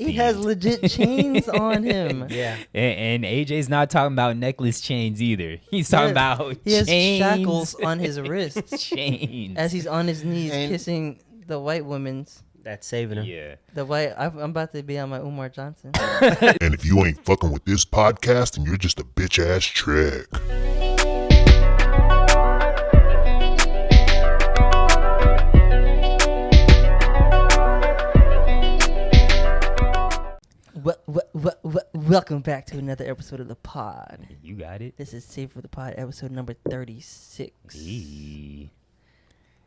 He has legit chains on him. Yeah. And AJ's not talking about necklace chains either. He's talking about he has chains. shackles on his wrists Chains. as he's on his knees And- kissing the white woman's. That's saving him. Yeah. The white. I'm about to be on my Umar Johnson. And if you ain't fucking with this podcast, then you're just a bitch ass trick. Welcome back to another episode of the pod. You got it. This is Save for the Pod, episode number 36. Eee.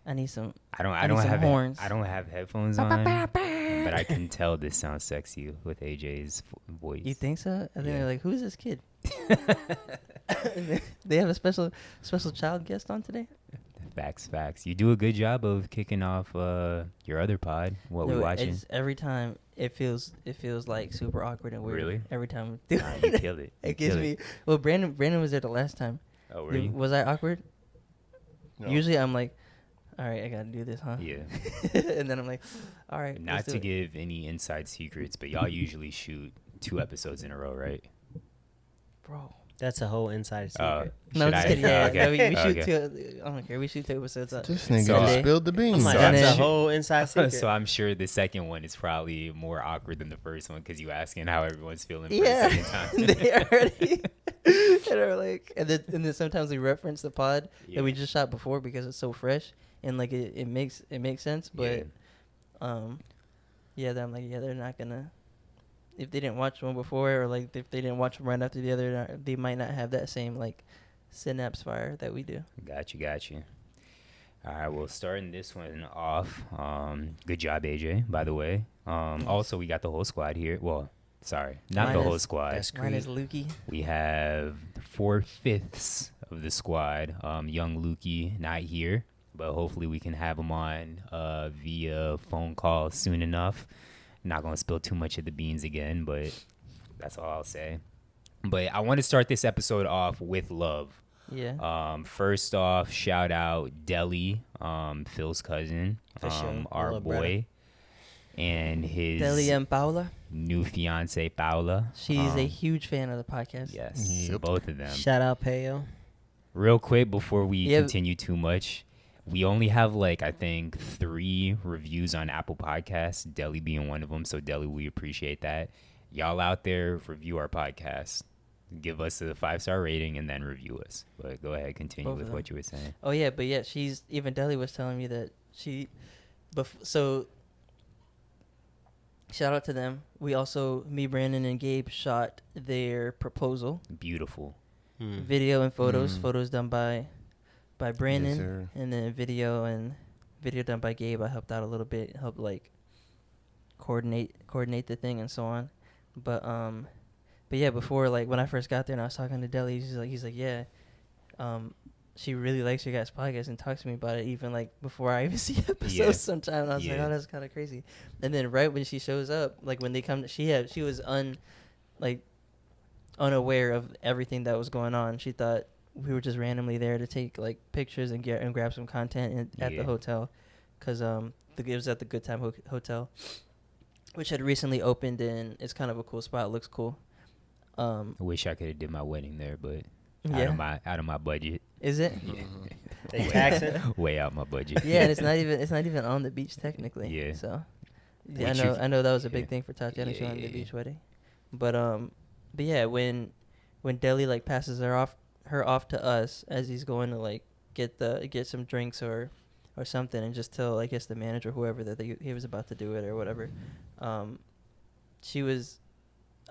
I need some. I don't need some have horns. I don't have headphones on, but I can tell this sounds sexy with AJ's voice. You think so? And then Yeah. they're like, "Who's this kid?" They have a special child guest on today. Facts. You do a good job of kicking off your other pod. What we watching? Every time it feels like super awkward and weird. Really? Every time. we do Nah, it. you kill it. It gives me. Well, Brandon was there the last time. Oh, were you? Was I awkward? No. Usually I'm like, all right, I gotta do this, huh? Yeah. And then I'm like, all right. Not let's do to it. give any inside secrets, but y'all usually shoot 2 episodes in a row, right? Bro. That's a whole inside secret. No, Should just I- kidding. Yeah, okay. no, we shoot Okay. 2. I don't care. We shoot 2 episodes. This nigga So- just spilled the beans. I'm like, So that's I'm a sure- whole inside secret. So I'm sure the second one is probably more awkward than the first one because you asking how everyone's feeling for Yeah, the second time. they already. And are like, and then sometimes we reference the pod Yeah. that we just shot before because it's so fresh and like it makes sense. But yeah, then I'm like, yeah, they're not gonna. If they didn't watch one before, or like if they didn't watch one right after the other, they might not have that same like synapse fire that we do. Got you. All right, well, starting this one off, good job, AJ, by the way. Also, we got the whole squad here. Well, sorry, not Mine the whole is- squad. That's Mine is great. Lukey. We have 4/5 of the squad. Young Lukey not here, but hopefully we can have him on via phone call soon enough. Not going to spill too much of the beans again, but that's all I'll say. But I want to start this episode off with love. Yeah. First off, shout out Delly, Phil's cousin, For sure. our Little boy, brother. and his Delly Paola. new fiance Paola. She's a huge fan of the podcast. Yes, Yep. both of them. Shout out Payo. Real quick before we Yeah. continue too much, we only have I think 3 reviews on Apple Podcasts, Delly being one of them. So Delly, we appreciate that. Y'all out there, review our podcast. Give us a 5-star rating and then review us. But go ahead, continue Both with of them. what you were saying. Oh yeah, but yeah, even Delly was telling me that so shout out to them. We also, me, Brandon, and Gabe shot their proposal Beautiful. video and photos. Mm. Photos done by Brandon, sir. and then video done by Gabe. I helped out a little bit, helped like coordinate the thing and so on. But yeah, before like when I first got there and I was talking to Delly, he's like yeah, she really likes your guys' podcast and talks to me about it even like before I even see episodes Yeah. sometimes. And I was like, Yeah. oh, that's kind of crazy. And then right when she shows up, like when they come, she was unaware of everything that was going on. She thought we were just randomly there to take like pictures and grab some content at Yeah. the hotel, because it was at the Good Time Hotel, which had recently opened, and it's kind of a cool spot. It looks cool. I wish I could have did my wedding there, but Yeah, out of my budget. is it? They taxing. Way out my budget. Yeah, and it's not even on the beach technically. Yeah. So Which I know that was a big yeah. thing for Tatiana. She wanted Yeah. the beach wedding, but yeah, when Delly like passes her off to us as he's going to like get some drinks or something, and just tell I guess the manager, whoever, that he was about to do it or whatever, she was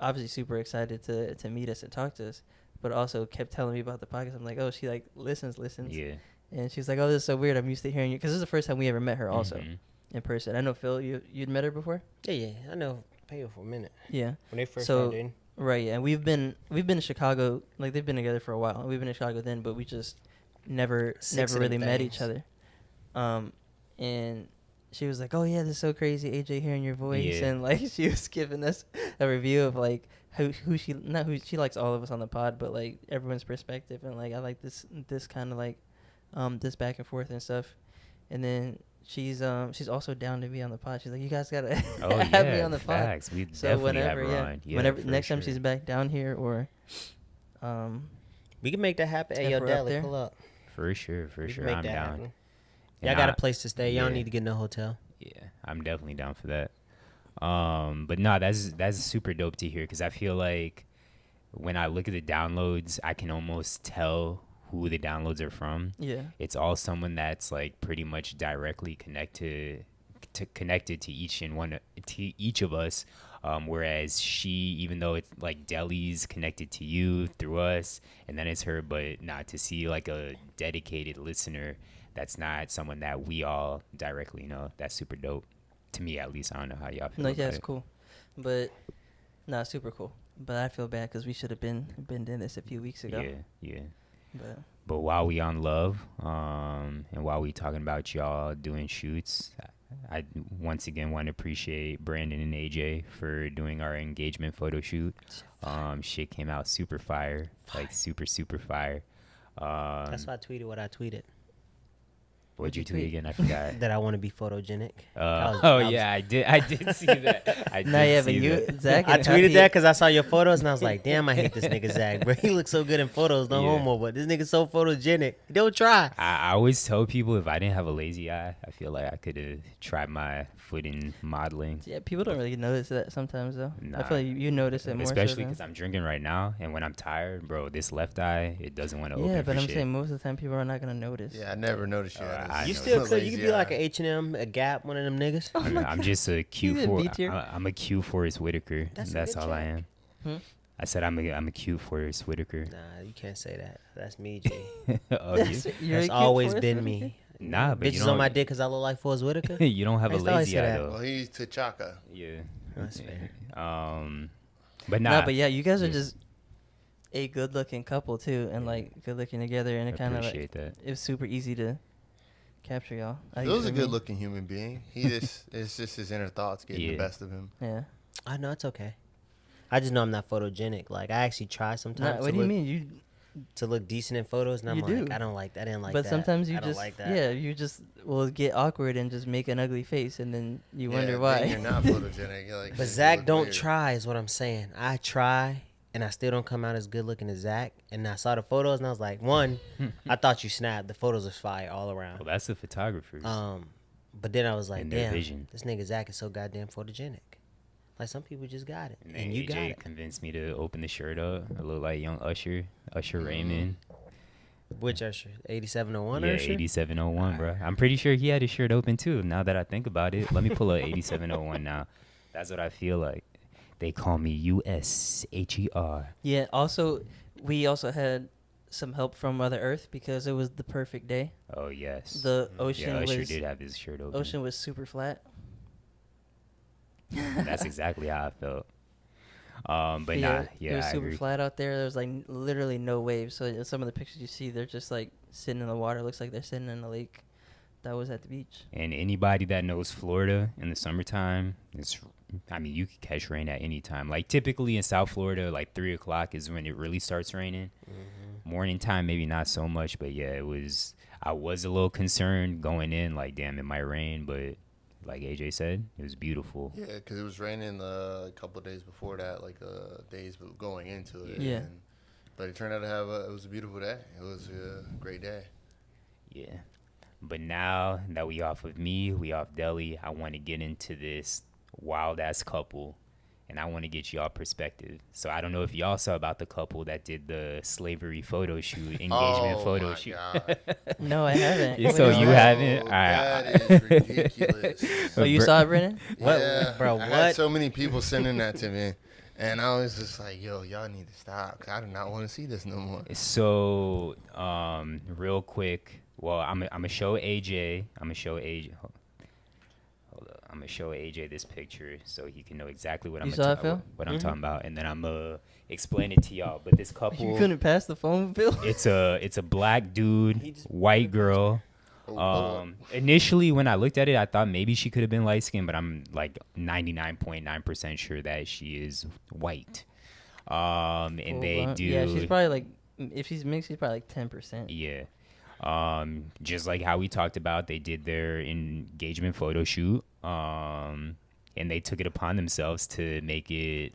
obviously super excited to meet us and talk to us, but also kept telling me about the podcast. I'm like, oh, she like listens. Yeah. And she's like, oh, this is so weird. I'm used to hearing you, because this is the first time we ever met her also Mhm. in person. I know, Phil, you'd met her before. Yeah. I know Payo for a minute. Yeah. When they first So- got in. Right, yeah. We've been to Chicago, like they've been together for a while. We've been to Chicago then, but we just never Six of really them met things. each other. And she was like, "Oh yeah, this is so crazy, AJ, hearing your voice," Yeah. and like she was giving us a review of like who she likes all of us on the pod, but like everyone's perspective, and like I like this kind of like this back and forth and stuff. And then she's also down to be on the pod. She's like, you guys gotta Oh have me yeah, on the pod. facts. We So definitely have whenever, her yeah, on. Yeah, whenever for next time sure. she's back down here, or We can make that happen. Hey, If yo, we're up Delly, there. pull up. For sure, for We can sure. make I'm that down. happen. And Y'all got I- a place to stay. Y'all don't yeah. need to get no hotel. Yeah, I'm definitely down for that. But no, that's super dope to hear because I feel like when I look at the downloads, I can almost tell who the downloads are from. yeah, It's all someone that's like pretty much directly connected to each of us. Whereas she, even though it's like Delly's connected to you through us, and then it's her, but not to see like a dedicated listener that's not someone that we all directly know. That's super dope to me, at least. I don't know how y'all feel. no, about yeah, it's it. cool, but not super cool. But I feel bad because we should have been doing this a few weeks ago. Yeah. But While we on love, and while we talking about y'all doing shoots, I once again want to appreciate Brandon and AJ for doing our engagement photo shoot. Shit came out super fire, like super fire. That's why I tweeted what I tweeted. What'd you you tweet tweet? again? I forgot. That I want to be photogenic. Yeah, I did see that. I no, yeah, did but see you, that. Zach, I and tweeted Happy- that because I saw your photos and I was like, damn, I hate this nigga Zach, bro. He looks so good in photos, no Yeah. homo, but this nigga so photogenic. Don't try. I always tell people if I didn't have a lazy eye, I feel like I could have tried my foot in modeling. Yeah, people don't really notice that sometimes though. I Nah. feel like you notice it more. Especially so because I'm drinking right now, and when I'm tired, bro, this left eye, it doesn't want to than, open yeah, for but I'm shit. saying most of the time people are not gonna notice. Yeah, I never noticed you. I had You know. still a could. You could lazy be like eye. an H&M, a Gap, one of them niggas. I'm just a cute He's a for. B tier. I'm a cute Forrest Whitaker. That's That's, a good all I check. am. Hmm? I said I'm a cute Forrest Whitaker. Nah, you can't say that. That's me, G. Oh, you- You're a That's cute always Forrest been Whitaker? me. Nah, but you Bitches on my don't. dick because I look like Forrest Whitaker. You don't have I a used to always lazy say eye that. Well, though. he's T'Chaka. Yeah. That's fair. But nah. No, but yeah, you guys are Yeah. just a good-looking couple too, and like good-looking together, and it kind of like appreciate that. it was super easy to capture y'all. Phil's a for me. good-looking human being. He just it's just his inner thoughts getting the Yeah. best of him. Yeah. I know it's okay. I just know I'm not photogenic. Like I actually try sometimes What do you mean? You to look decent in photos, and I'm You like, do. I don't like that. I didn't like but that. sometimes you I don't just like that. yeah, you just will get awkward and just make an ugly face, and then you wonder Yeah, why. then You're not photogenic. You're like, But you Zach look don't weird. try, is what I'm saying. I try, and I still don't come out as good looking as Zach. And I saw the photos, and I was like, one, I thought you snapped. The photos are fire all around. Well, that's the photographers. But then I was like, And their damn, vision. this nigga Zach is so goddamn photogenic. Like some people just got it, and and then you got AJ it. convinced me to open the shirt up. I look like young Usher Raymond. Which Usher? 8701 Yeah, Usher? 8701, bro. I'm pretty sure he had his shirt open too. Now that I think about it, let me pull up 8701 now. That's what I feel like. They call me USHER. Yeah. Also, we also had some help from Mother Earth because it was the perfect day. Oh yes. The ocean yeah, Usher was did have his shirt open. ocean was super flat. That's exactly how I felt. But yeah, nah, it yeah, was I super agree. flat out there. There was like literally no waves. So some of the pictures you see, they're just like sitting in the water. Looks like they're sitting in a lake. That was at the beach. And anybody that knows Florida in the summertime, you could catch rain at any time. Like typically in South Florida, like 3 o'clock is when it really starts raining. Morning time, maybe not so much, but yeah, I was a little concerned going in, like, damn, it might rain, but like AJ said, it was beautiful. Yeah, because it was raining a couple of days before that, like days going into it. Yeah. But it turned out to have it was a beautiful day. It was a great day. Yeah. But now that we off of me, we off Delly, I want to get into this wild ass couple, and I want to get y'all perspective. So I don't know if y'all saw about the couple that did the slavery photo shoot, engagement photo my shoot. God. No, I haven't. Yeah, What so is you that? haven't? That is ridiculous. Oh, you saw it, Brennan? What- Yeah, bro, I what? had so many people sending that to me, and I was just like, "Yo, y'all need to stop. 'Cause I do not want to see this no more." So, real quick, well, I'm gonna show AJ. I'm gonna show AJ. Hold up. I'm gonna show AJ this picture so he can know exactly what You I'm saw it, Phil? what I'm talking about, and then I'm gonna explain it to y'all. But this You couple, couldn't pass the phone, Phil? it's a black dude, white girl. Oh, Initially, when I looked at it, I thought maybe she could have been light skinned, but I'm like 99.9% sure that she is white. And they do. Yeah, she's probably like, if she's mixed, she's probably like 10%. Yeah. Just like how we talked about, they did their engagement photo shoot, and they took it upon themselves to make it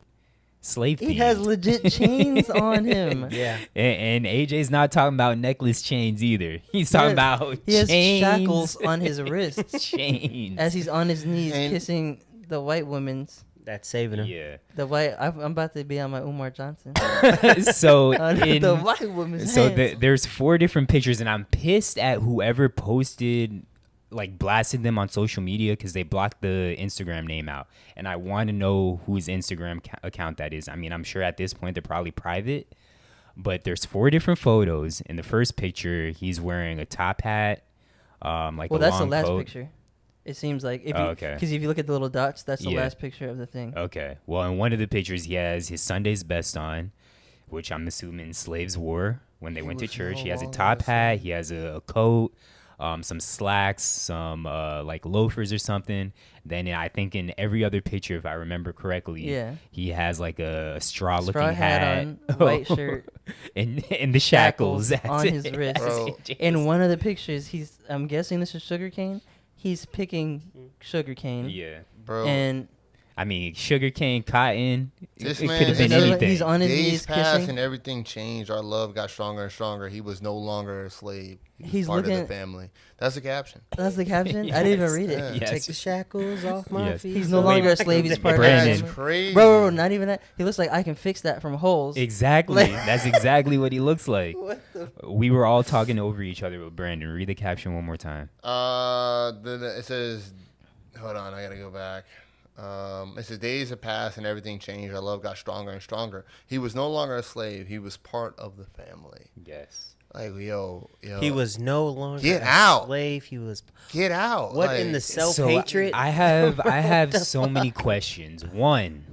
slave themed. He has legit chains on him. Yeah. And AJ's not talking about necklace chains either. He's talking about He has chains. shackles on his wrists Chains. as he's on his knees And- kissing the white woman's. That's saving him. Yeah. The white. I'm about to be on my Umar Johnson. So On in, the white woman's so hands. there's 4 different pictures, and I'm pissed at whoever posted, like, blasted them on social media because they blocked the Instagram name out. And I want to know whose Instagram account that is. I mean, I'm sure at this point they're probably private, but there's 4 different photos. In the first picture, he's wearing a top hat, like Well, a that's the long last coat. picture. It seems like Oh, okay. Because if you look at the little dots, that's the Yeah. last picture of the thing. Okay. Well, in one of the pictures, he has his Sunday's best on, which I'm assuming slaves wore when they went to was church. no He has a longer top a slave. hat. He has a coat, some slacks, some like loafers or something. Then I think in every other picture, if I remember correctly, Yeah. he has like a straw-looking Straw hat on, white shirt, and the shackles on his wrist. Bro. In one of the pictures, I'm guessing this is sugarcane. He's picking sugarcane. Yeah. Bro. And I mean, sugarcane, cotton. This it man, could have been another- anything. he's on his days knees passed kissing. and everything changed. Our love got stronger and stronger. He was no longer a slave. He was He's part of looking- the family. That's the caption. that's the caption. I didn't even Yes. read it. Yeah. Yes. Take the shackles off my Yes. feet. He's no so longer I a slave. can He's dance. part of the Brandon. family. Crazy. Bro, not even that. He looks like I can fix that from holes. Exactly. Like- That's exactly what he looks like. What the? We were all talking over each other with Brandon. Read the caption one more time. It says, hold on, I gotta go back. It says days have passed and everything changed. Our love got stronger and stronger. He was no longer a slave. He was part of the family. Yes. Like yo, He was no longer Get a out. slave. He was get out. what like, in the So self-hatred? I have so many questions. One,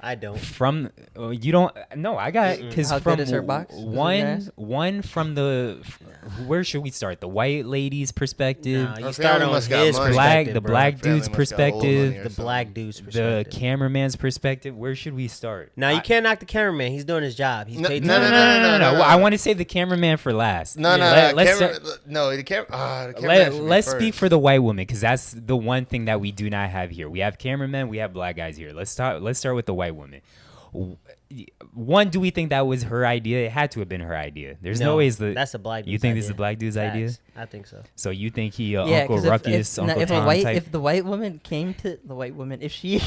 I don't. from you don't no I got because How from good is her box? Is it one nice? one from the where should we start? The white lady's perspective, Nah, Her you start family on must got his money. perspective, the bro. black Family dude's must got old money perspective, or the something. black dude's the perspective. cameraman's perspective. Where should we start? Now you can't knock the cameraman. He's doing his job. He's No, paid. no, to- No. no. I want to say the cameraman for last. No, no, Let- no. let's Camera, start- no, the camera. Let's speak for the white woman because that's the one thing that we do not have here. We have cameramen, we have black guys here. Let's start with the white woman. One, do we think that was her idea? It had to have been her idea. There's no ways that that's a black. you dude's think this is idea. a black dude's idea. Facts. I think so. So you think he Yeah, Uncle 'cause Ruckus, Uncle if Tom type? if the white woman came to the white woman, if she The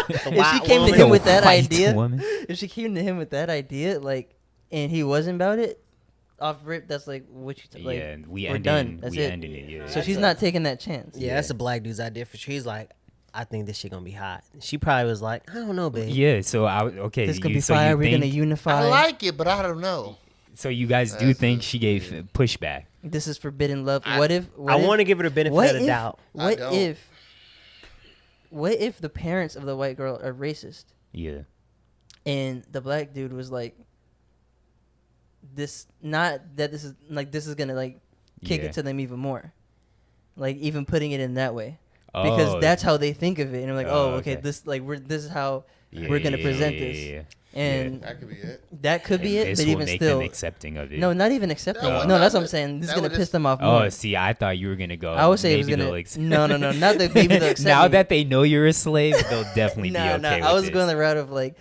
if white she came to woman. him with that White idea, woman. if she came to him with that idea, like, and he wasn't about it, off rip, that's like what you like. Yeah, we we're ended. done. That's we it. ended it. Yeah. So That's she's a- not taking that chance. Yeah, that's a black dude's idea for sure. He's like, I think this shit gonna be hot. She probably was like, I don't know, babe. Yeah. So okay. This gonna you- be so you fire. We're gonna think- unify. I like it, but I don't know. So you guys do That's think just she gave weird. pushback? This is forbidden love. I- What if? I want to give her the benefit What of the if? doubt. I What don't. if? What if the parents of the white girl are racist, Yeah. and the black dude was like, "This not that this is like this is gonna like kick Yeah. it to them even more, like even putting it in that way." Because Oh, that's how they think of it, and I'm like, Oh, oh, okay, okay. this is how yeah, we're gonna yeah, present yeah, this. yeah, yeah. and That could be it. that could be And it. this But will even make still, them accepting of it. no, not even accepting. No, it. that No, that's what I'm would- saying. This is that gonna would piss just- them off more. Oh, see, I thought you were gonna go. I would say it was maybe gonna. they'll No, not that maybe they'll accept now me. that they know you're a slave, they'll definitely be Nah, okay with I was this. going the route of like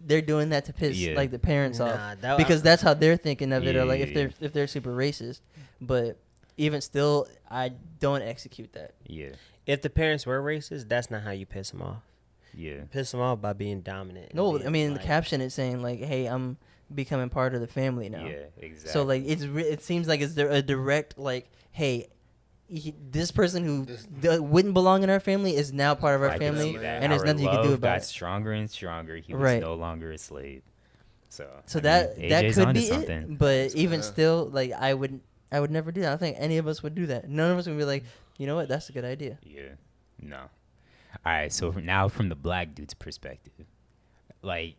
they're doing that to piss Yeah. like the parents Nah, off that- because that's how they're thinking of it. Or like Yeah. if they're super racist, but even still, I don't execute that. Yeah, If the parents were racist, that's not how you piss them off. yeah. Piss them off by being dominant. and No, being I mean like, the caption is saying like, "Hey, I'm becoming part of the family now." Yeah, exactly. So like it seems like it's a direct like, "Hey, this person who wouldn't belong in our family is now part of our I can family, see that. and there's Our nothing you can do love about got it." stronger and stronger. He was Right. no longer a slave. So So I that mean, that AJ's could onto be something. it, but even Yeah. still, like I would never do that. I don't think any of us would do that. None of us would be like, you know what, that's a good idea. Yeah, no. All right, so now from the black dude's perspective, like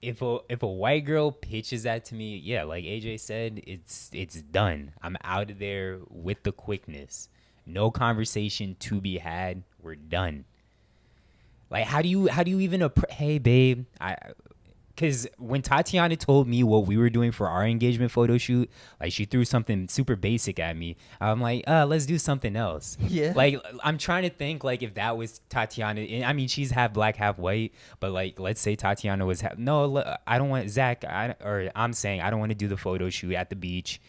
if a white girl pitches that to me, yeah, like AJ said, it's done. I'm out of there with the quickness. No conversation to be had. We're done. Like how do you even hey babe, because when Tatiana told me what we were doing for our engagement photo shoot, like she threw something super basic at me. I'm like, let's do something else. Yeah. Like I'm trying to think like if that was Tatiana. And I mean, she's half black, half white. But like, let's say Tatiana was I don't want Zach. I'm saying I don't want to do the photo shoot at the beach.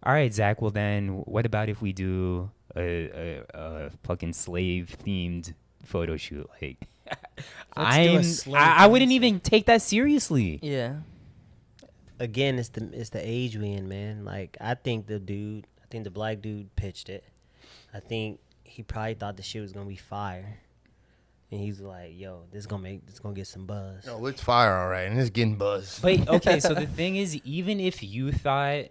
All right, Zach. Well then, what about if we do a fucking slave themed photo shoot? Like, I wouldn't even take that seriously. Yeah. Again, it's the age we in, man. Like, I think the black dude pitched it. I think he probably thought the shit was gonna be fire, and he's like, "Yo, this gonna get some buzz." No, it's fire, all right, and it's getting buzz. But okay, so the thing is, even if you thought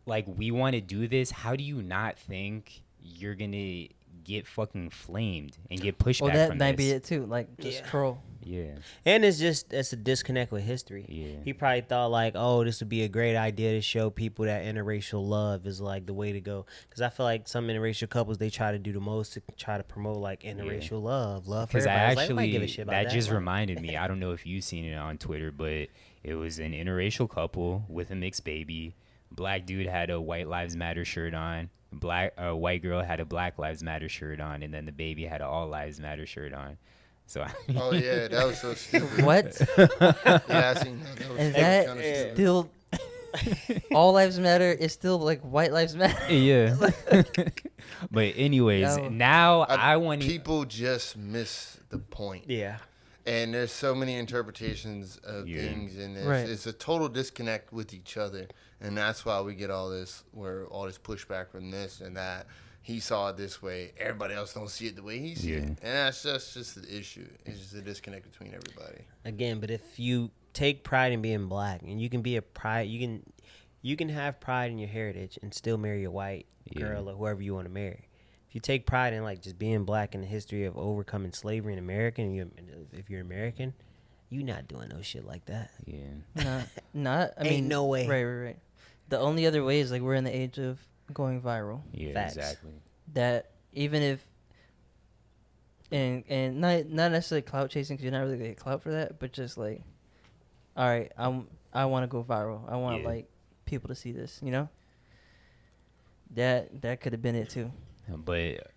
like we want to do this, how do you not think you're gonna get fucking flamed and get pushback Well, that from might this? be it too. Like, just troll. Yeah. And it's a disconnect with history. Yeah. He probably thought like, oh, this would be a great idea to show people that interracial love is like the way to go. Because I feel like some interracial couples, they try to do the most to try to promote like interracial love for Because I everybody. Like, actually, nobody give a shit about that just Like, reminded me. I don't know if you've seen it on Twitter, but it was an interracial couple with a mixed baby. Black dude had a White Lives Matter shirt on. White girl had a Black Lives Matter shirt on, and then the baby had an All Lives Matter shirt on. So Oh yeah, that was so stupid. What? Yeah, I seen that. And That was that kinda stupid. still, all lives matter is still like white lives matter. yeah. But anyways, No. now I want to. People just miss the point. yeah. And there's so many interpretations of Yeah. things in this. Right. It's a total disconnect with each other, and that's why we get all this pushback from this and that. He saw it this way. Everybody else don't see it the way he sees it, and that's just the issue. It's just a disconnect between everybody. Again, but if you take pride in being black, and you can have pride in your heritage and still marry a white girl or whoever you want to marry. If you take pride in like just being black in the history of overcoming slavery in America, and if you're American, you're not doing no shit like that. Yeah. I mean, Ain't no way. Right. The only other way is like we're in the age of going viral. Yeah. Facts. Exactly. That even if and not necessarily clout chasing, because you're not really gonna get clout for that, but just like, all right, I want to go viral. I want like people to see this. You know. That could have been it too. But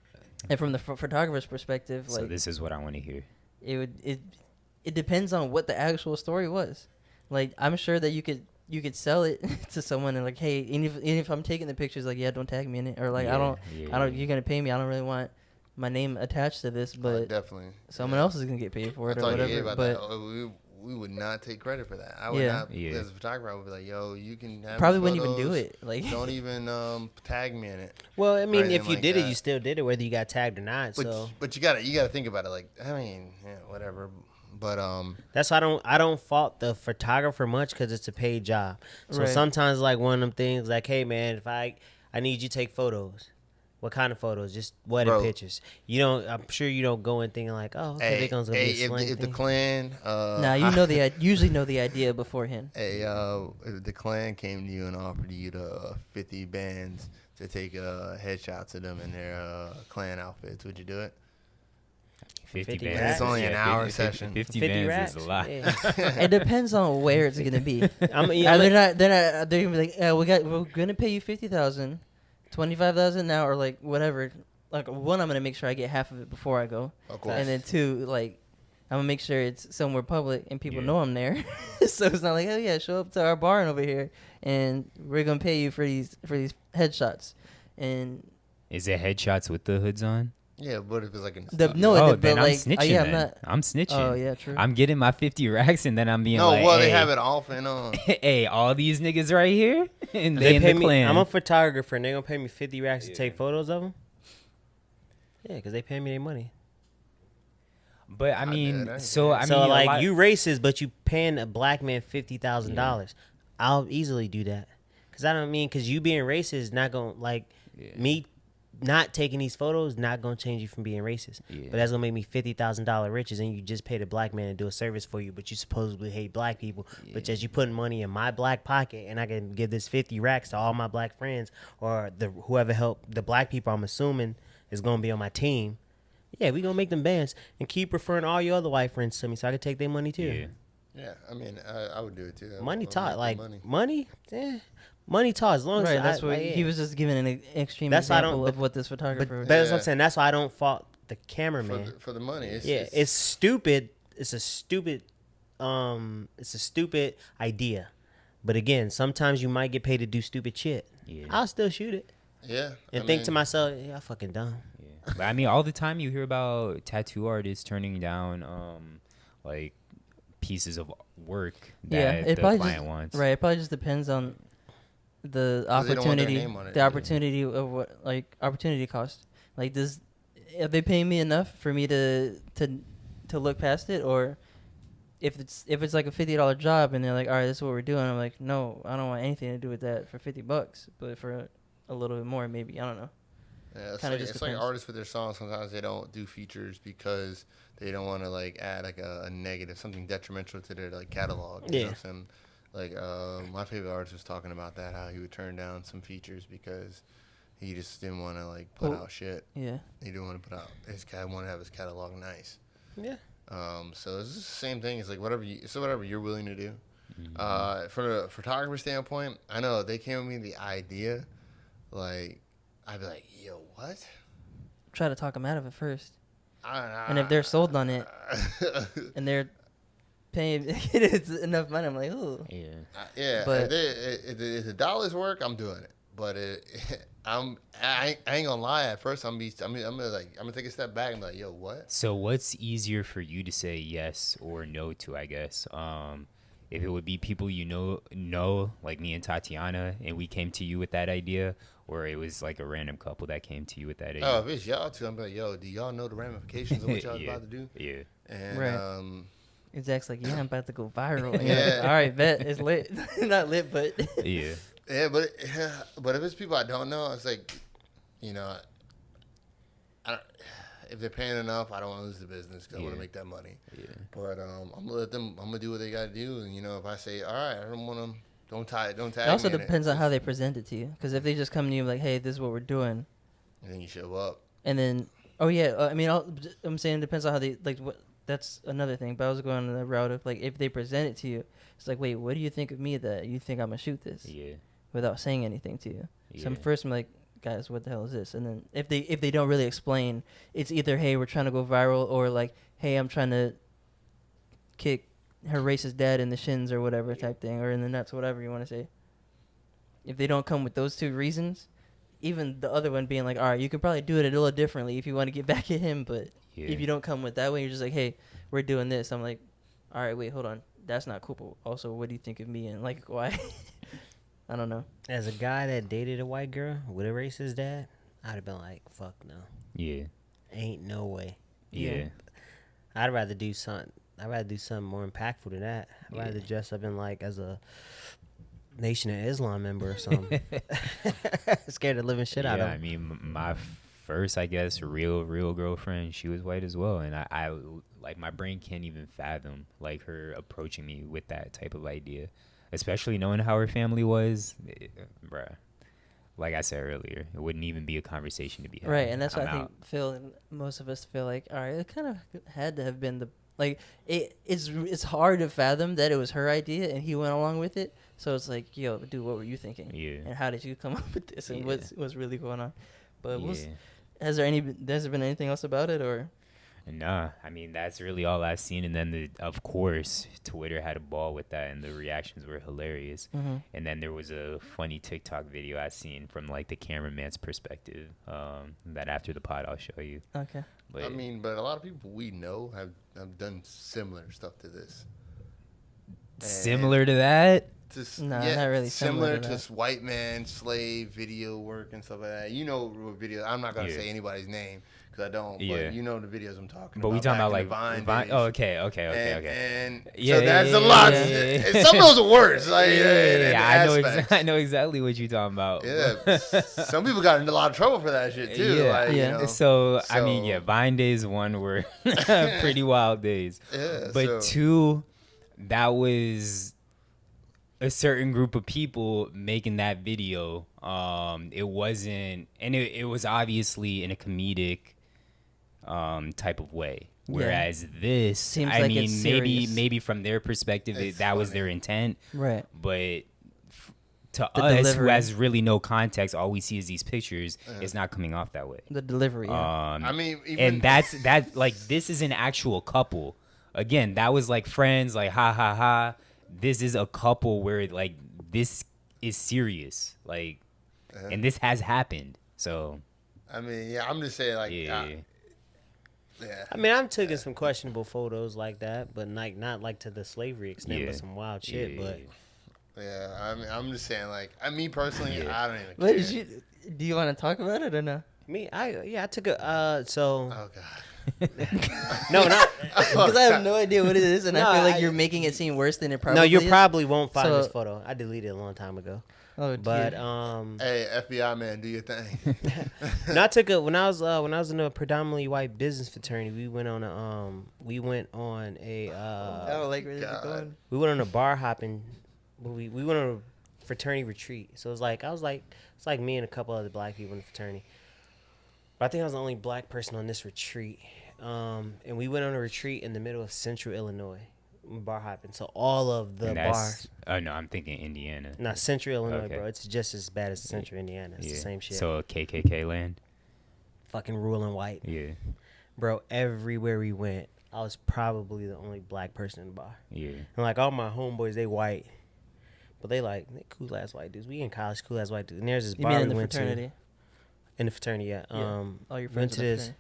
And from the photographer's perspective, so like this is what I want to hear. it depends on what the actual story was. Like, I'm sure that you could sell it to someone and like, hey, even if I'm taking the pictures, like, yeah, don't tag me in it, or like, I don't, you're gonna pay me. I don't really want my name attached to this, but Definitely someone else is gonna get paid for it or I whatever. about But that. We would not take credit for that. I would not, as a photographer, I would be like, yo, you can have probably these wouldn't even do photos. it. Like, Don't even tag me in it. Well, I mean, Or if anything you like did it, that. you still did it, whether you got tagged or not. But So but you gotta think about it. Like, I mean, yeah, whatever. But that's why I don't fault the photographer much, because it's a paid job. So Right. sometimes like one of them things like, hey man, if I need you to take photos. What kind of photos? Just wedding Bro. pictures. You don't. I'm sure you don't go in thinking like, oh, okay, they're gonna be a slang if the thing. Klan, nah, you know usually know the idea beforehand. hey, if the Klan came to you and offered you the 50 bands to take headshots of them in their Klan outfits, would you do it? 50 50 bands. racks? It's only an hour 50 session. 50 50 bands racks. is a lot. Yeah. It depends on where it's gonna be. They're gonna be like, we're gonna pay you 50,000, 25,000 now, or like whatever. Like, one, I'm gonna make sure I get half of it before I go, Of course. and then two, like, I'm gonna make sure it's somewhere public and people Yeah. know I'm there. So it's not like, oh yeah, show up to our barn over here, and we're gonna pay you for these headshots. And Is it headshots with the hoods on? Yeah, but if it's like Then I'm like, snitching. yeah, I'm then. not. I'm snitching. Oh yeah, true. I'm getting my 50 racks and then I'm being like, well, hey, they have it off and on. hey, all these niggas right here, and they They in pay the me. Klan. I'm a photographer, and they're gonna pay me 50 racks to take photos of them. Yeah, because they pay me their money. But I I mean, did, I so I mean, So a like lot- you racist, but you paying a black man $50,000. I'll easily do that. Cause I don't mean, cause you being racist is not gonna like me not taking these photos not gonna change you from being racist. Yeah. But that's gonna make me $50,000 riches, and you just paid a black man to do a service for you, but you supposedly hate black people. But as you putting money in my black pocket, and I can give this 50 racks to all my black friends or whoever helped the black people, I'm assuming is gonna be on my team. Yeah, we gonna make them bands and keep referring all your other white friends to me so I can take their money too. Yeah. Yeah, I mean, I would do it too. Money I'll talk, make the like money. money. Money talk. As long as Right, that's what yeah. he was just giving an extreme That's why I don't- example of but- what this But photographer. that's what I'm Yeah. saying. That's why I don't fault the cameraman. For the money. It's stupid. It's a stupid idea. But again, sometimes you might get paid to do stupid shit. Yeah. I'll still shoot it Yeah. and I think to mean, myself, yeah, I fucking dumb. Yeah. But I mean, all the time you hear about tattoo artists turning down like pieces of work that Yeah, it the probably client just wants. right. It probably just depends on the 'Cause they don't want their opportunity, name on it, the yeah. opportunity of what like opportunity cost. Like, are they paying me enough for me to look past it, or if it's like a $50 job and they're like, all right, this is what we're doing. I'm like, no, I don't want anything to do with that for $50, but for a little bit more, maybe. I don't know. Yeah, Kinda just it's like depends. artists with their songs. Sometimes they don't do features because they don't want to like add like a negative, something detrimental to their like catalog. You know what I'm saying? Like my favorite artist was talking about that, how he would turn down some features because he just didn't want to like put out shit. Yeah. He didn't want to put out his want to have his catalog nice. Yeah. So it's just the same thing. It's like whatever you're willing to do. From a photographer standpoint, I know they came with me the idea, like I'd be like, yo, what? Try to talk them out of it first, I and if they're sold on it and they're paying it's enough money, I'm like, ooh. Yeah. yeah, But- if the dollars work, I'm doing it. But I ain't gonna lie. At first, I'm gonna take a step back and be like, yo, what? So what's easier for you to say yes or no to, I guess? If it would be people you know, like me and Tatiana, and we came to you with that idea, or it was like a random couple that came to you with that idea. Oh, if it's y'all two, I'm like, yo, do y'all know the ramifications of what y'all Yeah. about to do? Yeah. And Right. Zach's like, yeah, I'm about to go viral. And Yeah. you're like, all right, bet it's lit. Not lit, but Yeah. Yeah, but if it's people I don't know, it's like, you know, if they're paying enough, I don't want to lose the business because I want Yeah. to make that money. Yeah. But I'm gonna let them. I'm gonna do what they gotta do, and you know, if I say, all right, I don't want them, don't tag it me. also in depends on how they present it to you. Because if they just come to you like, hey, this is what we're doing, And then you show up. and then, oh yeah, I mean, I'm saying it depends on how they like. What that's another thing. But I was going the route of like, if they present it to you, it's like, wait, what do you think of me that you think I'm gonna shoot this Yeah. without saying anything to you? So I'm Yeah. first, I'm like, guys, what the hell is this? And then if they don't really explain, it's either, hey, we're trying to go viral, or like, hey, I'm trying to kick her racist dad in the shins or whatever type thing, or in the nuts, whatever you want to say. If they don't come with those two reasons, even the other one being like, all right, you could probably do it a little differently if you want to get back at him, but Yeah. if you don't come with that way, you're just like, hey, we're doing this. I'm like, all right, wait, hold on. That's not cool. But also, what do you think of me? And like, why? I don't know. As a guy that dated a white girl with a racist dad, I'd have been like, fuck no. Yeah. Ain't no way. Yeah. I'd rather do something. I'd rather do something more impactful than that. I'd rather dress up in like as a Nation of Islam member or something. Scared the living shit out of I him. mean, my first, I guess, real girlfriend, she was white as well, and I like my brain can't even fathom like her approaching me with that type of idea, especially knowing how her family was, bruh. Like I said earlier, it wouldn't even be a conversation to be had. Right, and that's why I'm I out. think Phil and most of us feel like, all right, it kind of had to have been the like it's hard to fathom that it was her idea and he went along with it. So it's like, yo, dude, what were you thinking? Yeah. And how did you come up with this? And Yeah. what's really going on? But Yeah. has there been anything else about it, or? Nah, I mean that's really all I've seen, and then of course Twitter had a ball with that, and the reactions were hilarious. Mm-hmm. And then there was a funny TikTok video I seen from like the cameraman's perspective. That after the pod I'll show you. Okay. But I mean, but a lot of people we know have done similar stuff to this. similar to that. Nah, not really similar to to that. this white man slave video work and stuff like that. You know what video? I'm not gonna Yeah. say anybody's name because I don't. Yeah. But you know the videos I'm talking But about. we talking about back like in the Vine days. Oh, okay. And Yeah, so that's yeah, a lot. yeah, And some of those are worse. Like, I know. aspects. I know exactly what you're talking about. Yeah, some people got in a lot of trouble for that shit too. Yeah. Like, Yeah. You know, So I mean, yeah, Vine days one were pretty wild days, yeah, but so- two, that was a certain group of people making that video. It wasn't, and it was obviously in a comedic type of way. Yeah. Whereas this, Seems I like mean, it's maybe serious. from their perspective, It's that was funny. their intent. Right. But to The us, who delivery. has really no context, all we see is these pictures. It's not coming off that way. The delivery. Yeah. I mean, even And that like this is an actual couple. Again, that was like friends, like ha ha ha. This is a couple where like this is serious, like, and this has happened. So I mean, yeah, I'm just saying, like, yeah, yeah. I mean, I'm taking some questionable photos like that, but like not like to the slavery extent, Yeah. but some wild shit. Yeah, But Yeah, I mean, I'm just saying, like, me personally, Yeah. I don't even What care. did you? Do you want to talk about it or no? I took a so Oh God. no, not Because I have no idea what it is, and No, I feel like I- you're making it seem worse than it probably no, you is. probably won't find So- this photo. I deleted it a long time ago. Oh, But dude. Hey, FBI man, do your thing. no, I took a when I was in a predominantly white business fraternity. We went on a I don't like where this is God. going. we went on a bar hopping. We went on a fraternity retreat. So it's like me and a couple other black people in the fraternity. But I think I was the only black person on this retreat. And we went on a retreat in the middle of Central Illinois, bar hopping. So all of the and bars, oh no, I'm thinking Indiana. not Central Illinois, Okay. bro. It's just as bad as Central Indiana. It's the same shit. So KKK land. Fucking ruling white, Yeah, bro. Everywhere we went, I was probably the only black person in the bar. yeah, And like all my homeboys, they white, but they cool ass white dudes. We in college, cool ass white dudes. And there's this You bar mean we in the went fraternity? to. In the fraternity, yeah. All your went friends to in the this fraternity.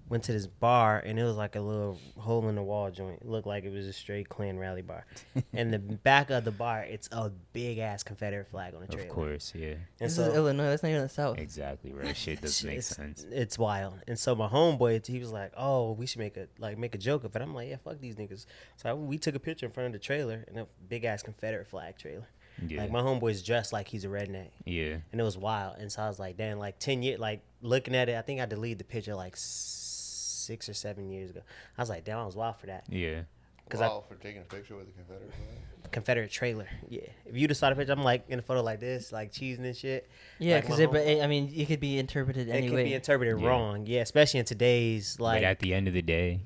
went to this bar, and it was like a little hole in the wall joint. It looked like it was a straight Klan rally bar. And the back of the bar, it's a big ass Confederate flag on the trailer. of course, yeah, And This so is Illinois. That's not even the South. exactly right. Shit doesn't make sense. It's wild. And so my homeboy, he was like, "Oh, we should make a joke of it." I'm like, "Yeah, fuck these niggas." So we took a picture in front of the trailer, and a big ass Confederate flag trailer. Yeah, Like my homeboy's dressed like he's a redneck. yeah, And it was wild. And so I was like, damn, like 10 years, like looking at it, I think I deleted the picture like 6 or 7 years ago. I was like, damn, I was wild for that. yeah. Because Wow, for taking a picture with a Confederate flag. Confederate trailer. Yeah. If you'd have saw the picture, I'm like in a photo like this, like cheesing and shit. Yeah, Like, because my I mean, it could be interpreted It anyway. could be interpreted Yeah. wrong. Yeah. Especially in today's, like. But at the end of the day,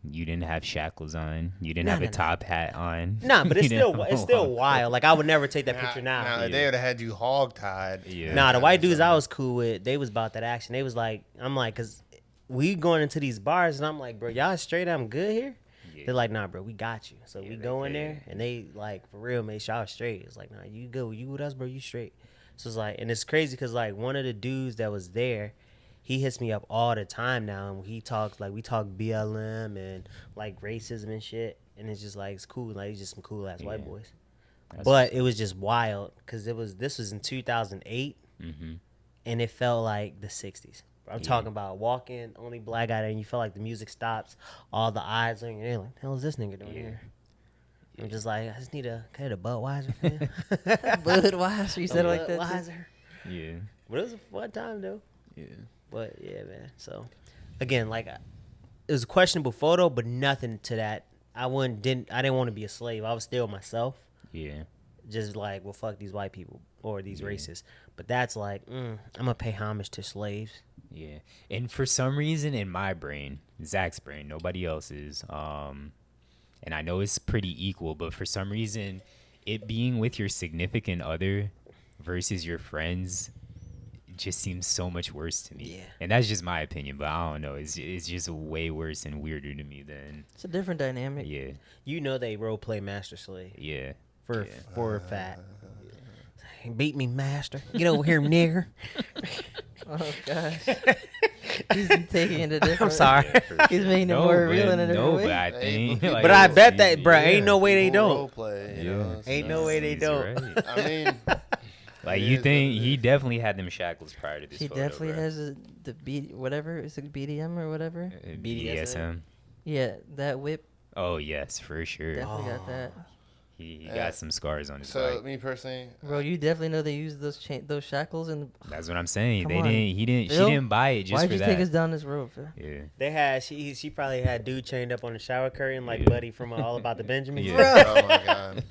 you didn't have shackles on. You didn't have a no. top hat on. Nah, but You it's still didn't have it's a still long- wild. Like I would never take that picture Now, now. if they would have had you hog-tied. Yeah. Nah, the white dudes I was cool with, they was about that action. They was like, I'm like, cause we going into these bars and I'm like, bro, y'all straight? I'm good here. Yeah. They're like, nah, bro, we got you. So Yeah, we they go in did. there and they like for real make sure I was straight. It's like, nah, you good? You with us, bro? You straight? So it's like, and it's crazy because like one of the dudes that was there, he hits me up all the time now, and we talk BLM and like racism and shit, and it's just like it's cool. Like it's just some cool ass white Yeah. boys. That's- But it was just wild because this was in 2008, Mhm. and it felt like the 60s. I'm Yeah. talking about walking, only black guy there, and you felt like the music stops, all the eyes on you. They're like, hell is this nigga doing Yeah. here? I'm just like, I just need a Budweiser. For you. Budweiser, you said it like that. too? Budweiser. Yeah. But it was a fun time though. Yeah. But yeah, man. So again, like it was a questionable photo, but nothing to that. I didn't want to be a slave. I was still myself. Yeah. Just like, well, fuck these white people or these Yeah. racists. But that's like, I'm gonna pay homage to slaves. Yeah. And for some reason in my brain, Zach's brain, nobody else's, and I know it's pretty equal, but for some reason, it being with your significant other versus your friends just seems so much worse to me. Yeah. And that's just my opinion, but I don't know. It's just way worse and weirder to me than, It's a different dynamic. yeah. You know they role play master slave Yeah. for Yeah. for a fact. Beat me, master. Get over here, nigger. Oh gosh, he's taking it a different. I'm sorry. He's making it No, more but- real in a different no, way. but I think, like, But I it's bet that, easy. bruh, ain't no way they People don't. role play, you Yeah. know, Ain't so- no way they He's don't. right. I mean, Like, It you is think what it he is. definitely had them shackles prior to this He photo, definitely bruh. has the BD, whatever is it, BDM or whatever. BDSM. Yeah, that whip Oh yes, for sure. definitely got that. He Yeah. got some scars on his so bike. me personally, Bro, you definitely know they use those shackles and. That's what I'm saying. Come They on. didn't. He didn't. Phil, She didn't buy it just Why'd for you that. take us down this road, Phil? Yeah. They had she probably had dude chained up on the shower curtain like Yeah. Buddy from All About the Benjamins. Yeah. oh my god,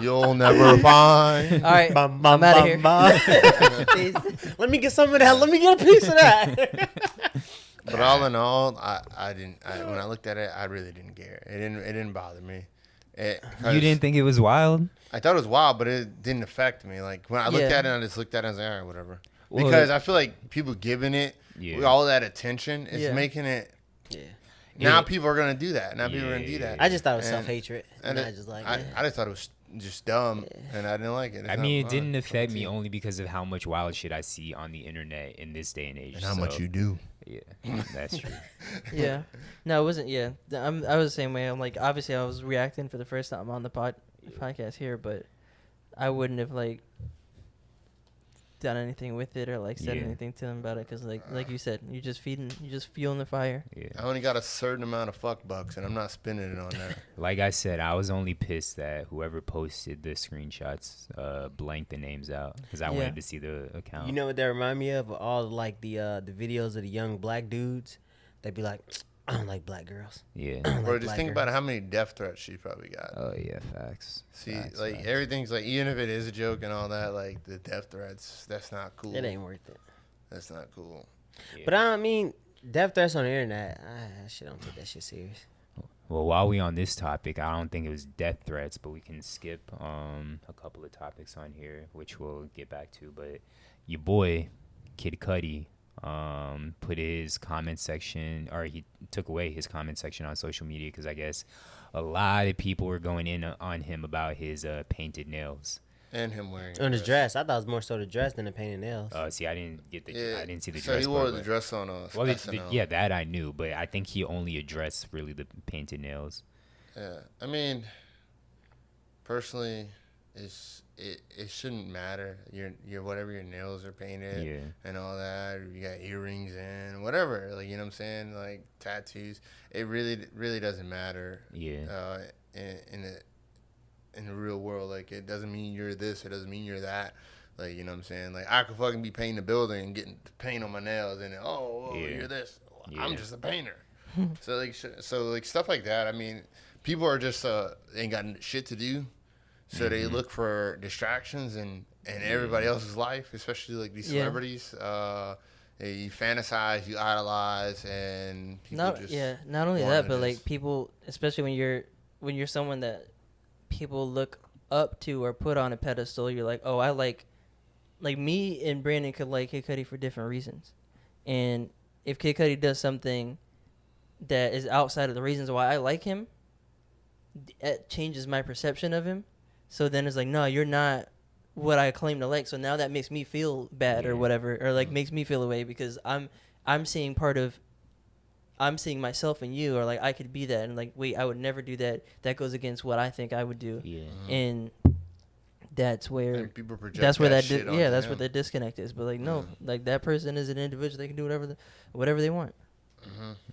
you'll never find. All right, Bum, I'm bum, out of bum, here. bum. Peace. Let me get some of that. Let me get a piece of that. But But all in all, I didn't. When I looked at it, I really didn't care. It didn't bother me. You didn't think it was wild? I thought it was wild, but it didn't affect me. Like when I looked Yeah. at it, I just looked at it and I was like, all right, whatever. Well, Because I feel like people giving it all that attention is Yeah. making it. Yeah. Now people are gonna do that. Now people are gonna do that. I just thought it was And- self-hatred. And I just like, I just thought it was just dumb, and I didn't like it. It's I not mean, it fun. didn't affect me only because of how much wild shit I see on the internet in this day and age. And how much so, you do. Yeah, that's true. Yeah. No, it wasn't. Yeah. I was the same way. I'm like, obviously, I was reacting for the first time on the podcast here, but I wouldn't have like done anything with it or like said Yeah. anything to them about it because like you said, you're just fueling the fire. Yeah. I only got a certain amount of fuck bucks, and I'm not spending it on that. Like I said, I was only pissed that whoever posted the screenshots blanked the names out because I Yeah. wanted to see the account. you know what that remind me of? All like the videos of the young black dudes. They'd be like, I don't like black girls. Yeah. Or just black think girls. about how many death threats she probably got. Oh yeah, facts. See, Facts, like facts. everything's like, even if it is a joke and all that, like the death threats, that's not cool. It ain't worth it. That's not cool. Yeah. But I mean, death threats on the internet, I shit don't take that shit serious. Well, while we on this topic, I don't think it was death threats, but we can skip a couple of topics on here, which we'll get back to. But your boy, Kid Cudi, put his comment section, or he took away his comment section on social media because I guess a lot of people were going in on him about his painted nails. And him wearing On his dress, I thought it was more so the dress than the painted nails. See, I didn't get the, Yeah. I didn't see the so dress. he wore part, the but- dress on us. Well, SNL. yeah, that I knew, but I think he only addressed really the painted nails. Yeah, I mean, personally, it shouldn't matter. Your whatever your nails are painted Yeah. and all that. Or you got earrings in whatever. Like you know what I'm saying? Like tattoos. It really doesn't matter. Yeah. In the real world, like it doesn't mean you're this. It doesn't mean you're that. Like you know what I'm saying? Like I could fucking be painting a building and getting paint on my nails, and Yeah. you're this. Yeah. I'm just a painter. So like stuff like that. I mean, people are just ain't got shit to do, so they look for distractions and everybody else's life, especially like these Yeah. celebrities. You fantasize, you idolize, and people Not only wanna that, but just- like people, especially when you're someone that people look up to or put on a pedestal, you're like, oh, I like me and Brandon could like Kid Cudi for different reasons, and if Kid Cudi does something that is outside of the reasons why I like him, it changes my perception of him. So then it's like, no, you're not what I claim to like. So now that makes me feel bad or Yeah. whatever, or like makes me feel away because I'm seeing myself in you, or like I could be that, and like wait, I would never do that. That goes against what I think I would do, Yeah. and that's where and people project that's where that shit yeah, onto that's him. where the disconnect is. But like no, like that person is an individual. They can do whatever they want.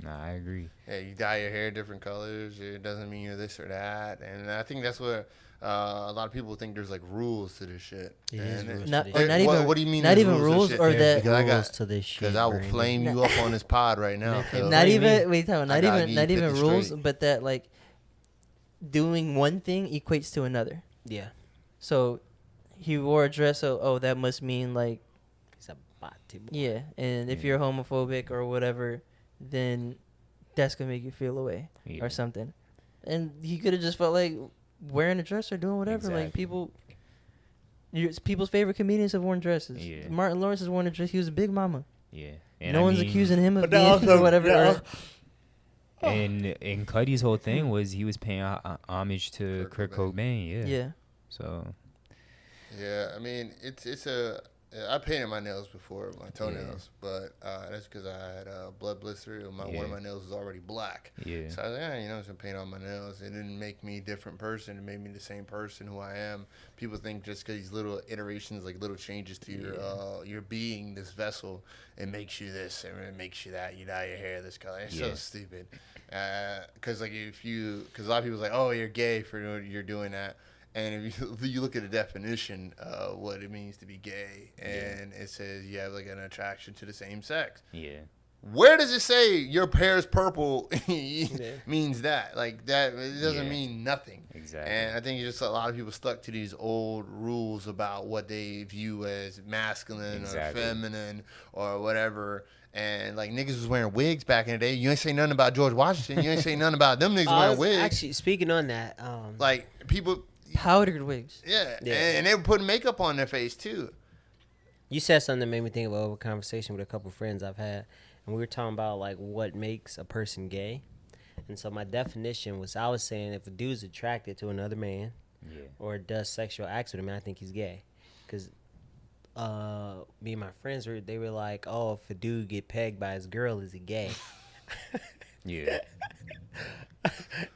Nah, I agree. Yeah, you dye your hair different colors. It doesn't mean you're this or that. And I think that's what a lot of people think there's like rules to this shit. It is And rules Not, to or this not shit. even what do you mean not there's even rules to rules shit? or Yeah, that because I got- Rules to this shit. Because I will Brandon. flame you up on this pod right now. Not Phil. not do you even mean? wait, tell me, I not gotta even give not you even 50 rules, straight. but that like doing one thing equates to another. Yeah. So he wore a dress, so oh, that must mean like He's a body boy. yeah. And if you're homophobic or whatever, then that's gonna make you feel away Yeah. or something. And he could have just felt like wearing a dress or doing whatever. Like Exactly. people's favorite comedians have worn dresses. Yeah. Martin Lawrence has worn a dress. He was a big mama. Yeah. No one's accusing him of but being also- whatever. yeah. And Cudi's whole thing was he was paying homage to Kurt Kurt Cobain. Yeah. Yeah. So Yeah, I mean, I painted my nails before, my toenails, but that's because I had a blood blister. And one Yeah. of my nails was already black. yeah. So I was like, I'm just going to paint on my nails. It didn't make me a different person. It made me the same person who I am. People think just because these little iterations, like little changes to your being, this vessel, it makes you this and it makes you that. You dye your hair this color. It's so Yeah. stupid. Because like because a lot of people's like, oh, you're gay for you're doing that. And if you look at the definition of what it means to be gay, and it says you have like an attraction to the same sex. Yeah. Where does it say your hair is purple means that? Like that, it doesn't Yeah. mean nothing. Exactly. And I think it's just a lot of people stuck to these old rules about what they view as masculine Exactly. or feminine or whatever. And like niggas was wearing wigs back in the day. You ain't say nothing about George Washington. You ain't say nothing about them niggas wearing wigs. Actually, speaking on that, Like people, Powdered wigs. yeah. Yeah. And they were putting makeup on their face too. you said something that made me think of a conversation with a couple friends I've had, and we were talking about like what makes a person gay. And so my definition was, I was saying if a dude's attracted to another man or does sexual acts with a man, I think he's gay. Because me and my friends they were like, oh, if a dude get pegged by his girl, is he gay? Yeah.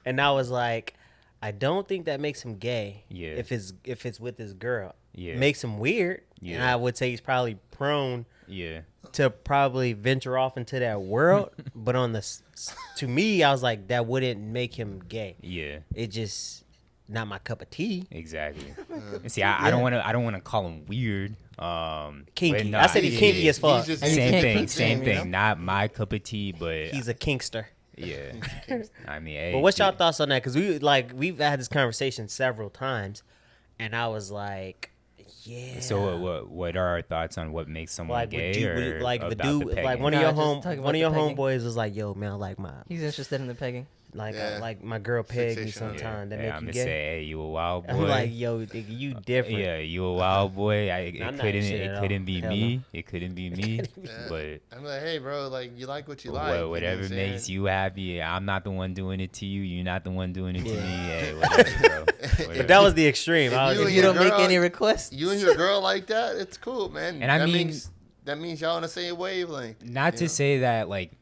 And I was like, I don't think that makes him gay. Yeah. If it's with his girl. Yeah. It makes him weird. Yeah. And I would say he's probably prone Yeah. to probably venture off into that world. But to me, I was like, that wouldn't make him gay. Yeah. It just not my cup of tea. Exactly. And see, I don't want to call him weird. Kinky. but no, I said he's kinky as fuck. He's just- And you Same can't thing. kink Same shame, you thing. Not my cup of tea, but He's a kinkster. yeah. I mean, hey, But what's y'all dude. thoughts on that? Because we've had this conversation several times, and I was like, yeah. So what are our thoughts on what makes someone like gay would you, or like the about dude, the like pegging? one of Nah, your just talking one of about your the pegging. homeboys was like, yo man, I like He's interested in the pegging. Yeah. like my girl pegged me Fixation on it. sometime. That Hey, make I'm you gonna gay? say, hey, you a wild boy. I'm like, yo, nigga, you different. Yeah, you a wild boy. It I'm not couldn't. shit at It all. couldn't be Hell me. no. It couldn't be me. But I'm like, hey, bro, like you like what you like. You know whatever what I'm makes saying? you happy. I'm not the one doing it to you. You're not the one doing it to Yeah. me. Hey, whatever, bro. If Whatever. that was the extreme, If I was you If and you your don't make girl- any requests, You and your girl like that, it's cool, man. And I that mean- means y'all on the same wavelength. Not you to know? say that like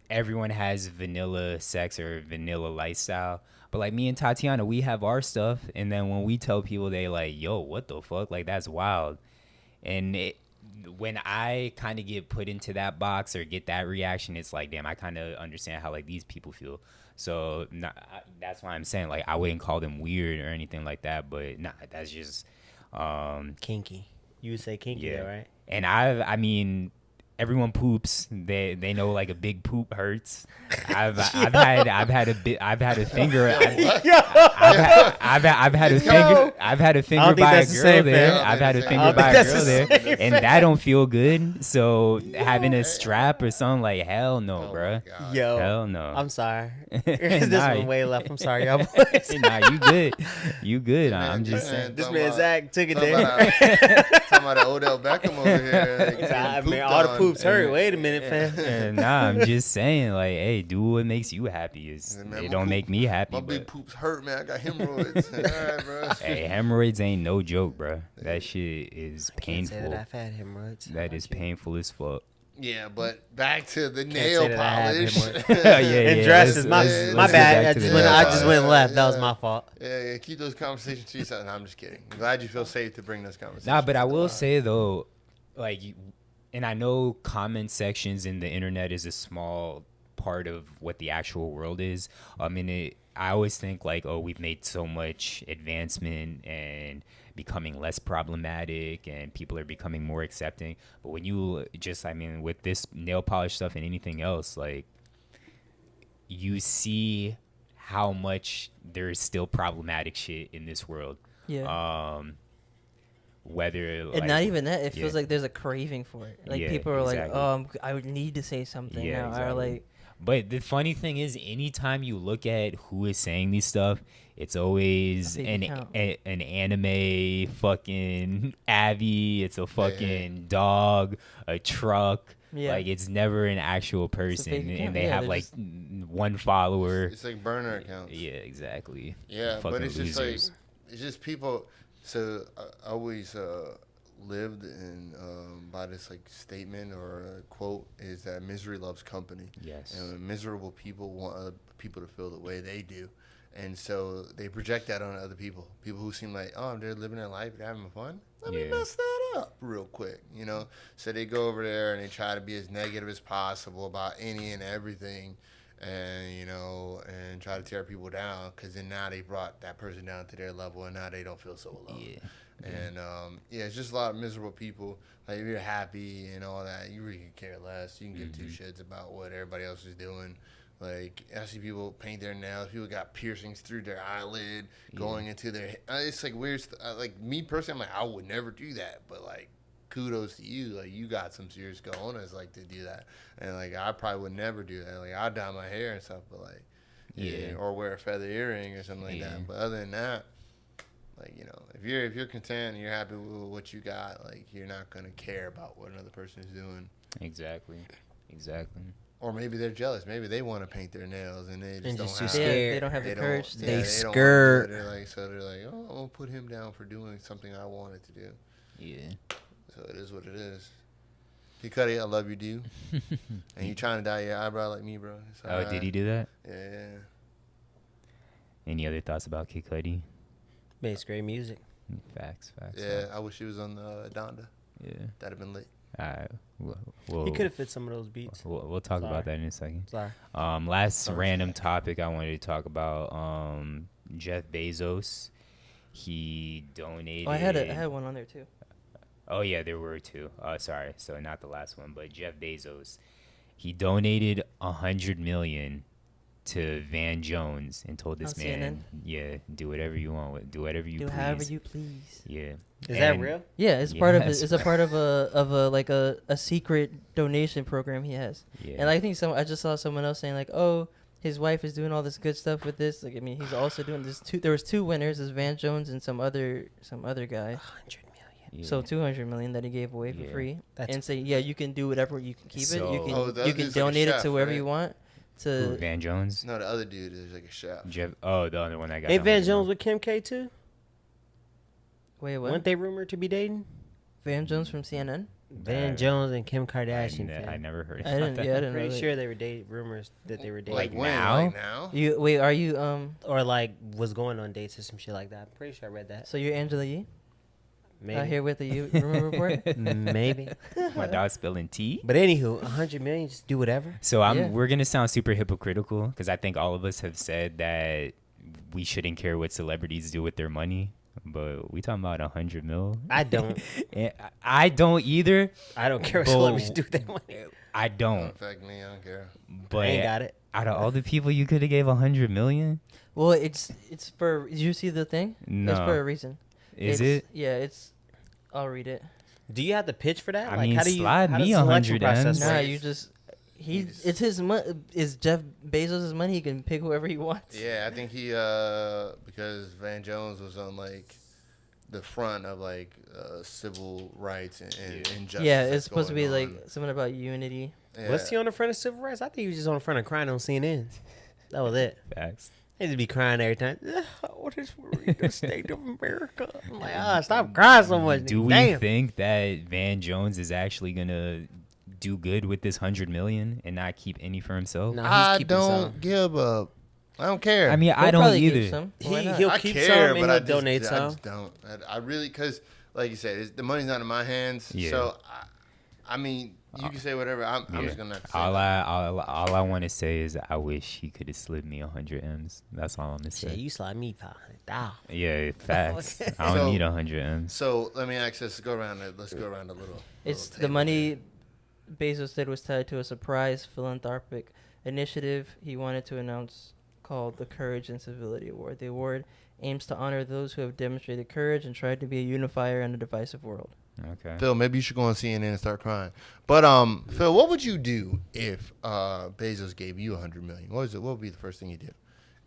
everyone has vanilla sex or vanilla lifestyle, but like me and Tatiana, we have our stuff, and then when we tell people, they like, yo, what the fuck, like that's wild. And when I kind of get put into that box or get that reaction, it's like, damn, I kind of understand how like these people feel. So that's why I'm saying like I wouldn't call them weird or anything like that, but nah, that's just kinky. You would say kinky, yeah. though, right? And I mean, everyone poops. They know like a big poop hurts. I've had a finger. I've had a finger. I've had a finger think by a that's the girl same, there. fam. I've had a I don't finger think by a that's girl the there, same, and that don't feel good. So having a strap or something, like hell no, Oh, bruh. my God. Yo, Hell no. I'm sorry. This Nah, one way left. I'm sorry, y'all boys. Nah, you good. You good. I'm just man, saying. This talking man about- Zach took it talking there. about Odell Beckham over here. Like, getting I mean, pooped all the on. poops hurt. Wait a minute, fam. And nah, I'm just saying, like, hey, do what makes you happy. Yeah, man, It my don't poop- make me happy. My But big poops hurt, man. I got hemorrhoids. All right, bro. hey, hemorrhoids ain't no joke, bro. That shit is Can't say painful. that I've had hemorrhoids. That is painful as fuck. Yeah, but back to the say nail that I have polish. hemorrhoids. Yeah, And yeah, dresses. let's My get bad. back I to just the went. nail I just polish. went left. That was Yeah. my fault. Yeah, keep those conversations to yourself. No, I'm just kidding. I'm glad you feel safe to bring those conversations. Nah, but I to will light. say though, like, and I know comment sections in the internet is a small part of what the actual world is. I always think like, oh, we've made so much advancement and becoming less problematic, and people are becoming more accepting. But when you with this nail polish stuff and anything else, like, you see how much there's still problematic shit in this world. yeah. Whether And like, not even that, it feels yeah. like there's a craving for it. Like Yeah, people are exactly. like, oh, I would need to say something Yeah, now. Or exactly. like, But the funny thing is, anytime you look at who is saying these stuff, it's always A big account. an anime fucking Abby. It's a fucking dog, a truck. Yeah. Like, it's never an actual person, fake account. and they Yeah, have they're like just- one follower. It's like burner accounts. Yeah, exactly. Yeah, but Fucking it's just losers. like it's just people. So I always lived in by this like statement or a quote is that misery loves company. Yes. And miserable people want other people to feel the way they do, and so they project that on other people. People who seem like, oh, they're living their life, they're having fun. Let me Yeah. mess that up real quick, you know. So they go over there and they try to be as negative as possible about any and everything. And and try to tear people down, because then now they brought that person down to their level, and now they don't feel so alone. Yeah. And it's just a lot of miserable people. Like, if you're happy and all that, you really could care less. You can give two shits about what everybody else is doing. Like, I see people paint their nails. People got piercings through their eyelid, going into their. It's like weird. Like, me personally, I'm like, I would never do that, but like, kudos to you. Like, you got some serious cojones, like, to do that. And, like, I probably would never do that. Like, I'd dye my hair and stuff, but, like, yeah, or wear a feather earring or something like that. But other than that, like, you know, if you're content and you're happy with what you got, like, you're not gonna care about what another person is doing. Exactly. Or maybe they're jealous. Maybe they want to paint their nails and they just don't have. They don't have the courage to. They don't scared. They're like, oh, I'll put him down for doing something I wanted to do. Yeah. So it is what it is. P. Cudi, I love you, dude. And you trying to dye your eyebrow like me, bro. Oh, did he do that? Yeah. Any other thoughts about Kid Cudi? Makes great music. Facts. Yeah, I wish he was on Donda. Yeah. That'd have been lit. All right. He could have fit some of those beats. We'll talk about that in a second. Sorry. Last random topic I wanted to talk about. Jeff Bezos. He donated. Oh, I had one on there too. Oh yeah, there were two. Sorry, so not the last one, but Jeff Bezos. He donated $100 million to Van Jones and told this man, "Yeah, do whatever you want. Do whatever you do please. however you please." Yeah. Is that real? Yeah, it's part of it. It's a part of a like a secret donation program he has. Yeah. And I think I just saw someone else saying like, "Oh, his wife is doing all this good stuff with this." Like, I mean, he's also doing this. There was two winners: is Van Jones and some other guy. 100 million. Yeah. So 200 million that he gave away for free, That's and say, yeah, you can do whatever, you can keep it, you So- can donate it to wherever you want. Who, To Van Jones? No, the other dude is like a chef. Jeff. Oh, the other one I got. Hey, the Van 100 Jones million. with Kim K too? wait, what? Weren't they rumored to be dating? Van Jones from CNN? Van Jones and Kim Kardashian. I never heard. I didn't. Yeah, I didn't Pretty know. sure they were dating. Rumors that they were dating. Like when? now? Like now? You wait. Are you Or like was going on dates or some shit like that. I'm pretty sure I read that. So you're Angela Yee? Maybe. Out here with the rumor report? Maybe. My dog spilling tea. But anywho, 100 million, just do whatever. So Yeah. we're gonna sound super hypocritical because I think all of us have said that we shouldn't care what celebrities do with their money, but we talking about 100 mil. I don't. And I don't either. I don't care what But celebrities do with their money. I Don't don't. affect me. I don't care. But I ain't got it. out of all the people you could have gave 100 million, Well, it's for. Did you see the thing? no, It's for a reason. is It's- it? Yeah, it's. I'll read it. Do you have to pitch for that? I like, mean, how do you slide how me does the selection 100 process M's. Nah, work? you just. He's- It's his money. Is Jeff Bezos' money? He can pick whoever he wants. Yeah, I think he because Van Jones was on like the front of like civil rights and injustice. Yeah, that's it's supposed to be going like on. something about unity. Yeah. Was he on the front of civil rights? I think he was just on the front of crying on CNN. That was it. Facts. He just be crying every time. What is the state of America? I'm like, stop crying so much. Do we Damn. think that Van Jones is actually gonna do good with this 100 million and not keep any for himself? Nah, he's I keeping some. don't give up. I don't care. I mean, I He'll don't probably keep either. some. Why not? He'll I keep care, some and but he'll donate I some. just don't. I really, because like you said, the money's not in my hands. Yeah. So I mean, you can say whatever. I'm Yeah. just gonna have to say all that. I want to say is I wish he could have slid me 100 M's. That's all I'm gonna Shit, say. you slide me 500. Yeah, facts. I don't So- need 100 M's. So let me ask this. Let's go around a little. It's little the table money here. Bezos did was tied to a surprise philanthropic initiative he wanted to announce called the Courage and Civility Award. The award aims to honor those who have demonstrated courage and tried to be a unifier in a divisive world. Okay. Phil, maybe you should go on CNN and start crying. But Phil, what would you do if Bezos gave you $100 million? What would be the first thing you do?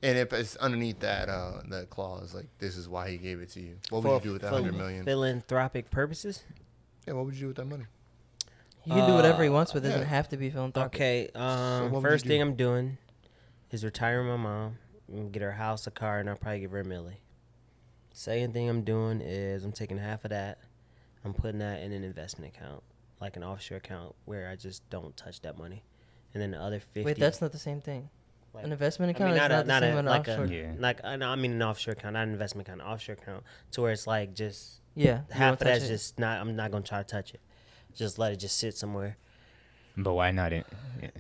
And if it's underneath that that clause, like this is why he gave it to you, what would you do with that $100 million? Philanthropic purposes? Yeah, what would you do with that money? He can do whatever he wants with it. yeah. It doesn't have to be philanthropic. Okay, what would first you thing do? I'm doing is retiring my mom. I'm gonna get her a house, a car, and I'll probably give her a milli. Second thing I'm doing is I'm taking half of that. I'm putting that in an investment account, like an offshore account where I just don't touch that money. And then the other 50. Wait, that's not the same thing. like, An investment I account mean, is not the same as an like offshore. Yeah. like I mean an offshore account, not an investment account, an offshore account, to where it's like just Yeah. you half won't of that's touch it. just not. I'm not gonna try to touch it. Just let it just sit somewhere. But why not?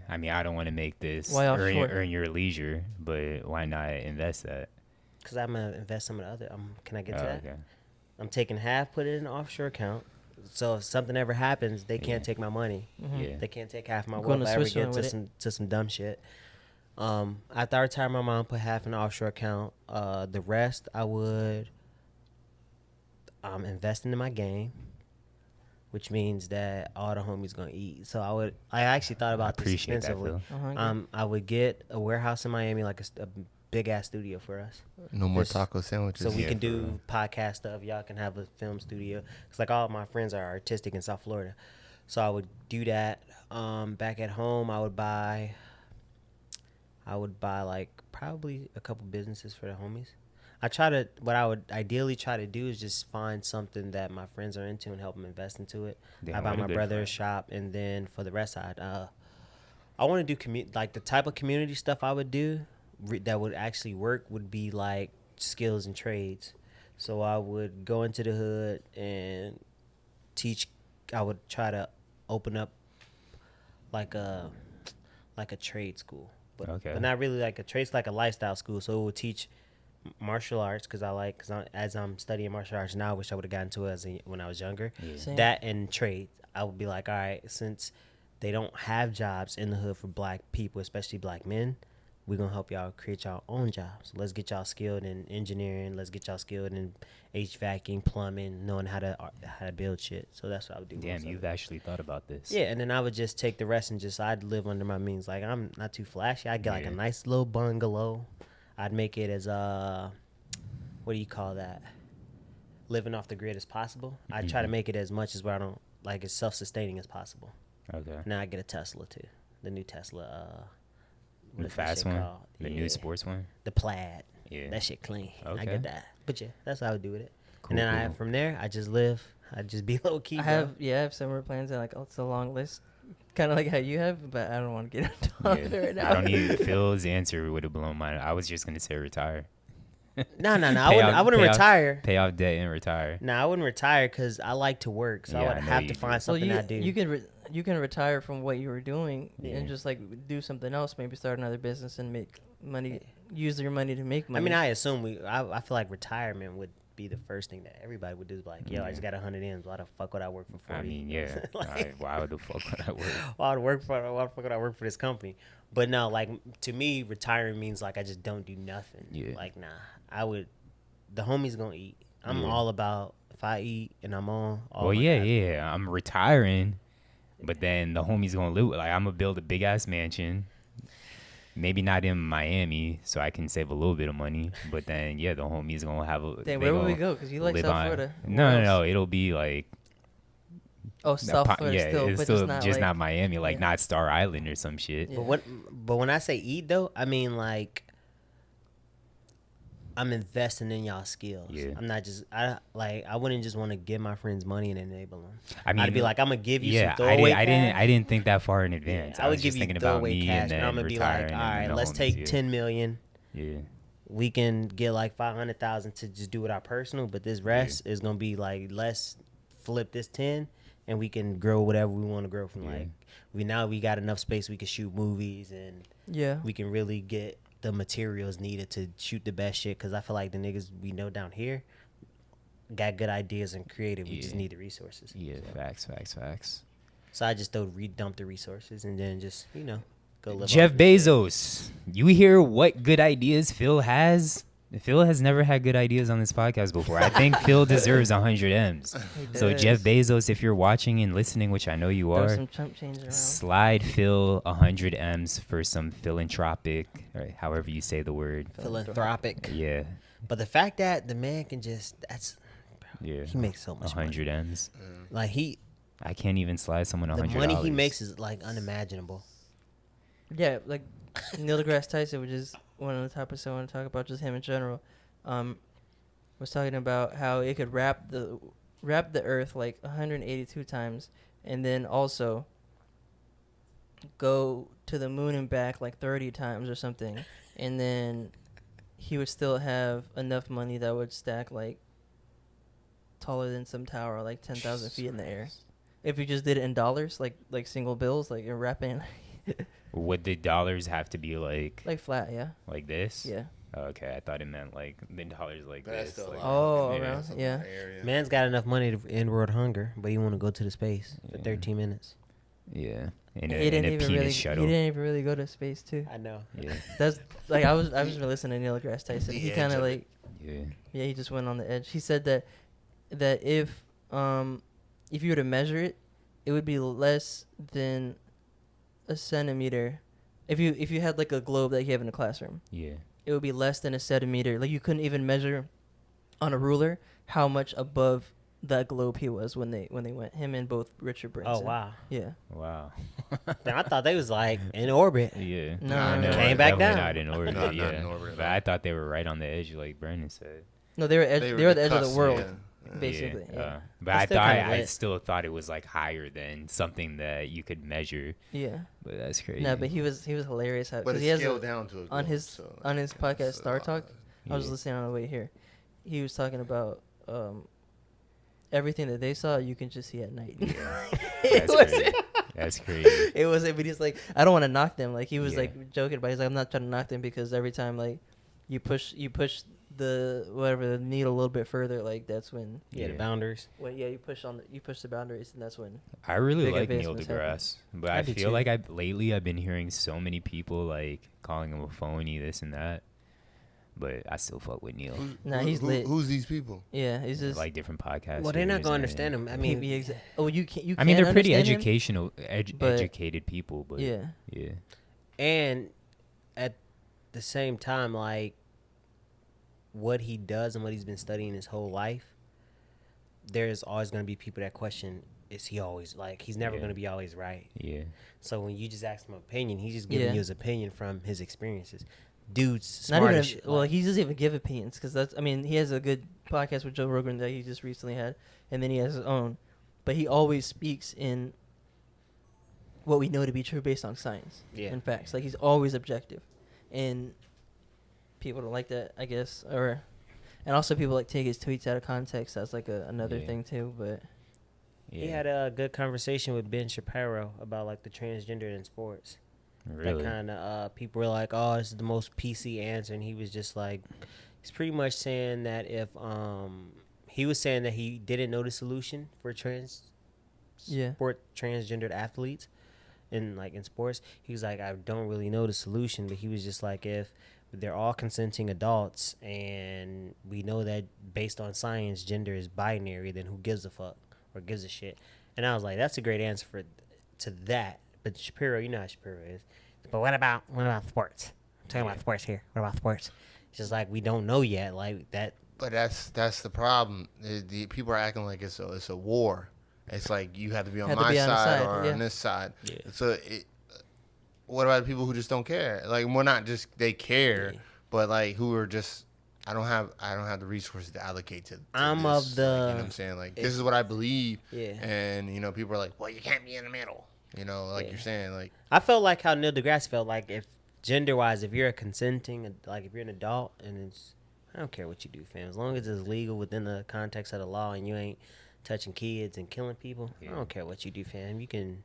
I mean, I don't want to make this Why offshore? earn your leisure, but why not invest that? Cause I'm gonna invest some of the other. Can I get to Oh, that? okay. I'm taking half, put it in an offshore account. So if something ever happens, they can't take my money. Mhm. Yeah. They can't take half my I'm going wealth. to If I ever Switzerland get with to some dumb shit. After I retire my mom, put half in an offshore account. The rest I would invest into my game. which means that all the homies gonna eat. So I actually thought I about this appreciate that, extensively. Phil. I would get a warehouse in Miami, like a big ass studio for us. No more Just- taco sandwiches. So we Yeah, can for do real. podcast stuff. Y'all can have a film studio. It's like all of my friends are artistic in South Florida. So I would do that. Back at home, I would buy like probably a couple businesses for the homies. What I would ideally try to do is just find something that my friends are into and help them invest into it. Damn, I buy what a my good brother a friend. shop, and then for the rest, I want to do like the type of community stuff I would do that would actually work would be like skills and trades. So I would go into the hood and teach. I would try to open up like a trade school, but not really like a trade. It's like a lifestyle school. So it would teach martial arts as I'm studying martial arts now. I wish I would have gotten to it when I was younger. Yeah. Same. That and trade. I would be like, all right, since they don't have jobs in the hood for black people, especially black men, we're gonna help y'all create y'all own jobs. Let's get y'all skilled in engineering. Let's get y'all skilled in HVACing, plumbing, knowing how to build shit. So that's what I would do. Damn, most of you've it. actually thought about this. Yeah, and then I would just take the rest and I'd live under my means. Like, I'm not too flashy. I'd get like a Yeah. nice little bungalow. I'd make it as what do you call that? Living off the grid as possible. I'd try to Mhm. make it as much as where I don't like as self-sustaining as possible. Okay. Now I get a Tesla too, the new Tesla. The what's that fast shit one, called? the Yeah, new sports one. the Plaid. Yeah. That shit clean. I Okay. get that. But yeah, that's how I would do with it. Cool, And then cool. from there, I just live. I just be low key. I have similar plans and like it's a long list, kind of like how you have, but I don't want to get into all of it right now. I don't need Phil's answer would have blown mine. I was just gonna say retire, No. I Pay wouldn't. off- I wouldn't pay off- retire. pay off debt and retire. No, I wouldn't retire because I like to work, so Yeah, I I would know have you to do. find So something I do. you can retire from what you were doing Yeah. and just like do something else, maybe start another business and make money, use your money to make money. I mean, I assume I feel like retirement would be the first thing that everybody would do. Is like, yo, I Yeah. just got 100 M's. Why the fuck would I work for 40? I mean, yeah. Like, Why would the fuck would I work? why the fuck would I work for this company? But no, like to me, retiring means like I just don't do nothing. Yeah. Like, nah, I would. The homies gonna eat. I'm Yeah. all about if I eat and I'm on. Oh Well, my yeah, God. yeah. I'm retiring, but then the homies gonna loot. Like I'm gonna build a big ass mansion. Maybe not in Miami, so I can save a little bit of money. But then, yeah, the homies gonna have a. Damn, they where would we gonna go? Because you like live South on- Florida. No, Where no, else? no. It'll be like Oh, South yeah, Florida still, it's but still just not like, Miami, like yeah. not Star Island or some shit. Yeah. But when I say eat though, I mean like I'm investing in y'all skills. Yeah. I'm not just I wouldn't just want to give my friends money and enable them. I mean, I'd be like, I'm gonna give you yeah, some throwaway I cash. didn't think that far in advance. Yeah, I I was would just give you thinking about throwaway me cash, and then but I'm gonna be like, all retiring and right, then the let's homies, take yeah. 10 million. Yeah, We can get like 500,000 to just do it our personal, but this rest is gonna be like let's flip this 10 and we can grow whatever we want to grow from. Yeah. Like we got enough space we can shoot movies and Yeah. we can really get the materials needed to shoot the best shit. Because I feel like the niggas we know down here got good ideas and creative. We just Yeah. need the resources. yeah. Facts. So I just dump the resources and then just go live. Jeff off this shit. Bezos, you hear what good ideas Phil has? Phil has never had good ideas on this podcast before. I think Phil deserves 100 M's. So does. Jeff Bezos, if you're watching and listening, which I know you Throw are, some chump change around. slide Phil 100 M's for some philanthropic, or however you say the word. Philanthropic. Yeah, But the fact that the man can yeah. he makes so much 100 money. M's. Like I can't even slide someone $100. the money he makes is like unimaginable. Yeah, like Neil deGrasse Tyson, which is one of the topics I want to talk about, just him in general, was talking about how it could wrap the Earth like 182 times, and then also go to the moon and back like 30 times or something, and then he would still have enough money that would stack like taller than some tower, like 10,000 feet in the air. If you just did it in dollars, like single bills, like you're wrapping Would the dollars have to be like flat, yeah, this? yeah. Oh, okay, I thought it meant like the dollars like But that's this. still a like- lot. Oh, yeah. around, Something yeah. in the area. Man's got enough money to end world hunger, but he want to go to the space for Yeah. 13 minutes. Yeah, in He a didn't even penis really. shuttle. He didn't even really go to space too. I know. Yeah, That's like I was listening to Neil deGrasse Tyson. The He edge kind of of like yeah. he just went on the edge. He said that if if you were to measure it, it would be less than a centimeter. If you had like a globe that you have in a classroom, Yeah. it would be less than a centimeter. Like you couldn't even measure on a ruler how much above that globe he was when they went. Him and both Richard Branson. Oh wow. Yeah. Wow. Damn, I thought they was like in orbit. Yeah. No, I no, know, no. Came back definitely down. Not in orbit. Not yeah. in orbit at But all. I thought they were right on the edge, like Brandon said. No, they were they were the edge of the cusp, world, yeah. basically. Yeah. Yeah. But That's still kinda I lit. still thought it was like higher than something that you could measure. Yeah. But that's crazy. No, but he was hilarious. But Because it's he has scaled down to a on globe, his so, on his yeah, podcast it's a Star lot. Talk. I was Yeah. listening on the way here. He was talking about everything that they saw you can just see at night. it That's was crazy. That's crazy. it was but he's like, I don't want to knock them. Like he was Yeah. like joking about it. He's like, I'm not trying to knock them because every time like you push the the needle a little bit further, like that's when Yeah, the Yeah. boundaries. you push the boundaries, and that's when I really Big like Neal advancements happen. deGrasse, but I I do feel too. like lately I've been hearing so many people like calling him a phony, this and that. But I still fuck with Neal. Nah, he's lit. Who's these people? yeah, he's just Like different podcasts. Well, they're not gonna understand him. I mean, you can't I mean, they're pretty understand him, educational, but- educated people, but Yeah. yeah, and at the same time, like what he does and what he's been studying his whole life, there's always gonna be people that question: is he always like? He's never Yeah. gonna be always right. yeah, So when you just ask him opinion, he's just giving Yeah. you his opinion from his experiences. Dude's Not smart even as shit. well, like- he doesn't even give opinions because that's. I mean, he has a good podcast with Joe Rogan that he just recently had, and then he has his own, but he always speaks in what we know to be true based on science Yeah. and facts. Like he's always objective, and people don't like that, I guess, and also people like take his tweets out of context. That's like another Yeah. thing too. But yeah. He had a good conversation with Ben Shapiro about like the transgender in sports. Really? That kind of people were like, "Oh, this is the most PC answer," and he was just like, he's pretty much saying that if he was saying that he didn't know the solution for Yeah. transgendered athletes in sports. He was like, I don't really know the solution, but he was just like, if they're all consenting adults and we know that based on science gender is binary, then who gives a fuck or gives a shit? And I was like, that's a great answer to that. But Shapiro, you know how Shapiro is. But what about sports? I'm talking about sports here. What about sports? It's just like we don't know yet. Like that. But that's the problem. The people are acting like it's a war. It's like you have to be on my side or yeah. on this side. Yeah. So what about the people who just don't care? Like, well, not just they care, Yeah. but like who are just I don't have the resources to allocate to I'm this. of the- like, you know what I'm saying? Like this is what I believe. Yeah. And people are like, well, you can't be in the middle. Like Yeah. you're saying, like I felt like how Neal deGrasse felt like if gender-wise, if you're a consenting, like if you're an adult and it's, I don't care what you do, fam. As long as it's legal within the context of the law and you ain't touching kids and killing people, I Yeah. don't care what you do, fam. You can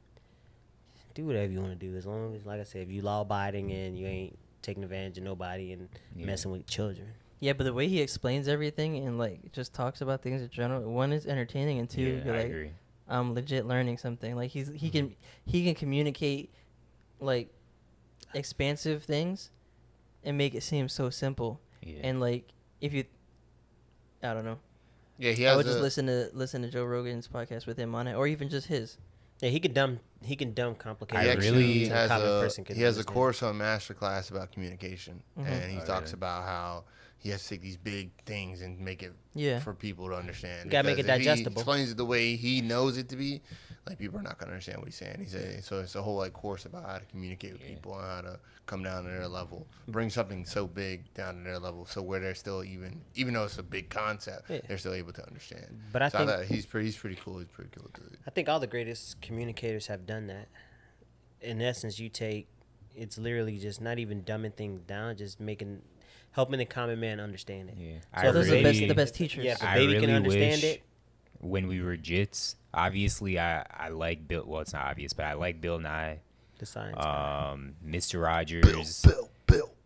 do whatever you want to do as long as, like I said, if you law-abiding and you ain't taking advantage of nobody and Yeah. messing with children. yeah, but the way he explains everything and like just talks about things in general, one is entertaining and two, Yeah, you're I like, agree. I'm legit learning something. Like he can communicate like expansive things and make it seem so simple. Yeah. And like if you, I don't know, yeah, he I has would just listen to Joe Rogan's podcast with him on it, or even just his. Yeah, he can dumb complicated. I He really actually has common a person can he has a understand. course on masterclass about communication, Mhm. and he Oh, talks really? about how he has to take these big things and make it Yeah. for people to understand. You gotta make Because it if digestible. He explains it the way he knows it to be, like people are not gonna understand what he's saying. He said so. It's a whole course about how to communicate with Yeah. people and how to come down to their level, bring something so big down to their level, so where they're still even though it's a big concept, Yeah. they're still able to understand. But I So think thought he's pretty cool. He's pretty cool dude. I think all the greatest communicators have done that. In essence, it's literally just not even dumbing things down, just helping the common man understand it. Yeah. So Those are the best teachers. Yeah, if a I baby can really understand wish it. when we were jits, obviously I like Bill. Well, it's not obvious, but I like Bill Nye, The science. guy. Mr. Rogers,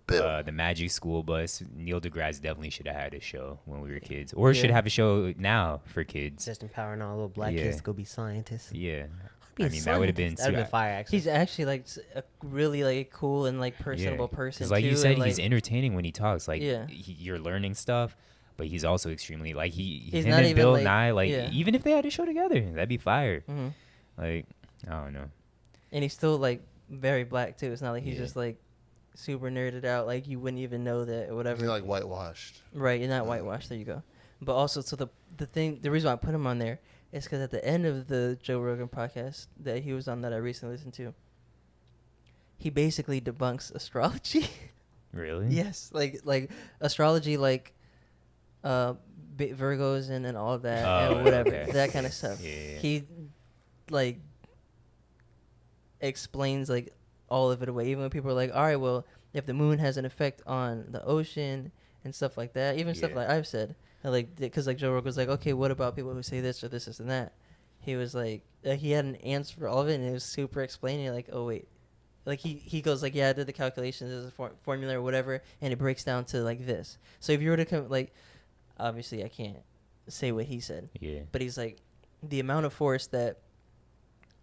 the Magic School Bus. Neal deGrasse definitely should have had a show when we were kids, or should Yeah. have a show now for kids. Just empowering all little black Yeah. kids to go be scientists. Yeah, Be I a mean that would have been. scientist. That'd too- have been fire. Actually, He's actually like a really like cool and like personable person. Because like you too, said, and, he's like, entertaining when he talks. Like Yeah. you're learning stuff, but he's also extremely like He's him not and even, Bill like- Nye like yeah. even if they had a show together, that'd be fire. Mhm. Like I don't know. And he's still like very black too. It's not like he's Yeah. just like super nerded out. Like you wouldn't even know that or whatever. He's like whitewashed. Right, you're not whitewashed. There you go. But also, so the reason why I put him on there is because at the end of the Joe Rogan podcast that he was on that I recently listened to, he basically debunks astrology. Really? Yes, like astrology, like Virgos and all of that Oh, and whatever, okay. that kind of stuff. Yeah. He like explains like all of it away. Even when people are like, all right, well, if the moon has an effect on the ocean and stuff like that, even stuff Yeah. like I've said, and, like because like Joe Rogan was like, okay, what about people who say this or this and that? He was like, he had an answer for all of it, and it was super explaining. You're like, oh wait, like he goes like, yeah, I did the calculations, there's a formula or whatever, and it breaks down to like this. So if you were to come, like, obviously I can't say what he said, Yeah. but he's like, the amount of force that,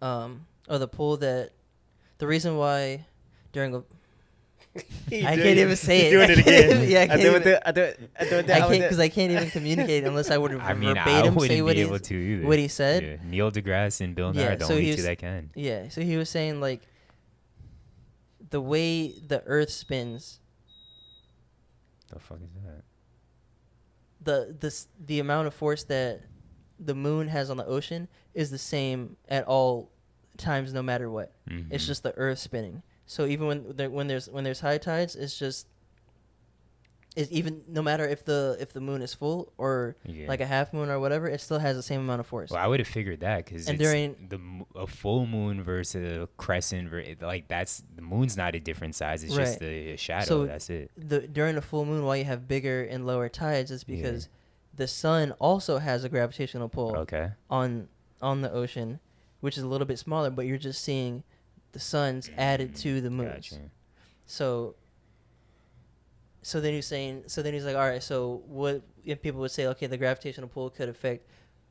or the pull that, the reason why during a, I can't even say it. Doing it again. Yeah, I can't even. I do it I can't because I can't even communicate unless I would I mean, I verbatim wouldn't say what be able to either. what he said. Yeah. Neal deGrasse and Bill Nye Yeah, are the so only he's- two that can. Yeah, so he was saying like the way the Earth spins, The fuck is that? the amount of force that the moon has on the ocean is the same at all times, no matter what. It's Mhm. just the Earth spinning. So even when there's high tides, it's even no matter if the moon is full or Yeah. like a half moon or whatever, it still has the same amount of force. Well, I would have figured that because And it's during- a full moon versus a crescent. Like that's the moon's not a different size. It's just Right. a shadow. So That's it. During the full moon, why you have bigger and lower tides is because the sun also has a gravitational pull Okay. on the ocean, which is a little bit smaller, but you're just seeing the sun's added to the moon's. Gotcha. So then he's like, all right, so what if people would say, okay, the gravitational pull could affect,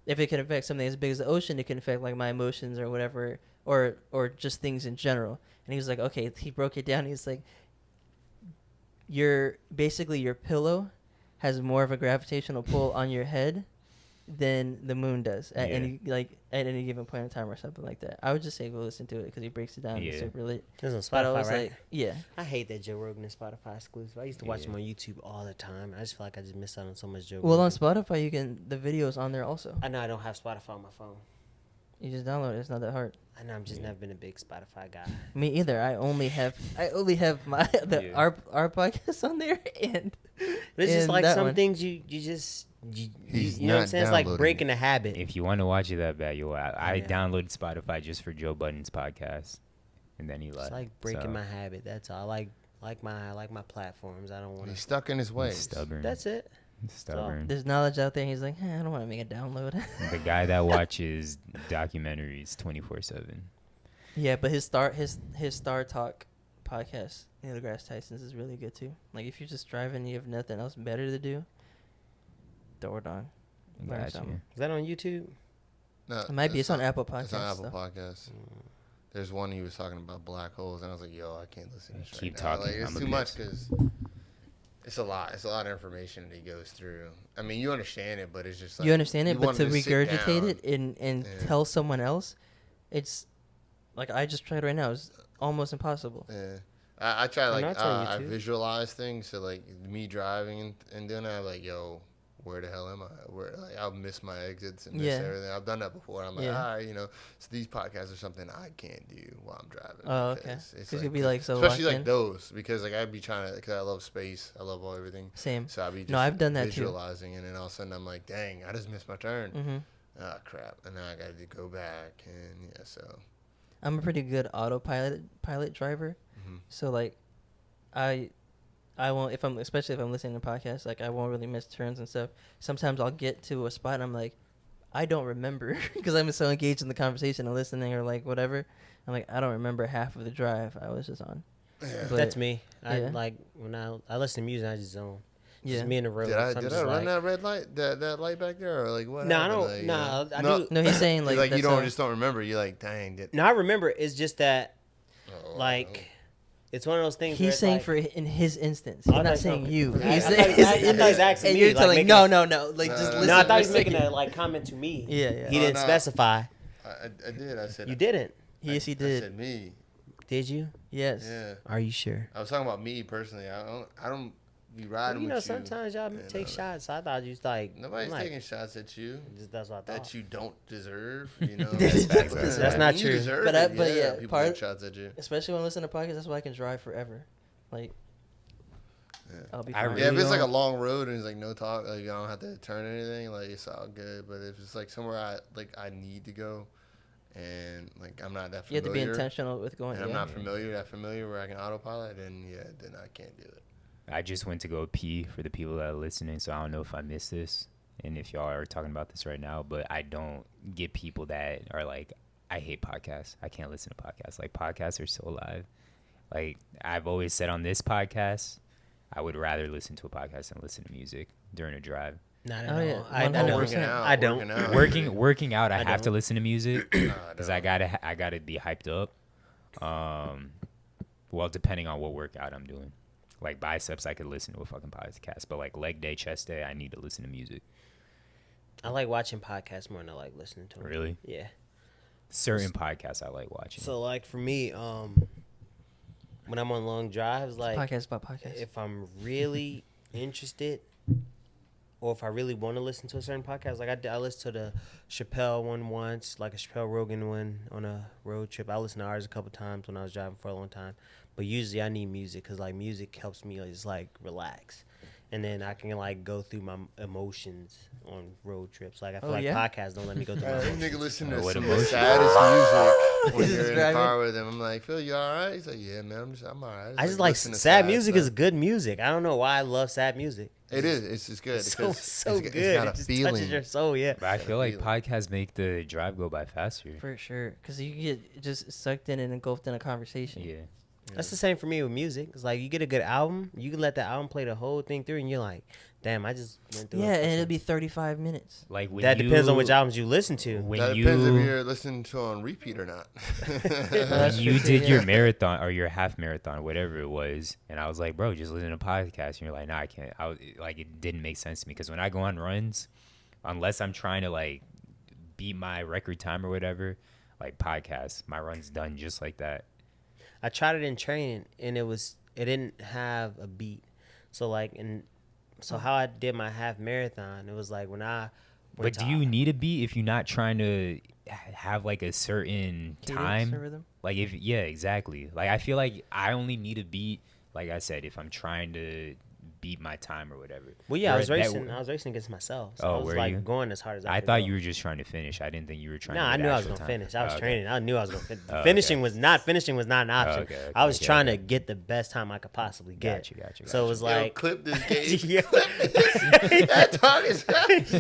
if it can affect something as big as the ocean, it can affect like my emotions or whatever, or just things in general. And he was like, okay, he broke it down. He's like, your pillow has more of a gravitational pull on your head than the moon does at Yeah. any given point in time or something like that. I would just say go listen to it because he breaks it down. It's Yeah. super lit. This on But I Spotify, was right? like, yeah. I hate that Joe Rogan is Spotify exclusive. I used to watch Yeah. him on YouTube all the time. I just feel like I just missed out on so much Joe Well, on Rogan. Spotify, the videos on there also. I know I don't have Spotify on my phone. You just download it. It's not that hard. I know I'm just Yeah. never been a big Spotify guy. Me either. I only have my Yeah. our podcast on there, and But it's just and like that some one. things you just He's you know what I'm not saying? It's like downloading breaking a habit. If you want to watch it that bad, I Yeah. downloaded Spotify just for Joe Budden's podcast, and then he left. It's like breaking So, my habit. That's all. I like my platforms. I don't want He's to. stuck in his he's ways. stubborn. That's it. Stubborn. There's knowledge out there. And he's like, I don't want to make a download. The guy that watches documentaries 24/7. Yeah, but his Star Talk podcast, Neal deGrasse Tyson's, is really good too. Like if you're just driving, and you have nothing else better to do, throw it on. Learn Gotcha. something. Is that on YouTube? No, It might be. It's on Apple Podcasts. It's on Apple though. Podcasts. There's one he was talking about black holes, and I was like, "Yo, I can't listen to this Keep right now. talking, Like, it's I'm a too much bitch. because it's a lot. It's a lot of information that he goes through. I mean, you understand it, but it's just like You understand it, but want to him sit regurgitate down. it and Yeah. tell someone else, it's like I just tried right now. It's almost impossible. Yeah. I try I know like it's on I YouTube. visualize things. So like me driving and doing that, I'm like, yo, where the hell am I? Where like I'll miss my exits and miss Yeah. everything. I've done that before. I'm like, Yeah. all right, so these podcasts are something I can't do while I'm driving. Oh, okay. because it's Because you'd be like so especially locked like in. those because like I'd be trying to because I love space. I love all everything. Same. So I'd be just No, I've done that too. visualizing, and then all of a sudden I'm like, dang, I just missed my turn. hmm Oh crap! And now I got to go back, and yeah, so. I'm a pretty good pilot driver. Mhm. So like, I won't especially if I'm listening to podcasts, like I won't really miss turns and stuff. Sometimes I'll get to a spot and I'm like, I don't remember because I'm so engaged in the conversation and listening or like whatever. I'm like, I don't remember half of the drive I was just on. Yeah. But- That's me. I yeah. like when I listen to music, I just zone. Yeah. Just me in the road. Did I so I'm did just I run like, that red light that light back there or like what? No, I happened? don't. Like, No, I no, do. No, he's saying like, like you that's don't just don't remember. You're like, dang. No, I remember. It's just that Oh, like it's one of those things. Where He's it's saying like, for in his instance. Oh, He's I not thought saying so. you. I He's thought saying he was asking and me, you're like, telling making- no. Like No, just no. listen. No, I thought he to was me. making a like comment to me. Yeah, yeah. He didn't no. specify. I did. I said You didn't, Yes, he I did. said me. did you? Yes. Yeah. Are you sure? I was talking about me personally. I don't be Well, riding you know, with you. sometimes y'all and, take shots. So I thought you was like, Nobody's I'm like, taking shots at you That's what I thought. that you don't deserve. You know, That's facts, bro. Yeah. That's not You true. deserve But it. yeah, people part- take shots at you. Especially when I listen to podcasts, that's why I can drive forever. Like, Yeah. I'll be I fine. really Yeah, if it's like a don't- long road and it's like no talk, like I don't have to turn anything, like it's all good. But if it's like somewhere I need to go, and like I'm not that You have to be familiar, intentional with going. and I'm Yeah. not familiar where I can autopilot, then I can't do it. I just went to go pee for the people that are listening, so I don't know if I missed this and if y'all are talking about this right now, but I don't get people that are like, I hate podcasts. I can't listen to podcasts. Like, podcasts are so live. Like, I've always said on this podcast, I would rather listen to a podcast than listen to music during a drive. not at Oh, all. yeah. I don't. 100%. Working out, I don't. working out. Working out, I I have to don't. listen to music because I don't. gotta be hyped up. Well, depending on what workout I'm doing. Like biceps, I could listen to a fucking podcast, but like leg day, chest day, I need to listen to music. I like watching podcasts more than I like listening to them. Really? Yeah. Certain podcasts I like watching. So like for me, when I'm on long drives, like Podcast about podcasts. if I'm really interested, or if I really want to listen to a certain podcast, like I listened to the Chappelle one once, like a Chappelle Rogan one on a road trip. I listened to ours a couple times when I was driving for a long time. But usually I need music because like music helps me just like relax, and then I can like go through my emotions on road trips. Like I feel Oh, like yeah? podcasts don't let me go through my This emotions. nigga listen to What some of the emotion? saddest music when He's you're in the describing- car with him. I'm like, Phil, you all right? He's like, yeah, man, I'm all right. I just like listen to sad music stuff. is good music. I don't know why I love sad music. It is. It's just good. It's so because so it's good. got It a just feeling. touches your soul. Yeah. But I Gotta feel like feel it. podcasts make the drive go by faster. For sure. Because you get just sucked in and engulfed in a conversation. Yeah. That's the same for me with music. It's like you get a good album, you can let the album play the whole thing through, and you're like, damn, I just went through. Yeah, and it'll be 35 minutes. Like when That depends on you- which albums you listen to. When That you depends if you're listening to on repeat or not. That's when you true, did yeah. your marathon or your half marathon, whatever it was, and I was like, bro, just listen to podcasts. And you're like, nah, I can't. Like, it didn't make sense to me because when I go on runs, unless I'm trying to like beat my record time or whatever, like podcasts, my run's done just like that. I tried it in training, and it didn't have a beat. So like, so how I did my half marathon, it was like when I. But do you need a beat if you're not trying to have like a certain Cadence or time? rhythm? Like yeah, exactly. Like I feel like I only need a beat, like I said, if I'm trying to beat my time or whatever. Well, yeah, I was Where that racing. I was racing against myself. So Oh, I was were like you? going as hard as I I could thought go. you were just trying to finish. I didn't think you were trying. Nah, to I get knew I was actual gonna time. finish. I was Oh, okay. training. I knew I was gonna finish. Oh, Finishing okay. was not an option. okay, okay, I was okay, trying okay. to get the best time I could possibly get. Gotcha. So it was Yo, like, clip this, Gabe. Yeah. Clip this. That talk is.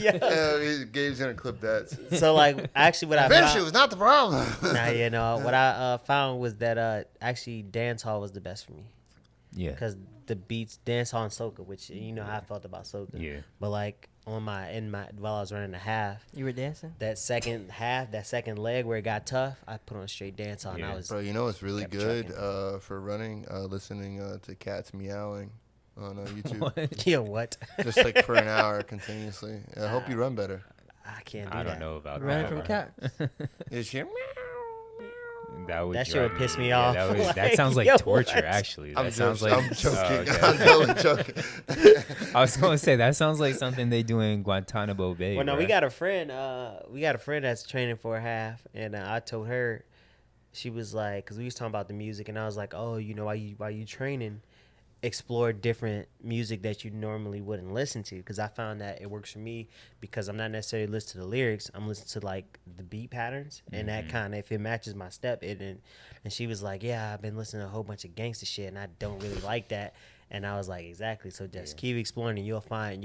Yeah. Gabe's gonna clip that. so like actually what I Finish found, it was not the problem. nah, you know what I found was that actually dance hall was the best for me Yeah. because the beats dance hall and soca, which you know how I felt about soca. Yeah. But like while I was running the half, You were dancing? that second half, that second leg where it got tough, I put on straight dance hall, and I Yeah. was Bro, you know what's really Kept good trucking. for running? Listening to cats meowing on YouTube. What? yeah, what? Just like for an hour continuously. I hope you run better. I can't do I that. don't know about Running that. from cats. Is she? That would That shit would drive piss me yeah, off. That, that Like, sounds like yo, torture. what? Actually, that I'm sounds joking. like. I'm joking. Oh, I'm okay. totally joking. I was gonna say that sounds like something they do in Guantanamo Bay. Well, no, we bruh. got a friend. We got a friend that's training for a half, and I told her, she was like, because we was talking about the music, and I was like, oh, you know, while you training, explore different music that you normally wouldn't listen to, because I found that it works for me because I'm not necessarily listening to the lyrics. I'm listening to like the beat patterns, and that kind of, if it matches my step, and she was like, yeah, I've been listening to a whole bunch of gangster shit, and I don't really like that. And I was like, exactly. So just keep exploring, and you'll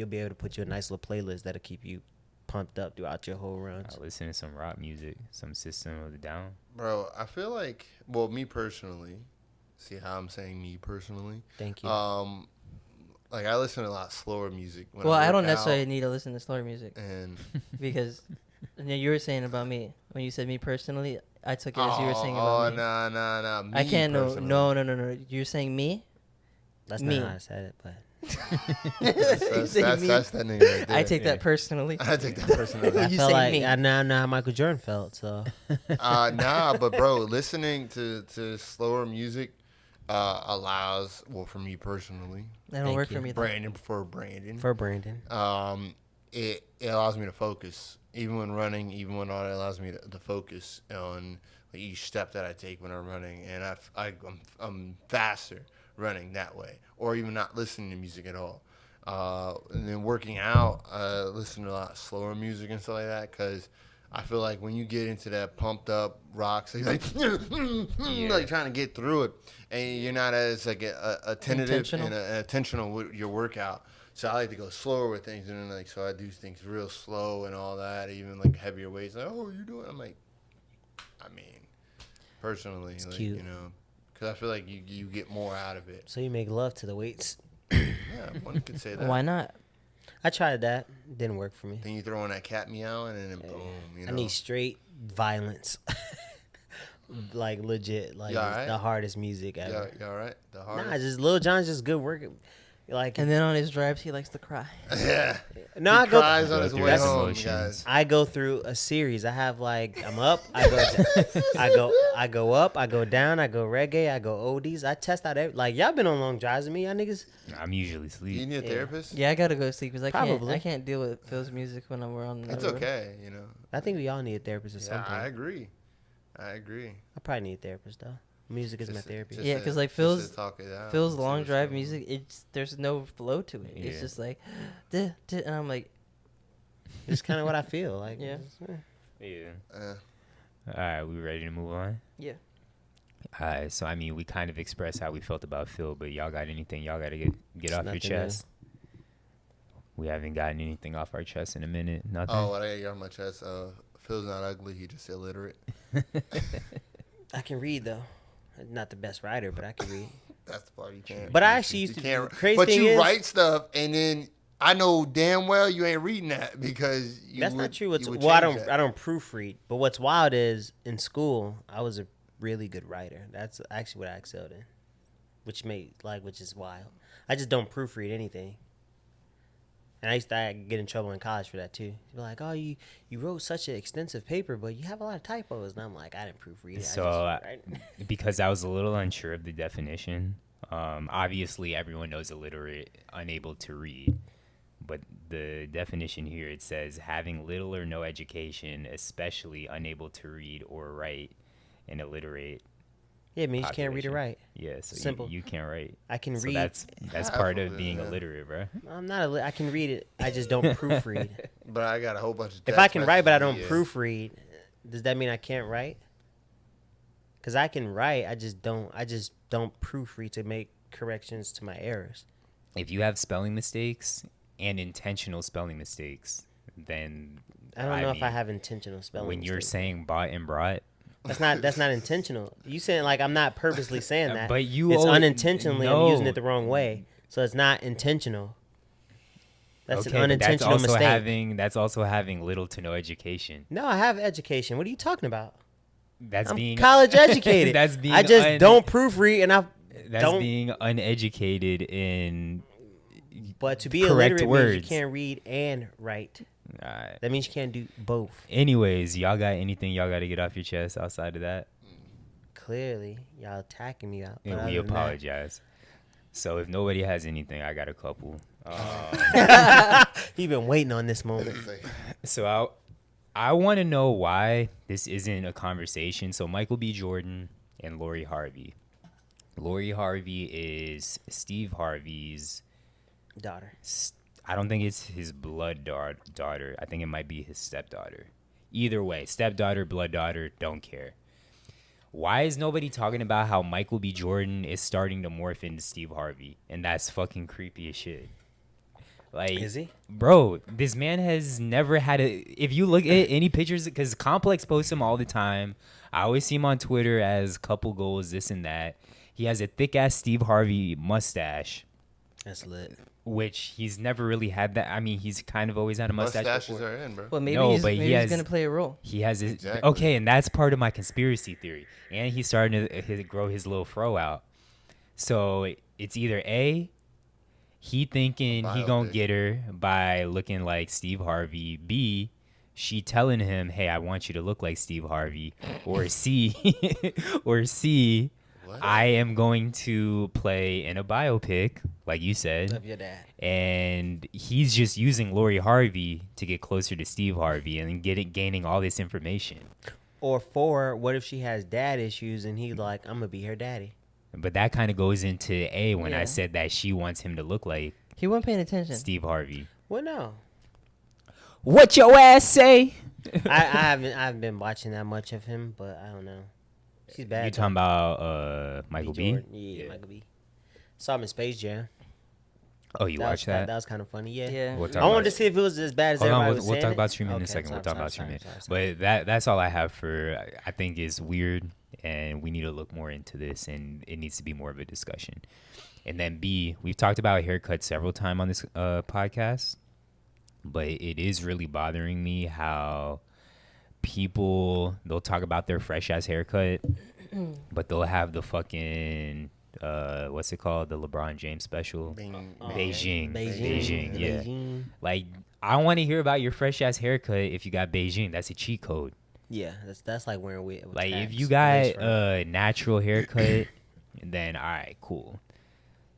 be able to put you a nice little playlist that'll keep you pumped up throughout your whole runs. I listen to some rock music, some System of a Down. Bro, I feel like, well, me personally, see how I'm saying me personally? Thank you. Like I listen to a lot slower music. When Well, I work don't out, necessarily need to listen to slower music And because you were saying about me when you said me personally. I took it as you were saying about me. Nah. I can't. No. You're saying me? That's Me. not how I said it, but That's saying me? that nigga right there. I take that personally. I take that personally. I You felt say like me. I now know how Michael Jordan felt. So Nah, but bro, listening to slower music allows, well, for me personally, That don't Thank work you. for me. Though. Brandon, for Brandon, it allows me to focus, even when running, even when all that, allows me to focus on like, each step that I take when I'm running, and I'm faster running that way, or even not listening to music at all. And then working out, listen to a lot slower music and stuff like that, because I feel like when you get into that pumped up rock, so like like trying to get through it, and you're not as like attentive Intentional. and attentional with your workout. So I like to go slower with things, and then like so I do things real slow and all that, even like heavier weights. Like, oh, you doing? I'm like, I mean, personally, like, cute. you know, because I feel like you get more out of it. so you make love to the weights. Yeah, one could say that. Why not? I tried that, didn't work for me. Then you throw in that cat meowing, and then boom, you know. I need straight violence, like legit, like You all right? the hardest music ever. You all right? The hardest. Nah, just Lil Jon's just good work. Like And then on his drives, he likes to cry. Yeah. no, He I go. cries on his through way his home, emotions. guys. I go through a series. I have like I'm up, I go up, I go down, I go reggae, I go oldies. I test out like y'all been on long drives with me, y'all niggas. I'm usually You asleep. need a therapist? Yeah, I gotta go to sleep because Probably. I can't deal with Phil's music when we're on the It's road. okay, you know. I think we all need a therapist at some Yeah, point. I agree. I probably need a therapist though. Music is my Just- therapy. just Yeah, to- 'cause, like, just Phil's- to talk it out Phil's and see long what's drive going on. music, there's no flow to it. It's Yeah. just like, duh, duh, and I'm like, It's kind of what I feel like. Yeah. Yeah. Uh, All right, we ready to move on? yeah. All right, so I mean, we kind of expressed how we felt about Phil, but y'all got anything y'all got to get off your Nothing new. chest? We haven't gotten anything off our chest in a minute. Nothing. oh, what I got on my chest. Phil's not ugly. He just illiterate. I can read though. Not the best writer, but I can read. That's the part you can't. But I actually used you to. can't. Crazy But thing you is, write stuff, and then I know damn well you ain't reading that because you. that's would, not true. you would Well, I change don't. that. I don't proofread. But what's wild is in school, I was a really good writer. That's actually what I excelled in, which is wild. I just don't proofread anything. And I used to get in trouble in college for that too. You'd be like, "Oh, you wrote such an extensive paper, but you have a lot of typos." And I'm like, "I didn't proofread it." So, because I was a little unsure of the definition, obviously everyone knows illiterate, unable to read. But the definition here, it says having little or no education, especially unable to read or write, and illiterate. Yeah, it means you can't read or population. write. Yeah, so Simple. You can't write. I can So read. that's Half part of of it, being yeah. illiterate, bro. I'm not. I can read it. I just don't proofread. But I got a whole bunch of. If I text can write but I don't messages, proofread, does that mean I can't write? Because I can write, I just don't proofread to make corrections to my errors. If you have spelling mistakes and intentional spelling mistakes, then I don't know if I mean, have intentional spelling. when you're mistakes. saying bought and brought, that's not intentional. You saying like I'm not purposely saying that, but you it's always- unintentionally. I'm using no. it the wrong way, so it's not intentional. That's okay, an but unintentional mistake. That's also having little to no education. No, I have education. What are you talking about? That's I'm being college educated. That's being I just don't proofread, and I That's don't. being uneducated in. But to be correct illiterate means words. you can't read and write. Alright. That means you can't do both. Anyways, y'all got anything y'all got to get off your chest outside of that? Clearly, y'all attacking me out. And we apologize. So if nobody has anything, I got a couple. He been waiting on this moment. It's like, So I want to know why this isn't a conversation. So Michael B. Jordan and Lori Harvey. Lori Harvey is Steve Harvey's. Daughter. I don't think it's his blood daughter. I think it might be his stepdaughter. Either way, stepdaughter, blood daughter, don't care. Why is nobody talking about how Michael B. Jordan is starting to morph into Steve Harvey? And that's fucking creepy as shit. Like, Is he? Bro, this man has never had a... If you look at any pictures, because Complex posts him all the time. I always see him on Twitter as couple goals, this and that. He has a thick-ass Steve Harvey mustache. That's lit. which he's never really had that. I mean, he's kind of always had a mustache Mustaches before. are in, bro. Well, maybe No, he's but maybe he he's has- gonna play a role. He has his Exactly. okay, and that's part of my conspiracy theory. And he's starting to grow his little fro out. So it's either A, he thinking he gonna Biopic. get her by looking like Steve Harvey. B, she telling him, "Hey, I want you to look like Steve Harvey." Or C, or C, What? I am going to play in a biopic, like you said, Love your dad. and he's just using Lori Harvey to get closer to Steve Harvey and gaining all this information. Or 4, what if she has dad issues and he like, I'm gonna be her daddy. But that kind of goes into A when I Yeah. said that she wants him to look like He wasn't paying attention. Steve Harvey. Well, no, What your ass say? I haven't been watching that much of him, but I don't know. She's bad. You though. talking about Michael B? Jordan. Yeah, Michael B. Saw him in Space Jam. Oh, you watched that? That was kind of funny. Yeah. Yeah. We'll talk I wanted about to see if it was as bad as Hold on, everybody we'll, was we'll saying talk it. about streaming in a Okay, second. We'll talk about sorry. streaming. But that's all I have for. I think is weird, and we need to look more into this, and it needs to be more of a discussion. And then B, we've talked about haircuts several times on this podcast, but it is really bothering me how they'll talk about their fresh ass haircut, but they'll have the fucking what's it called, the LeBron James special. Beijing. Beijing. Yeah. Beijing. Like, I want to hear about your fresh ass haircut if you got Beijing. That's a cheat code. Yeah, that's like wearing with Like, if tats, you lace got front. a natural haircut, then all right, cool.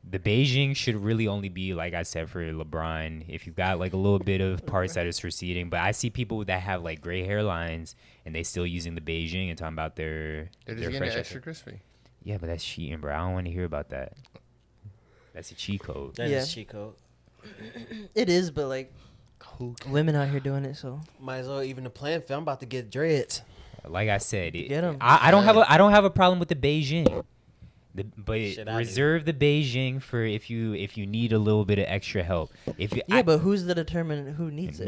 The Beijing should really only be, like I said, for LeBron. If you've got like a little bit of parts that is receding, but I see people that have like gray hairlines and they still using the Beijing and talking about They're their just getting fresh it ass extra crispy. Yeah, but that's cheating, bro. I don't want to hear about that. That's a cheat code. That's Yeah. a cheat code. It is, but like women out here doing it, so Might as well even the plan. I'm about to get dreads. Like I said, Get 'em. I don't have a problem with the Beijing. But Shit, I do. reserve the Beijing for if you need a little bit of extra help. If you, yeah. But who's to determine who needs it?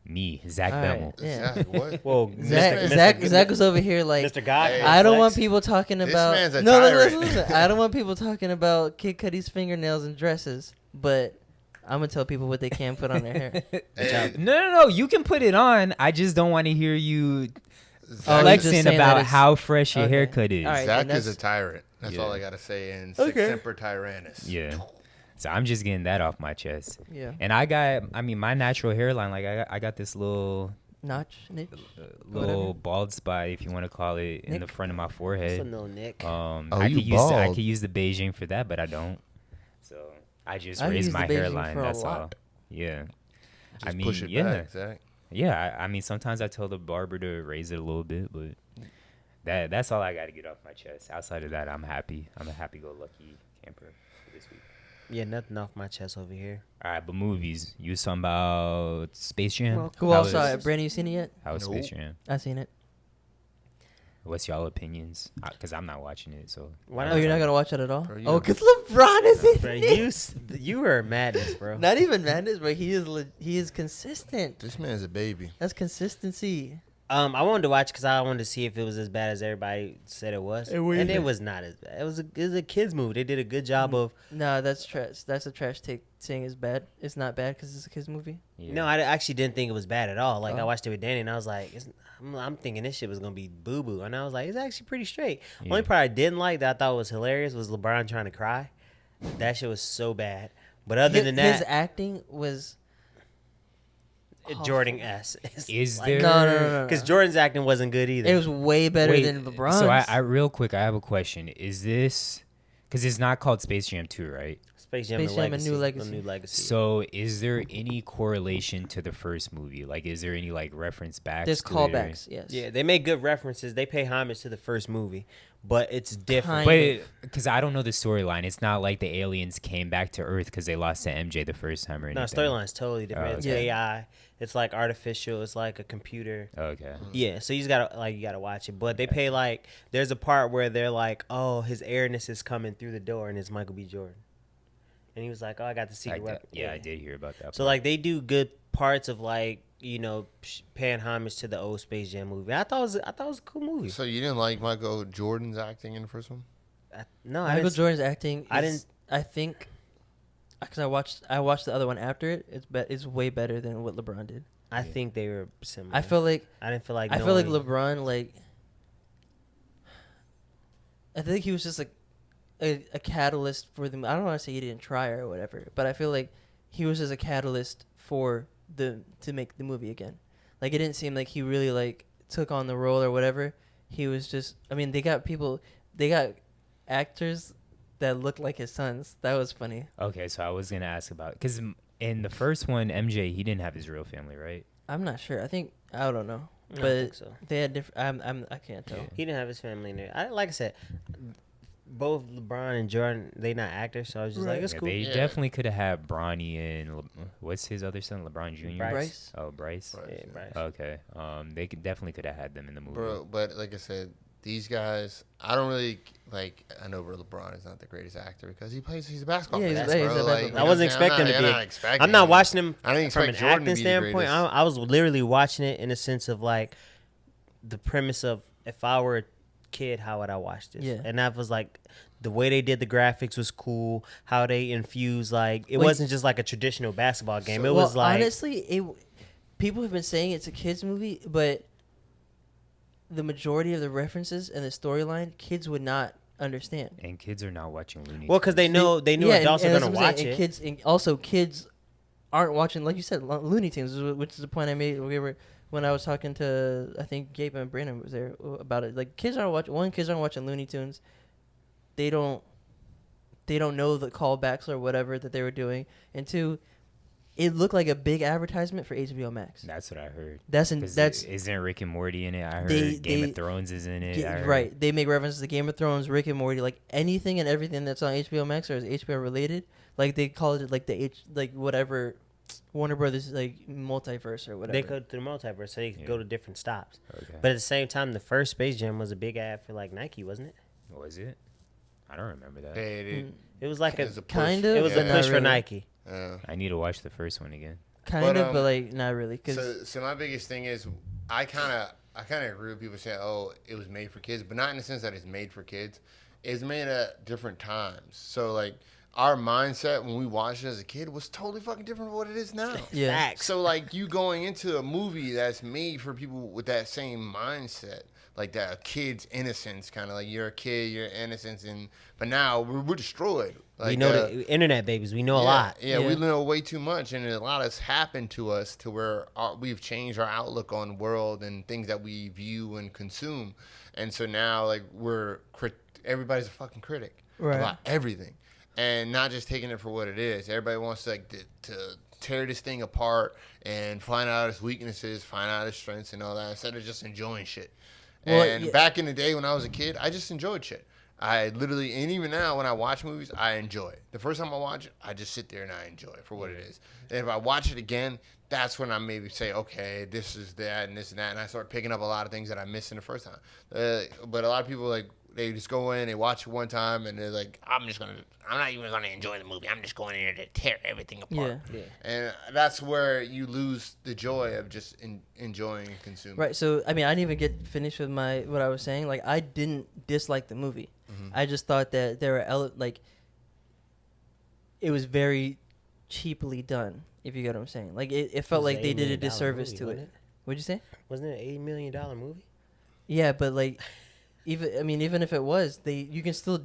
me, Zach All right. Bemmel. Yeah. Zach, what? Whoa, Zach was over here like, Mr. God. Hey, I don't want complex. people talking This about. man's a No, tyrant. listen. I don't want people talking about Kid Cudi's fingernails and dresses, but I'm gonna tell people what they can put on their hair. Hey, No. You can put it on. I just don't want to hear you Oh, Zach, you just flexing saying that about it's- how fresh your okay. haircut is. All right. Zach and is a that's- tyrant. That's all Yeah. I gotta say. And Okay. Sic Semper Tyrannis. Yeah. So I'm just getting that off my chest. Yeah. And my natural hairline, like I got this little Notch, niche. little bald spot, if you want to call it, in the Nick? front of my What's a forehead. no Nick? Oh, I you could I bald. could use the Beijing for that, but I don't. So I just I raise use the my Beijing hairline. for a That's all. lot. Yeah. Just I mean, push it yeah. back, Zach. Yeah. I mean, sometimes I tell the barber to raise it a little bit, but that's all I got to get off my chest. Outside of that, I'm happy. I'm a happy-go-lucky camper for this week. Yeah, nothing off my chest over here. All right, but movies. You was talking about Space Jam? Who How else saw was- it? Brandon, you seen it yet? How was Nope. Space Jam? I seen it. What's y'all opinions? Because I'm not watching it, so. Why Oh, you're not gonna watch it at all? Bro, you Oh, know- because LeBron is in Bro, it. you were madness, bro. Not even madness, but he is consistent. This man's a baby. That's consistency. I wanted to watch because I wanted to see if it was as bad as everybody said it was, And what do you and it think? was not as bad. It was a kids movie. They did a good job of. No, that's trash. That's a trash take. Saying it's bad. It's not bad because it's a kids movie. Yeah. No, I actually didn't think it was bad at all. Like I Oh. watched it with Danny, and I was like, I'm thinking this shit was gonna be boo boo, and I was like, it's actually pretty straight. Yeah. Only part I didn't like that I thought was hilarious was LeBron trying to cry. That shit was so bad. But other than His that, acting was. Jordan S. Is there? No. Because Jordan's acting wasn't good either. It was way better Wait, than LeBron's. So I real quick, I have a question. Is this because it's not called Space Jam 2, right? Space Jam, Space a Jam: A legacy, New Legacy. A new legacy. So is there any correlation to the first movie? Like, is there any like reference back? There's to their- callbacks. Yes. Yeah, they make good references. They pay homage to the first movie, but it's different. Kind But because I don't know the storyline, it's not like the aliens came back to Earth because they lost to MJ the first time or anything. No, storyline's totally different. Oh, It's okay. AI. It's like artificial. It's like a computer. Okay. Yeah, so you just gotta watch it. But they pay like there's a part where they're like, oh, his airness is coming through the door, and it's Michael B. Jordan, and he was like, oh, I got the secret weapon. Yeah, I did hear about that. So like they do good parts of like paying homage to the old Space Jam movie. I thought it was a cool movie. So you didn't like Michael Jordan's acting in the first one? No, I Michael didn't. Jordan's acting. I is- I think because I watched the other one after it. It's way better than what LeBron did. I think they were similar. I feel like I didn't feel like. I feel like LeBron like. I think he was just like a catalyst for them. I don't want to say he didn't try or whatever, but I feel like he was just a catalyst for to make the movie again. Like it didn't seem like he really like took on the role or whatever. He was just. I mean, they got actors that looked like his sons. That was funny. Okay, so I was gonna ask about because in the first one, MJ he didn't have his real family, right? I'm not sure. I don't know, I don't but think so. they had different. I can't tell. Yeah. He didn't have his family in there. Like I said, both LeBron and Jordan, they not actors, so I was just like, it's Yeah, cool. they Yeah. definitely could have had Bronny and what's his other son, LeBron Jr. Bryce. Oh, Bryce. Bryce. Yeah, Bryce. Okay. They definitely could have had them in the movie. Bro, but like I said, these guys, I don't really like. I know LeBron is not the greatest actor because he's a basketball Yeah, player. he's a bro. basketball Like, player. you I know wasn't what I'm saying? expecting to I'm be. not expecting I'm not him. watching him I didn't from expect an Jordan to acting be the standpoint. greatest. I was literally watching it in the sense of like the premise of if I were a kid, how would I watch this? Yeah. And that was like the way they did the graphics was cool. How they infused like it Like- wasn't just like a traditional basketball game. It Well, was like honestly, people have been saying it's a kids movie, but the majority of the references and the storyline, kids would not understand. And kids are not watching Looney. well because they knew adults and are that's gonna what I'm watch saying. it. And kids, and also kids aren't watching, like you said, Looney Tunes, which is the point I made. When I was talking to, I think Gabe and Brandon was there about it. Like kids aren't watching Looney Tunes. They don't know the callbacks or whatever that they were doing. And two, it looked like a big advertisement for HBO Max. That's what I heard. That's 'Cause isn't Rick and Morty in it? I heard Game of Thrones is in it. I heard. right. They make references to Game of Thrones, Rick and Morty, like anything and everything that's on HBO Max or is HBO related. Like they call it like like whatever Warner Brothers like multiverse or whatever. They go through the multiverse, so they could go to different stops. Okay. But at the same time, the first Space Jam was a big ad for like Nike, wasn't it? Was it? I don't remember that. It was like a It's a push. kind of. it was but a not push for really. Nike. Yeah. I need to watch the first one again. Kind of, But, but like not really. So my biggest thing is I kind of agree with people saying, oh, it was made for kids, but not in the sense that it's made for kids. It's made at different times. So like our mindset when we watched it as a kid was totally fucking different from what it is now. Yeah. Facts. So like you going into a movie that's made for people with that same mindset, like that a kid's innocence, kind of like you're a kid, you're innocence, but now we're destroyed. Like, we know the internet babies. We know a lot. Yeah, we Yeah. know way too much, and a lot has happened to us to where we've changed our outlook on the world and things that we view and consume, and so now like everybody's a fucking critic Right. about everything, and not just taking it for what it is. Everybody wants to to tear this thing apart and find out its weaknesses, find out its strengths, and all that instead of just enjoying shit. Well, And yeah. back in the day when I was a kid, I just enjoyed shit. I literally, and even now when I watch movies, I enjoy it. The first time I watch it, I just sit there and I enjoy it for what it is. And if I watch it again, that's when I maybe say, okay, this is that and this and that. And I start picking up a lot of things that I missed in the first time. But a lot of people, like, they just go in, they watch it one time, and they're like, I'm not even going to enjoy the movie. I'm just going in there to tear everything apart. Yeah. And that's where you lose the joy of just enjoying and consuming. Right. So I mean, I didn't even get finished with what I was saying. Like I didn't dislike the movie. I just thought that there were it was very cheaply done. If you get what I'm saying. Like it felt It was like they an $8 did a million disservice movie, to wasn't it. What'd you say? Wasn't it an $80 million movie? Yeah, but like, even if it was, you can still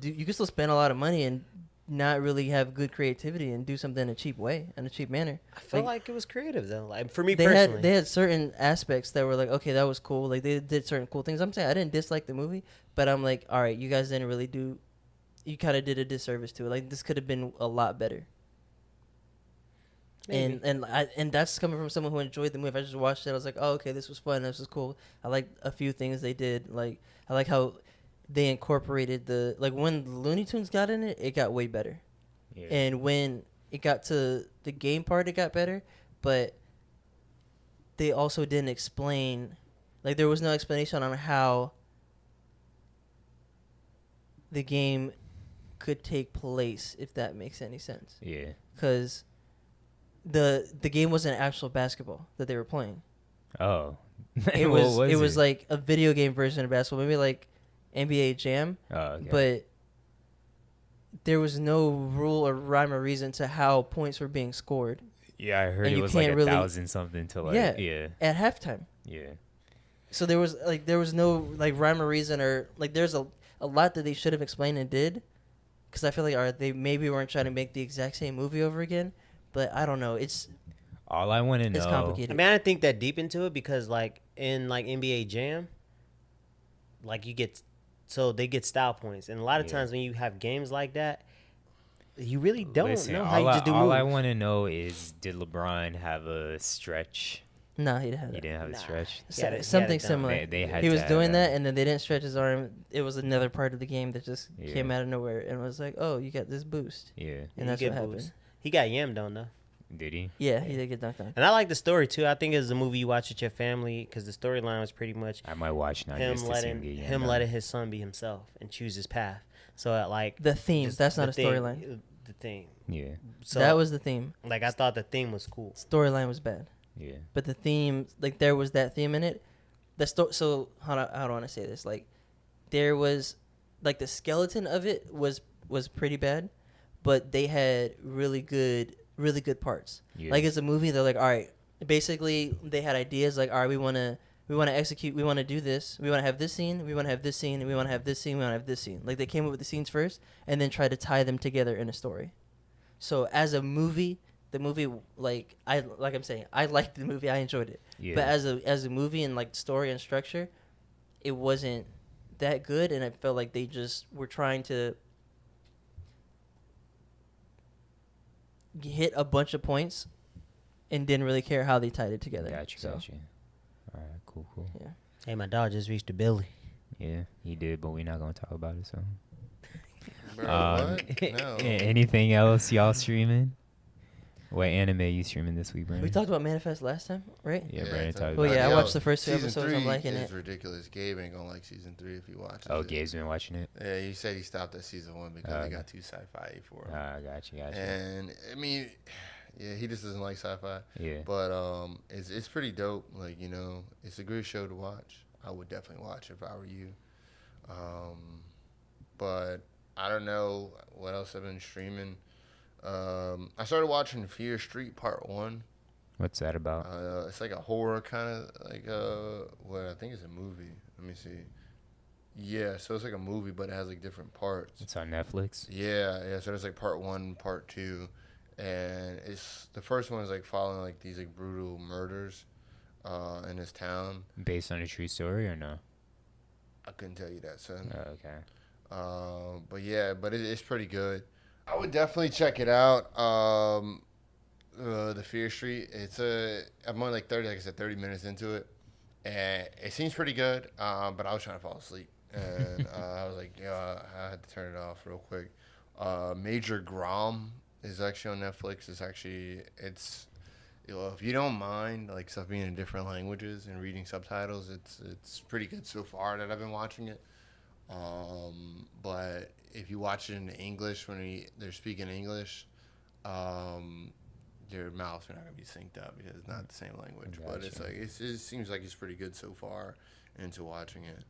spend a lot of money and not really have good creativity and do something in a cheap way, in a cheap manner. I felt like it was creative though. Like for me They personally, had certain aspects that were like, okay, that was cool. Like they did certain cool things. I'm saying I didn't dislike the movie, but I'm like, all right, you guys didn't really do. You kind of did a disservice to it. Like this could have been a lot better. Maybe. And that's coming from someone who enjoyed the movie. I just watched it. I was like, oh, okay, this was fun. This was cool. I like a few things they did. Like I like how they incorporated when the Looney Tunes got in it, it got way better. Yeah. And when it got to the game part, it got better. But they also didn't explain, like there was no explanation on how the game could take place, if that makes any sense. Yeah. Because the game wasn't actual basketball that they were playing. Oh. It What was like a video game version of basketball, maybe like NBA Jam, Oh, okay. but there was no rule or rhyme or reason to how points were being scored Yeah, I heard And it you was like can't really- 1,000 something to like yeah. at halftime. Yeah. So there was no like rhyme or reason, or like there's a lot that they should have explained and did, because I feel like they maybe weren't trying to make the exact same movie over again, but I don't know. It's All I want to know. complicated. I mean, I didn't think that deep into it because, like, in like NBA Jam, like they get style points, and a lot of times when you have games like that, you really don't Listen, know how you just do all moves. I want to know is, did LeBron have a stretch? No, he didn't have He that. didn't have a stretch. He had it Something done. similar. They had He to was have doing that. that, and then they didn't stretch his arm. It was another part of the game that just came out of nowhere and was like, "Oh, you got this boost," Yeah. and that's You what get happened. boost. He got yammed on though. Did he? Yeah, he did get dunked on. And I like the story too. I think it's a movie you watch with your family because the storyline was pretty much I might watch now. him just to see him letting get him yammed letting his son be himself and choose his path. So like The theme. just That's not the a thing- storyline. The thing. on. Yeah. So That was the theme. like I thought the theme was cool. Storyline was bad, Yeah. but the theme, like there was that theme in it. So how do I want to say this? Like there was, like the skeleton of it was pretty bad, but they had really good parts. Yeah. Like as a movie, they're like, all right, basically they had ideas like, all right, we want to execute, we want to do this, we want to have this scene, we want to have this scene, and we want to have this scene, we want to have this scene. Like they came up with the scenes first and then tried to tie them together in a story. So as a movie, the movie, I'm saying, I liked the movie, I enjoyed it. Yeah. But as a movie and like story and structure, it wasn't that good, and I felt like they just were trying to hit a bunch of points and didn't really care how they tied it together. Gotcha. All right. Cool. Yeah. Hey, my dog just reached a Billy. Yeah, he did, but we're not gonna talk about it. So. Bro, what? No. Anything else y'all streaming? What anime you streaming this week, Brandon? We talked about Manifest last time, right? Yeah, Yeah, Brandon it's talked Oh about yeah, I it. Yo, watched the first 2 season episodes. 3 I'm liking is it. ridiculous. Gabe ain't gonna like season 3 if he watches Oh, it. Gabe's been watching it. Yeah, he said he stopped at season 1 because they got too sci-fi for him. Gotcha. And I mean, yeah, he just doesn't like sci-fi. Yeah. But it's pretty dope. Like, you know, it's a great show to watch. I would definitely watch if I were you. But I don't know what else I've been streaming. I started watching Fear Street Part 1. What's that about? It's like a horror kind of like I think it's a movie. Let me see. Yeah, so it's like a movie, but it has like different parts. It's on Netflix. Yeah. So there's like part 1, part 2, and it's the first one is like following like these like brutal murders in this town. Based on a true story or no? I couldn't tell you that, son. Okay. But yeah, it's pretty good. I would definitely check it out. The Fear Street. I'm only like 30 minutes into it, and it seems pretty good. But I was trying to fall asleep, and I was like, I had to turn it off real quick. Major Grom is actually on Netflix. If you don't mind like stuff being in different languages and reading subtitles, it's pretty good so far that I've been watching it. But if you watch it in English when they're speaking English, your mouths are not gonna be synced up because it's not the same language. But it's like it seems like it's pretty good so far into watching it.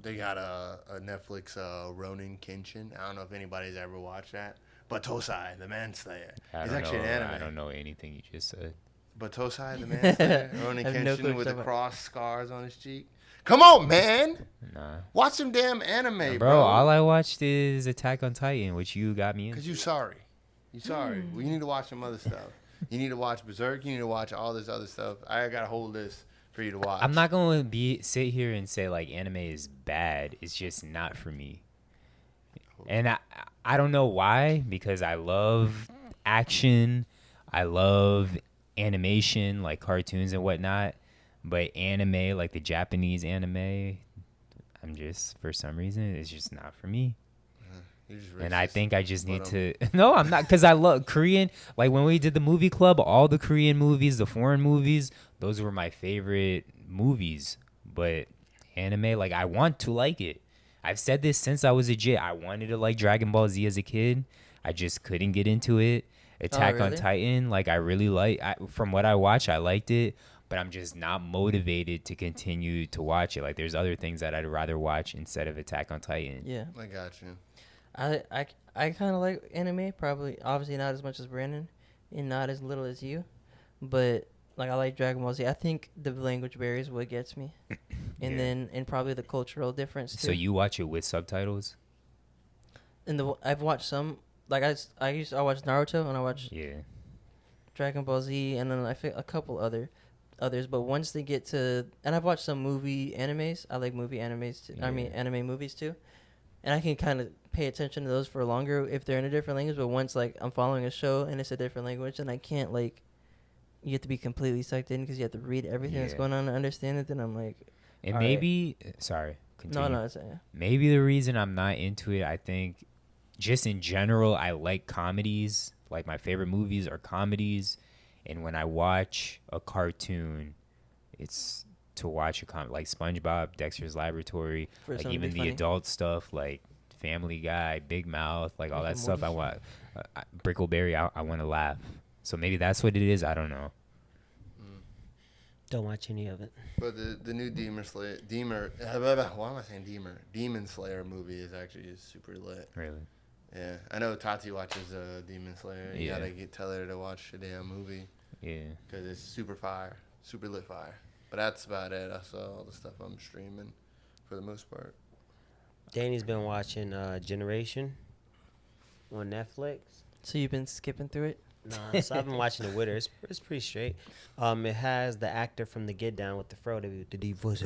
They got a Netflix Ronin Kenshin. I don't know if anybody's ever watched that. But Tosai, the Manslayer. It's actually an anime. I don't know anything you just said. But Tosai, the Manslayer, Ronin I have no clue Kenshin what with you're the talking cross scars on his cheek. Come on, man. Nah. Watch some damn anime, Bro, all I watched is Attack on Titan, which you got me in. Because you sorry. You sorry. Well, you need to watch some other stuff. You need to watch Berserk. You need to watch all this other stuff. I got a whole list for you to watch. I'm not going to sit here and say, like, anime is bad. It's just not for me. And I don't know why, because I love action. I love animation, like cartoons and whatnot. But anime, like the Japanese anime, I'm just, for some reason, it's just not for me. You're just And I racist. think I just need But, to. No, I'm not, because I love Korean. Like when we did the movie club, all the Korean movies, the foreign movies, those were my favorite movies. But anime, like I want to like it. I've said this since I was a kid. I wanted to like Dragon Ball Z as a kid. I just couldn't get into it. Attack on really? Titan, like I really from what I watched, I liked it. but I'm just not motivated to continue to watch it. Like, there's other things that I'd rather watch instead of Attack on Titan. Yeah. I got you. I kind of like anime, probably obviously not as much as Brandon, and not as little as you, but like I like Dragon Ball Z. I think the language barrier is what gets me, and then probably the cultural difference too. So you watch it with subtitles? I've watched some, like I watch Naruto and I watch Dragon Ball Z, and then I think a couple others, but once they get to, and I've watched some movie animes. I like movie animes too. I mean anime movies too, and I can kind of pay attention to those for longer if they're in a different language. But once like I'm following a show and it's a different language, and I can't like, you have to be completely sucked in because you have to read everything that's going on to understand it. Then I'm like, and maybe sorry, continue. No, it's maybe the reason I'm not into it, I think, just in general, I like comedies. Like my favorite movies are comedies, and when I watch a cartoon, it's to watch a like SpongeBob, Dexter's Laboratory, like even the adult stuff like Family Guy, Big Mouth, like all that stuff. I want Brickleberry. I want to laugh. So maybe that's what it is. I don't know. Don't watch any of it. But the new Demon Slayer, why am I saying Demon Slayer movie is actually super lit. Really? Yeah, I know Tati watches Demon Slayer. You gotta tell her to watch the damn movie. Yeah. Because it's super fire, super lit fire. But that's about it. That's all the stuff I'm streaming for the most part. Danny's been watching Generation on Netflix. So you've been skipping through it? Nah, so I've been watching The Witter. It's pretty straight. It has the actor from The Get Down with the fro, the deep voice,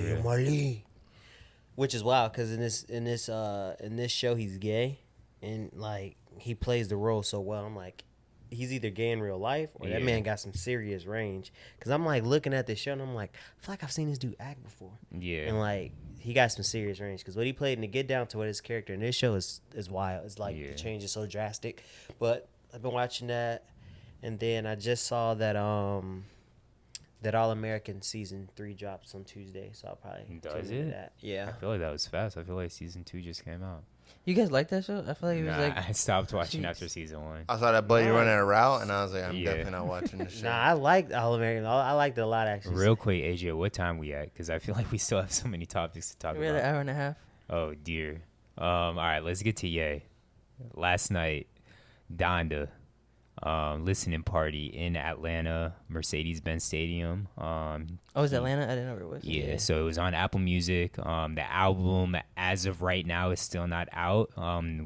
which is wild because in this show he's gay, and like he plays the role so well. I'm like, he's either gay in real life or that man got some serious range. Because I'm like looking at this show and I'm like, I feel like I've seen this dude act before. Yeah. And like he got some serious range because what he played in The Get Down to what his character in this show is wild. It's like the change is so drastic. But I've been watching that. And then I just saw that that All American season 3 drops on Tuesday, so I'll probably does tune into it? that. Yeah, I feel like that was fast. I feel like season 2 just came out. You guys like that show? I feel like it was like I stopped watching after season 1. I saw that buddy running a route, and I was like, I'm definitely not watching this show. Nah, I liked All American. I liked it a lot actually. Real quick, AJ, what time we at? Because I feel like we still have so many topics to talk about. We had an hour and a half. Oh dear. All right, let's get to Ye. Last night, Donda. Listening party in Atlanta, Mercedes-Benz Stadium. It's Atlanta? I didn't know where it was. Yeah, so it was on Apple Music. The album, as of right now, is still not out.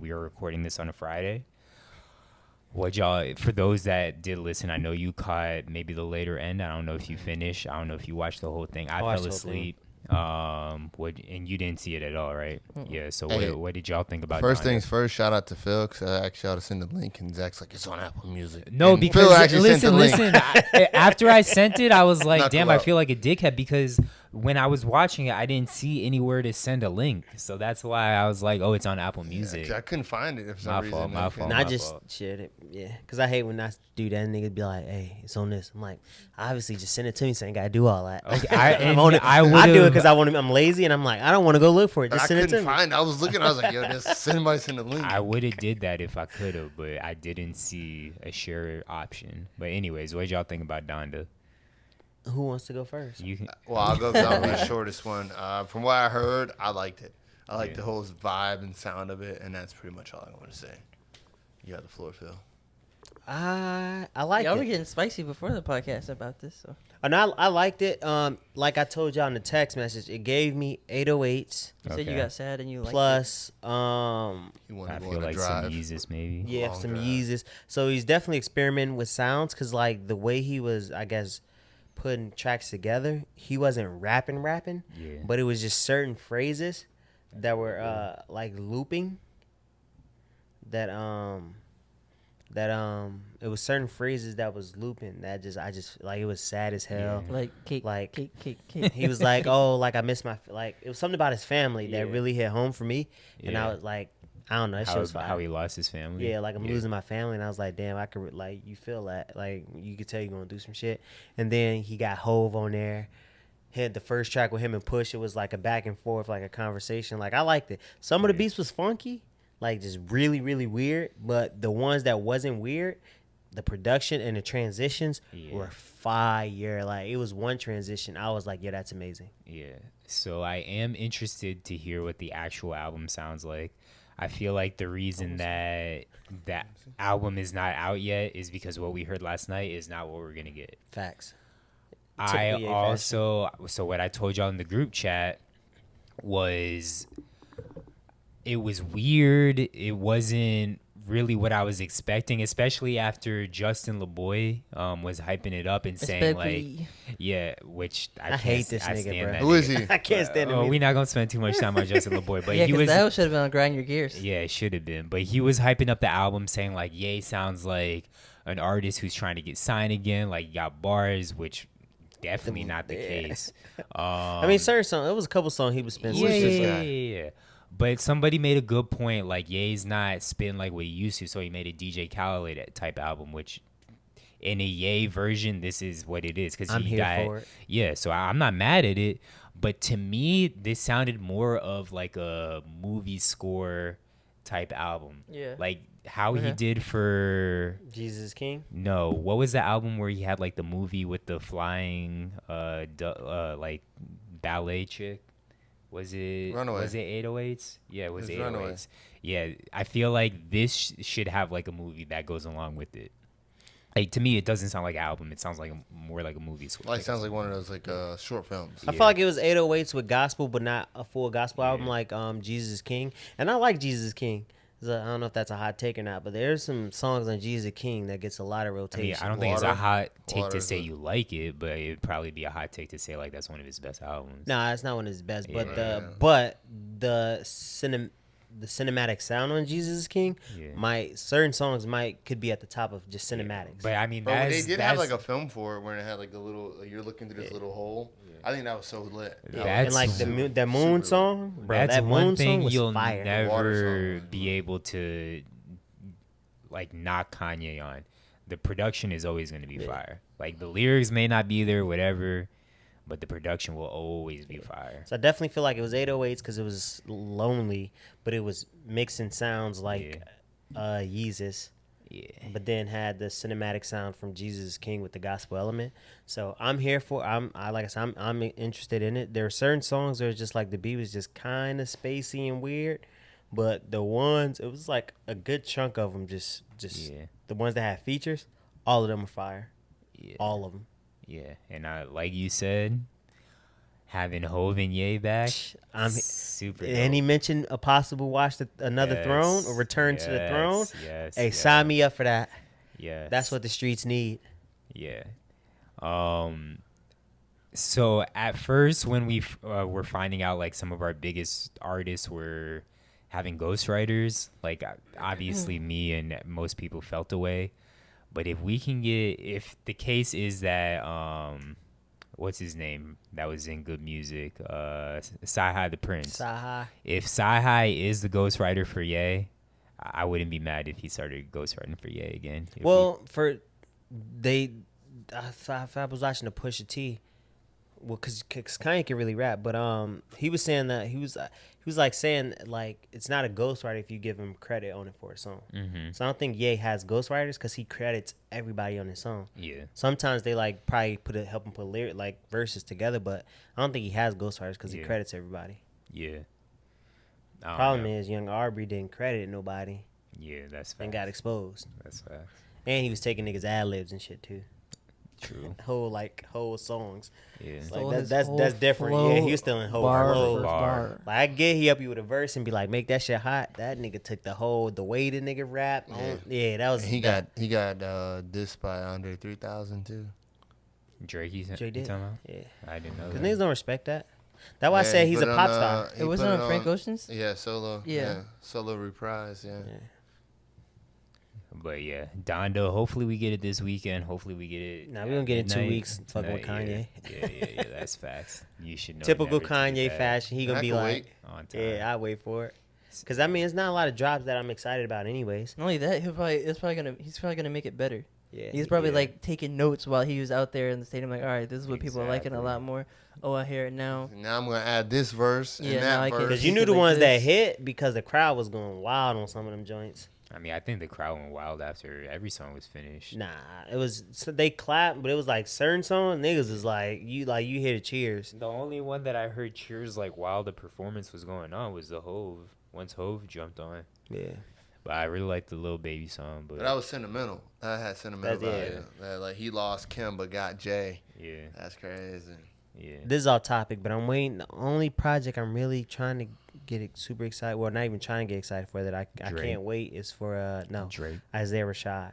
We are recording this on a Friday. What y'all, for those that did listen, I know you caught maybe the later end. I don't know if you finished. I don't know if you watched the whole thing. I fell asleep. And you didn't see it at all, right? Yeah. So what did y'all think about? First things first, shout out to Phil because I actually ought to send the link, and Zach's like, it's on Apple Music. No, and because Phil actually sent the listen. After I sent it, I was like, damn, cool I feel like a dickhead because when I was watching it, I didn't see anywhere to send a link. So that's why I was like, oh, it's on Apple Music. I couldn't find it for some reason. My fault. And I just shared it, because I hate when I do that and niggas be like, hey, it's on this. I'm like, obviously just send it to me so I ain't got to do all that. Okay, I do it because I'm lazy and I'm like, I don't want to go look for it. Just send it to me. Find it. I was looking, I was like, yo, just somebody send a link. I would have did that if I could have, but I didn't see a share option. But anyways, what did y'all think about Donda? Who wants to go first? Well, I'll go because I'm the shortest one. From what I heard, I liked it. I liked the whole vibe and sound of it, and that's pretty much all I want to say. You got the floor, Phil. I like it. Y'all were getting spicy before the podcast about this. So. And I liked it. Like I told y'all in the text message, it gave me 808s. You said you got sad and you liked plus, it. You want I to go feel on a like drive. some Yeezus maybe. Yeah, some Yeezus. So he's definitely experimenting with sounds because like the way he was, I guess, putting tracks together, he wasn't rapping, but it was just certain phrases that were like looping. That it was certain phrases that was looping that I just like it was sad as hell. Like cake, like cake. He was like, oh, like I miss my like it was something about his family that really hit home for me, and I was like, I don't know, that shit was fire. How he lost his family. Yeah, like I'm losing my family, and I was like, damn, I could like you feel that, like you could tell you're gonna do some shit. And then he got Hove on there. Had the first track with him and Push. It was like a back and forth, like a conversation. Like I liked it. Some of the beats was funky, like just really, really weird. But the ones that wasn't weird, the production and the transitions Yeah. were fire. Like, it was one transition. I was like, yeah, that's amazing. Yeah. So I am interested to hear what the actual album sounds like. I feel like the reason that that album is not out yet is because what we heard last night is not what we're gonna get. Facts. I Typical Ye also so what I told y'all in the group chat was it was weird. It wasn't really what I was expecting, especially after Justin LeBoy was hyping it up and saying like, yeah, which I hate this nigga, bro. Who is he? I can't stand him. Oh, either. we're not gonna spend too much time on Justin LeBoy, but yeah, he because was. that should have been on Grind Your Gears. Yeah, it should have been, but he was hyping up the album, saying like, "Ye sounds like an artist who's trying to get signed again. Like, you got bars, which definitely not the case." I mean, certain songs. It was a couple songs he was spending. Yeah. But somebody made a good point. Like, Ye's not spitting like what he used to, so he made a DJ Khaled type album, which in a Ye version, this is what it is. Because I'm here for it. Yeah, so I'm not mad at it. But to me, this sounded more of like a movie score type album. Yeah. Like how he did for Jesus King. No, what was the album where he had like the movie with the flying like ballet chick? Was it Runaway. Was it 808s? Yeah, it was It was 808s. Runaway. Yeah, I feel like this should have like a movie that goes along with it. Like to me, it doesn't sound like an album. It sounds like more like a movie. Like sounds like one of those like short films. I feel like it was 808s with gospel, but not a full gospel album like Jesus King. And I like Jesus King. So I don't know if that's a hot take or not, but there's some songs on Jesus King that gets a lot of I mean, rotation. I don't think it's a hot take Water to is say good. you like it, but it'd probably be a hot take to say like that's one of his best albums. Nah, it's not one of his best, but Yeah. the cinematic sound on Jesus King certain songs could be at the top of just cinematics. But I mean, But that's, they did that's, have like a film for it where it had like a little. Like, you're looking through this little hole. I think that was so lit. and like that moon super song, bro. that's That one moon thing song was you'll fire. Water never song. be able to like knock Kanye on. The production is always going to be fire. Like the lyrics may not be there, whatever, but the production will always be fire. So I definitely feel like it was 808s because it was lonely, but it was mixing sounds like Yeezus. Yeah. But then had the cinematic sound from Jesus King with the gospel element. So I'm here for. Like I said, I'm interested in it. There are certain songs where it's just like the beat was just kind of spacey and weird, but the ones it was like a good chunk of them just the ones that had features. All of them are fire. Yeah. All of them. Yeah, and like you said, having Hov and Ye back, I'm super. And he dope. mentioned a possible another throne or return to the throne. Yes. Hey, sign me up for that. Yeah. That's what the streets need. Yeah. So at first, when we were finding out like some of our biggest artists were having ghostwriters, like obviously me and most people felt away. But if the case is that what's his name that was in Good Music, Sci-Hi the Prince. Saha. If Sci-Hi is the ghostwriter for Ye, I wouldn't be mad if he started ghostwriting for Ye again. If Well, I was watching the Pusha T. Well, cause Kanye can really rap, but he was saying that he was like saying like it's not a ghostwriter if you give him credit on it for a song. Mm-hmm. So I don't think Ye has ghostwriters because he credits everybody on his song. Yeah. Sometimes they like probably help him put lyric like verses together, but I don't think he has ghostwriters because he credits everybody. Yeah. Problem is, Young Aubrey didn't credit nobody Yeah, that's and facts. got exposed. That's facts. And he was taking niggas ad libs and shit too. True. Whole songs. Yeah. Like that's different. Yeah, he was still in whole flow. Bar. Like I get he help you with a verse and be like, make that shit hot. That nigga took the way the nigga rap. That was And he got dissed by Andre 3000 too. Drake, you Drake did? talking about? Yeah. I didn't know Cause that. niggas don't respect that. That's why I said he he's a put it pop on, star. he It wasn't put on Frank Ocean's? Yeah, solo. Yeah. Solo reprise. Yeah. But yeah, Donda. Hopefully we get it this weekend. Hopefully we get it. Nah, we at gonna get it in 2 midnight. weeks, fucking with Kanye. Yeah. That's facts. You should know. Typical never to do Kanye that fashion. He gonna I be can like, wait. on time. yeah, I wait for it. Cause I mean, it's not a lot of drops that I'm excited about, anyways. Not only that, he's probably gonna make it better. Yeah. He's probably Yeah. like taking notes while he was out there in the stadium. Like, all right, this is what people are liking a Exactly. lot more. Oh, I hear it now. Now I'm gonna add this verse Yeah, and now I that can- verse. Cause you Keep knew it the like ones that this. hit because the crowd was going wild on some of them joints. I mean, I think the crowd went wild after every song was finished. Nah, it was so they clapped, but it was like certain songs niggas is like you hear the cheers. The only one that I heard cheers like while the performance was going on was the Hove. Once Hove jumped on. Yeah. But I really liked the Lil Baby song. But that was sentimental. That had sentimental value. That, like, he lost Kim but got Jay. yeah, That's crazy. yeah. This is off topic, but I'm waiting. The only project I'm really trying to get super excited. Well, not even trying to get excited for that. I can't wait is for Drake. Isaiah Rashad.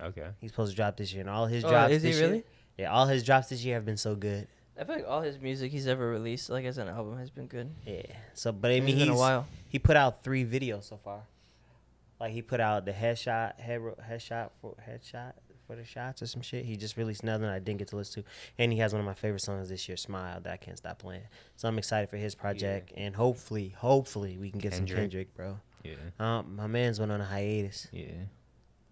Okay. He's supposed to drop this year, and all his drops. Is he this really? Year, yeah, all his drops this year have been so good. I feel like all his music he's ever released, like as an album, has been good. Yeah. So, but I mean, It's been a while. He put out 3 videos so far. Like he put out the headshot for the shots or some shit. He just released another one I didn't get to listen to, and he has one of my favorite songs this year, "Smile," that I can't stop playing. So I'm excited for his project, and hopefully we can get some Kendrick, bro. Yeah. My man's went on a hiatus. Yeah.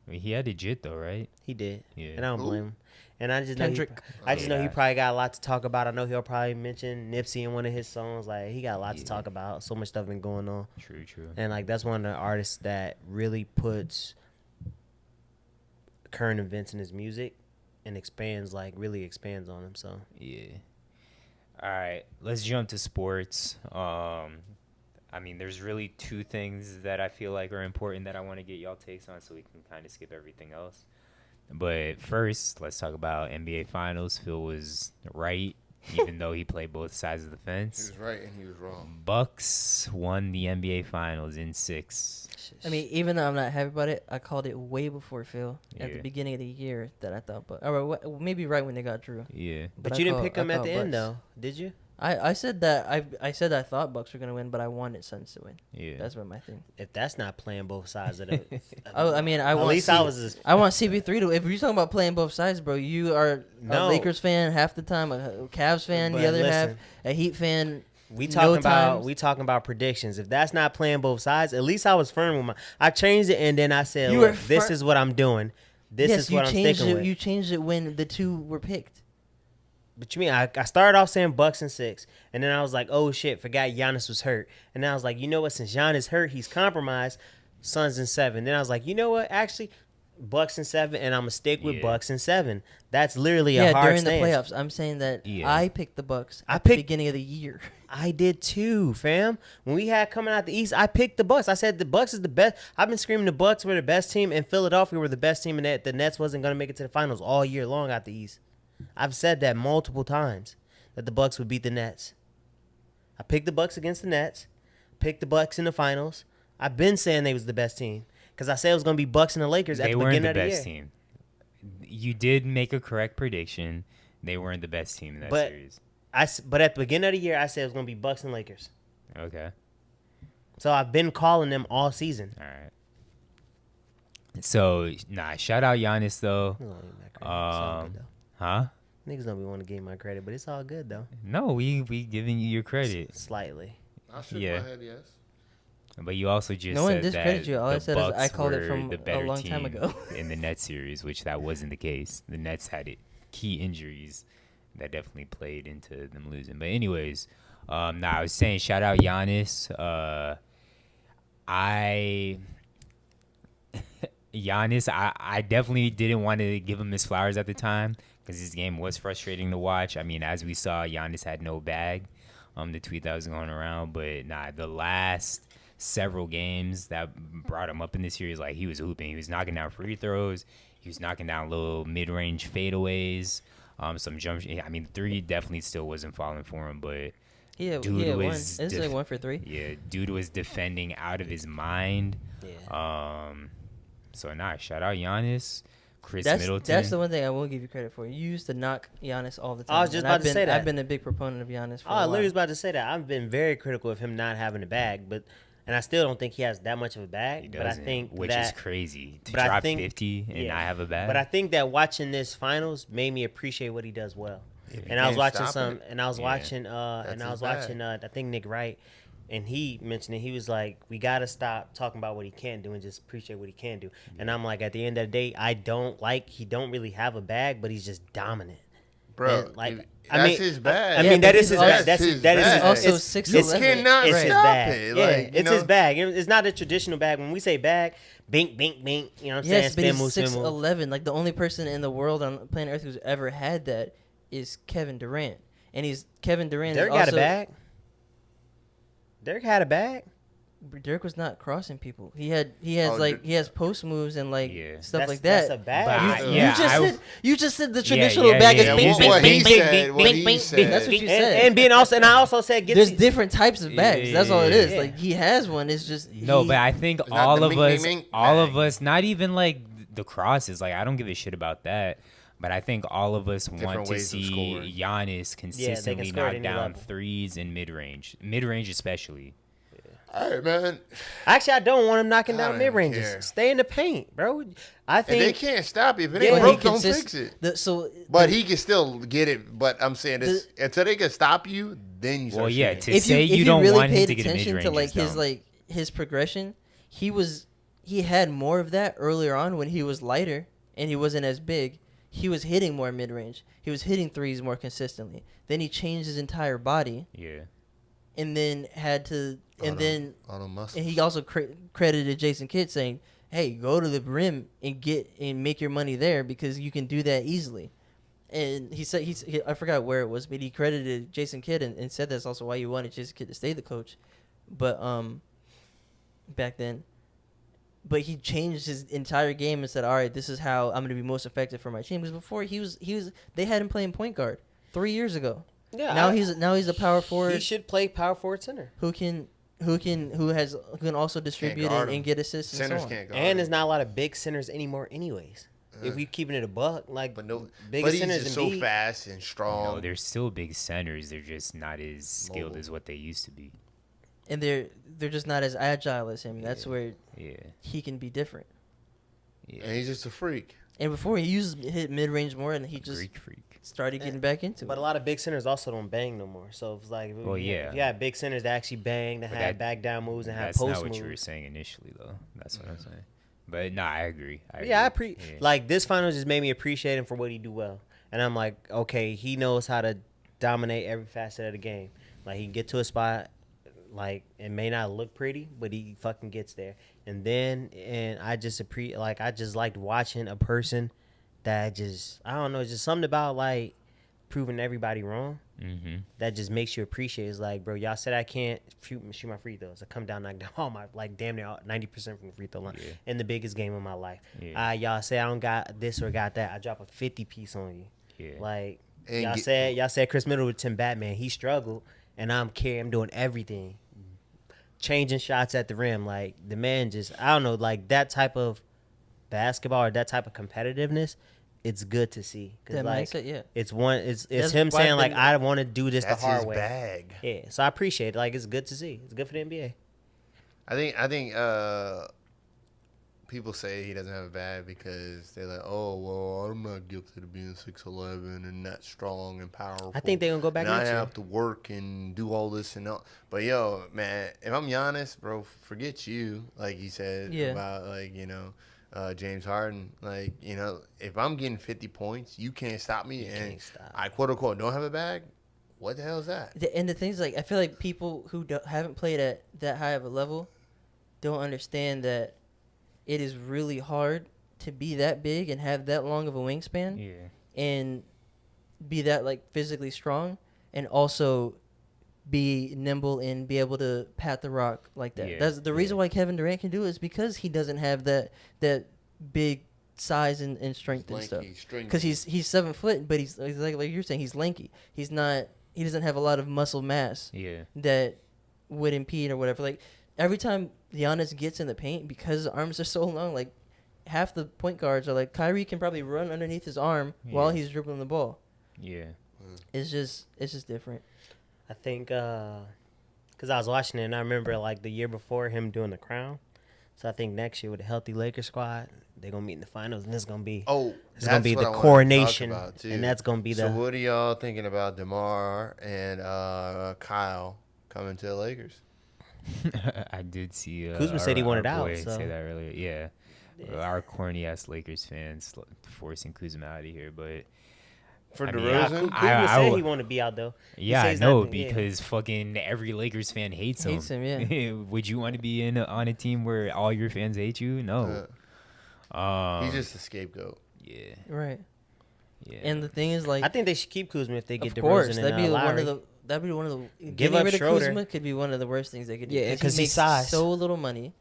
I mean, he had a jit though, right? He did, Yeah. and I don't blame him. And I just Kendrick. know he probably got a lot to talk about. I know he'll probably mention Nipsey in one of his songs. Like he got a lot to talk about. So much stuff been going on. True. And like that's one of the artists that really puts current events in his music and really expands on them. So Yeah. All right, let's jump to sports. I mean, there's really 2 things that I feel like are important that I want to get y'all takes on, so we can kind of skip everything else. But first, let's talk about NBA Finals. Phil was right, even though he played both sides of the He fence. was right and he was wrong. Bucks won the NBA Finals in 6. I mean, even though I'm not happy about it, I called it way before Phil at the Yeah. beginning of the year that I thought, or maybe right when they got Drew. Yeah. But I you didn't call- pick I him at call the end, Bucks. though, did you? I said that I said I thought Bucks were gonna win, but I wanted Suns to win. Yeah. That's what my thing. If that's not playing both sides of the, I mean, I at want. least I was. I want CP3 to. If you're talking about playing both sides, bro, you are No. a Lakers fan half the time, a Cavs fan But the other half, listen. a Heat fan. We no talking times. about predictions. If that's not playing both sides, at least I was firm with my. I changed it and then I said, You "Look, were this fir- is what I'm doing. This Yes, is what I'm changed sticking it. with." You changed it when the 2 were picked. But you mean I started off saying Bucks and 6, and then I was like, "Oh shit, forgot Giannis was hurt." And then I was like, "You know what? Since Giannis hurt, he's compromised. Suns and 7." Then I was like, "You know what? Actually, Bucks and 7, and I'm gonna stick with Yeah. Bucks and 7. That's literally a hard during stance. the playoffs. I'm saying that Yeah. I picked the Bucks I at the picked- beginning of the year. I did too, fam. When we had coming out the East, I picked the Bucks. I said the Bucks is the best. I've been screaming the Bucks were the best team, and Philadelphia were the best team, and that the Nets wasn't gonna make it to the finals all year long out the East. I've said that multiple times that the Bucks would beat the Nets. I picked the Bucks against the Nets. Picked the Bucks in the finals. I've been saying they was the best team because I said it was gonna be Bucks and the Lakers at They the weren't beginning the of the best year. team. You did make a correct prediction. They weren't the best team in that But- series. But at the beginning of the year, I said it was gonna be Bucks and Lakers. Okay. So I've been calling them all season. All right. So, shout out Giannis, though. Niggas don't give me that credit. It's all good, though. Huh? Niggas don't be want to give me my credit, but it's all good though. No, we giving you your credit. Slightly. I shook Yeah. my head, yes. But you also just No one said discredited that you. All I the said is I Bucks called it were from the a better long time team ago. in the Nets series, which that wasn't the case. The Nets had key injuries that definitely played into them losing. But anyways, I was saying shout out Giannis. I definitely didn't want to give him his flowers at the time because his game was frustrating to watch. I mean, as we saw, Giannis had no bag. The tweet that was going around, but the last several games that brought him up in this series, like he was hooping, he was knocking down free throws, he was knocking down little mid-range fadeaways, some jump. I mean, 3 definitely still wasn't falling for him, but Dude, dude one. was It's like 1 for 3. yeah, dude was defending out of his mind. Yeah. So shout out Giannis, Chris That's Middleton. the one thing I will give you credit for. You used to knock Giannis all the time. I was just And about to say that. I've been a big proponent of Giannis for Oh, a I while. literally was about to say that. I've been very critical of him not having a bag, and I still don't think he has that much of a bag. He But I doesn't, think which that, is crazy to but I drop think- 50 and yeah. not have a bag. But I think that watching this finals made me appreciate what he does well. If And you I was can't watching stop some, it, and I was Yeah. watching, That's and I his was bag. watching, I think Nick Wright, and he mentioned it. He was like, "We gotta stop talking about what he can't do and just appreciate what he can do." And I'm like, at the end of the day, he don't really have a bag, but he's just dominant. bro. And, like, That's his bag. I Yeah, mean, but that is he's his bag. also- That's his his, that is bag. his, Also it's- 6'11". You cannot it's his stop bag. it. Yeah, Like, it's his bag. It's not a traditional bag. When we say bag, bink, bink, bink. You know what I'm Yes, but saying? he's Spin move. 6'11". Like the only person in the world on planet Earth who's ever had that is Kevin Durant, and Kevin Durant. Derek is got also, a bag. Derek had a bag. Dirk was not crossing people. He has post moves and like Yeah. stuff That's, like that. That's a bag. But You, yeah, you just said the traditional yeah, bag yeah, is yeah. bing, What- bing, what bing, he bing, said, bing, what bing, he bing, said. bing. That's what you said. And being also, and I also said, There's different types of bags. That's all it is. Yeah. Like he has one. It's just No, but I think not all the of ming, us, ming, ming all bag. of us, not even like the crosses. Like I don't give a shit about that. But I think all of us want Different to ways of see scoring. Giannis consistently score at knock any down level. threes in mid range especially. All right, man. Actually, I don't want him knocking I down don't mid even ranges. care. Stay in the paint, bro. I And they think can't stop you. If it Yeah, ain't he broke, don't consist- fix it. So, But he can still get it. But I'm saying this until they can stop you, then you start Well, yeah, shooting. to say you don't really want him paid to get a attention mid to range like his progression, he had more of that earlier on when he was lighter and he wasn't as big. He was hitting more mid range. He was hitting threes more consistently. Then he changed his entire body, Yeah. and then had to, and then Auto muscle. and he also credited Jason Kidd saying, "Hey, go to the rim and make your money there because you can do that easily." And he said I forgot where it was, but he credited Jason Kidd and said that's also why you wanted Jason Kidd to stay the coach. But back then, but he changed his entire game and said, "All right, this is how I'm going to be most effective for my team." Because before he was they had him playing point guard 3 years ago. yeah. Now he's a power he forward should play power forward center. who can also distribute guard him. and get assists and Centers so on. can't go. And there's not a lot of big centers anymore, anyways. If we keeping it a buck, like But no, biggest but he's centers just in so B. fast and strong. No, they're still big centers. They're just not as skilled Mobile. as what they used to be. And they're just not as agile as him. That's where Yeah. he can be different. Yeah. And he's just a freak. And before he hit mid range more, and he just Greek freak. started getting back into But it. a lot of big centers also don't bang no more. So it's like, Well, yeah. if you have big centers that actually bang, that But have that- back down moves and have That's post not what moves. you were saying initially, though. That's what I'm saying. But no, I agree. Yeah, agree. like this finals just made me appreciate him for what he do well. And I'm like, okay, he knows how to dominate every facet of the game. Like he can get to a spot, like it may not look pretty, but he fucking gets there. And I just I just liked watching a person that just, I don't know, just something about like proving everybody wrong. Mm-hmm. That just makes you appreciate. It's like, bro, y'all said I can't shoot my free throws. I come down, knock down all my, like damn near 90% from the free throw line Yeah. in the biggest game of my life. Yeah. Y'all say I don't got this or got that. I drop a 50 piece on you. Yeah. Like And y'all said Chris Middleton Batman. He struggled, and I'm doing everything, changing shots at the rim. Like the man just, I don't know, like that type of basketball or that type of competitiveness. It's good to see. 'Cause, That like, mindset, yeah. It's That's him why saying I've like been- I want to do this That's the hard his way. bag. Yeah, so I appreciate it. Like it's good to see. It's good for the NBA. I think people say he doesn't have a bag because they're like, oh well, I'm not guilty of being 6'11" and not strong and powerful. I think they're gonna go back and I next year. have to work and do all this and all. But yo, man, if I'm Giannis, bro, forget you. Like he said Yeah. about James Harden. Like if I'm getting 50 points, you can't stop me. You and can't stop. I quote unquote don't have a bag. What the hell is that? And the things like I feel like people who haven't played at that high of a level don't understand that it is really hard to be that big and have that long of a wingspan Yeah. and be that like physically strong and also be nimble and be able to pat the rock like that. Yeah, That's the reason yeah. why Kevin Durant can do it is because he doesn't have that big size and strength and stuff. Because he's 7 foot, but he's like you're saying, he's lanky. He doesn't have a lot of muscle mass Yeah. that would impede or whatever. Like every time Giannis gets in the paint, because his arms are so long, like half the point guards are like Kyrie can probably run underneath his arm while he's dribbling the ball. Yeah. It's just different. I think because I was watching it and I remember like the year before him doing the crown. So I think next year with a healthy Lakers squad, they're gonna meet in the finals and it's gonna be It's gonna be the coronation, and that's gonna be So the. what are y'all thinking about DeMar and Kyle coming to the Lakers? I did see. Kuzma said he wanted our out, boy so. say that earlier. Yeah. Our corny ass Lakers fans forcing Kuzma out of here, but For I mean, DeRozan? Kuzma said he want to be out though. Yeah, I says know that- yeah. because fucking every Lakers fan hates him. Yeah. Would you want to be on a team where all your fans hate you? No. He's just a scapegoat. Yeah. Right. Yeah. And the thing is, like, I think they should keep Kuzma if they get of DeRozan course, and that'd be one Lowry. of the. That'd be one of the. Give Getting up rid of Schroeder. Kuzma could be one of the worst things they could do. Yeah, 'cause he he's makes size. so little money.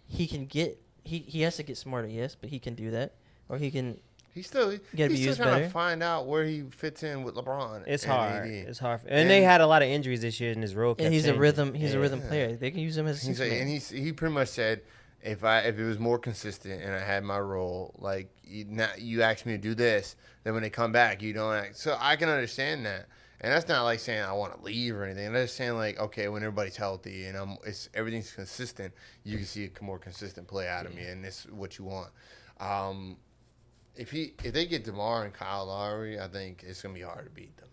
He can get. He has to get smarter, yes, but he can do that, or he can. He's still be trying used to better. find out where he fits in with LeBron. It's and hard. AD. It's hard. And they had a lot of injuries this year in his role. And he's a changing. rhythm. He's a Yeah. rhythm player. They can use him as a He's six like, man. and he pretty much said, if it was more consistent and I had my role, like you asked me to do this, then when they come back, you don't act. So I can understand that, and that's not like saying I want to leave or anything. I'm just saying like, okay, when everybody's healthy and everything's consistent, you can see a more consistent play out of me, and this is what you want. If they get DeMar and Kyle Lowry, I think it's gonna be hard to beat them.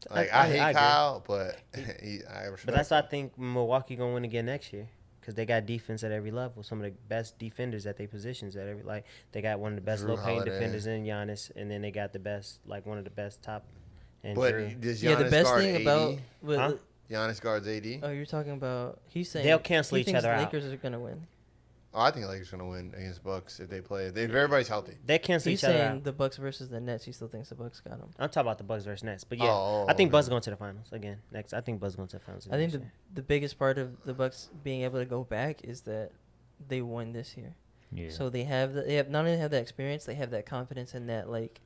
Like I hate agree. Kyle, but I respect. But that's why I him. think Milwaukee gonna win again next year because they got defense at every level. Some of the best defenders at their positions at every they got one of the best Drew low paying Holiday. defenders in Giannis, and then they got the best one of the best top. And But Drew. does Giannis Yeah, the best guard thing AD? about Huh? Giannis guards AD. oh, you're talking about he's saying They'll cancel he each thinks other out. Lakers are gonna win. Oh, I think Lakers gonna win against Bucks if they play. If everybody's healthy. They cancel He's each other saying out. the Bucks versus the Nets. He still thinks the Bucks got him. I'm talking about the Bucks versus Nets, but yeah, Oh, I think okay. Bucks going to the finals again next. I think Bucks going to the finals. I think next year. the biggest part of the Bucks being able to go back is that they won this year. Yeah. So they have not only have that experience, they have that confidence in that like.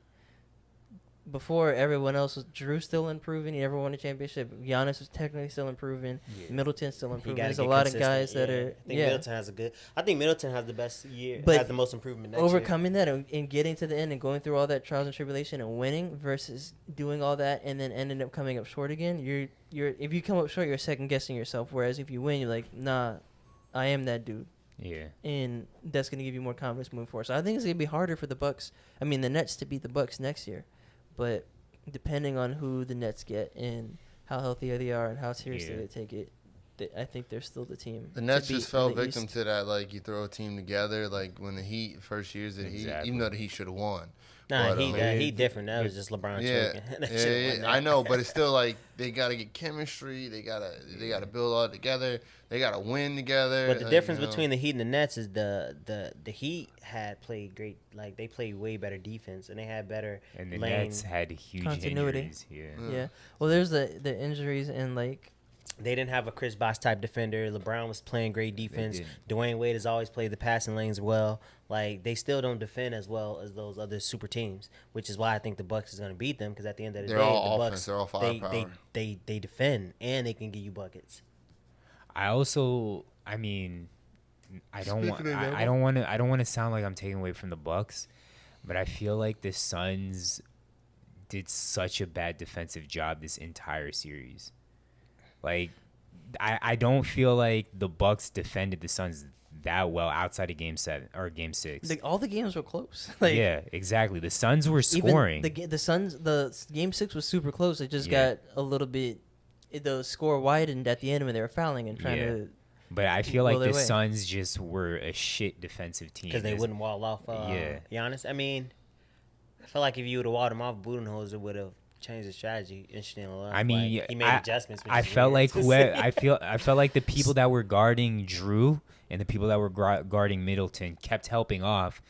Before everyone else was Drew still improving, he never won a championship. Giannis was technically still improving. Yeah. Middleton's still He improving. gotta There's a get lot of consistent, guys that yeah. are I think Middleton has a good. I think Middleton has the best year. But has the most improvement next year. overcoming that and getting to the end and going through all that trials and tribulation and winning versus doing all that and then ending up coming up short again. You're if you come up short, you're second guessing yourself. Whereas if you win, you're like, nah, I am that dude. Yeah. And that's gonna give you more confidence moving forward. So I think it's gonna be harder for the Nets to beat the Bucks next year, but depending on who the Nets get and how healthy they are and how seriously Yeah. they take it, I think they're still the team. The to Nets beat just fell in the victim East. to that. Like you throw a team together, like when the Heat first years that Exactly. even though the Heat should have won. Nah, But, he different. That was just LeBron Yeah, choking. They should've won that. I know, but it's still like they gotta get chemistry. They gotta build all together. They gotta win together. But the like, difference you know. between the Heat and the Nets is the Heat had played great. Like they played way better defense and they had better And the lane. Nets had huge Continuity. injuries. Yeah. Yeah. Well, there's the injuries and like They didn't have a Chris Bosh type defender. LeBron was playing great defense. didn't. Dwayne Wade has always played the passing lanes well. Like they still don't defend as well as those other super teams, which is why I think the Bucks is going to beat them. Because at the end of the They're day, all the offense. Bucks They're all firepower. they defend and they can give you buckets. I also, I mean, I don't want to sound like I'm taking away from the Bucks, but I feel like the Suns did such a bad defensive job this entire series. Like, I don't feel like the Bucks defended the Suns that well outside of Game 7 or Game 6. all the games were close. Like Yeah, exactly. The Suns were even scoring. the Suns the game 6 was super close. It just Yeah. got a little bit. The score widened at the end when they were fouling and trying Yeah. to. But I feel Well, like their the way. Suns just were a shit defensive team. Because they wouldn't wall off Giannis. I mean, I feel like if you would have walled him off Budenholzer would have changed the strategy. Interesting enough. I mean, like, he made adjustments. which I is felt weird like to I felt like the people that were guarding Drew and the people that were guarding Middleton kept helping off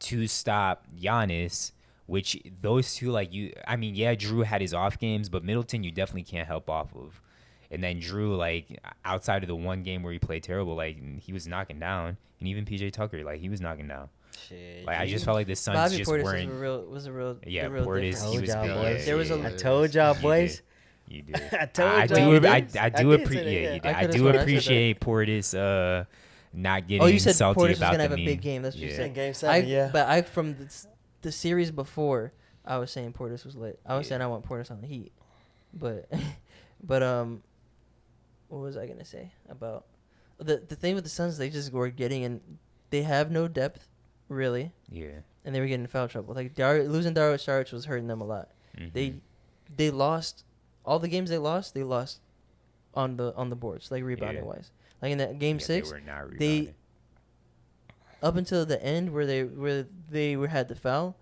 to stop Giannis. Which those two, Drew had his off games, but Middleton you definitely can't help off of. And then Drew, like outside of the one game where he played terrible, like he was knocking down, and even PJ Tucker, like he was knocking down. Shit, Like I just felt like the Suns Bobby just Portis weren't. was a real Yeah, the real Portis, difference. he was Told big. y'all, boys. There was a- I told y'all, You boys. You did. I told I y'all. do. I boys. do I did say appreciate. that, Yeah, yeah. you did. I I could've do sworn I said appreciate Portis not getting Oh, you said salty Portis was about gonna the have a meme. big game. That's what you Yeah. said. In Game 7, yeah. But I from the series before, I was saying Portis was lit. I was Yeah. saying I want Portis on the Heat, but what was I gonna say about the thing with the Suns? They just were getting in. They have no depth, really, Yeah. and they were getting in foul trouble. Like losing Dario Saric was hurting them a lot. Mhm. They lost all the games they lost. They lost on the boards, like rebounding Yeah. wise. Like in that Game Yeah, 6, they were not they rebounding. up until the end where they had the foul.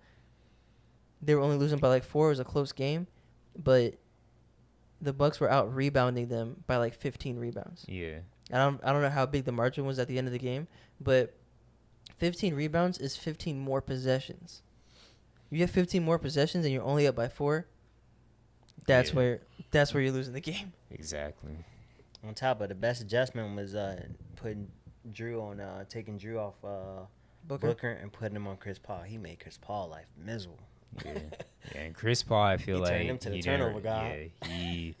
they were only losing by like 4. It was a close game, but the Bucks were out rebounding them by like 15 rebounds. Yeah. I don't know how big the margin was at the end of the game, but 15 rebounds is 15 more possessions. You have 15 more possessions and you're only up by 4. That's where you're losing the game. Exactly. On top of the best adjustment was putting taking Drew off Booker and putting him on Chris Paul. He made Chris Paul life miserable. Yeah. Yeah, and Chris Paul, I feel like turned him to the turnover guy. Yeah,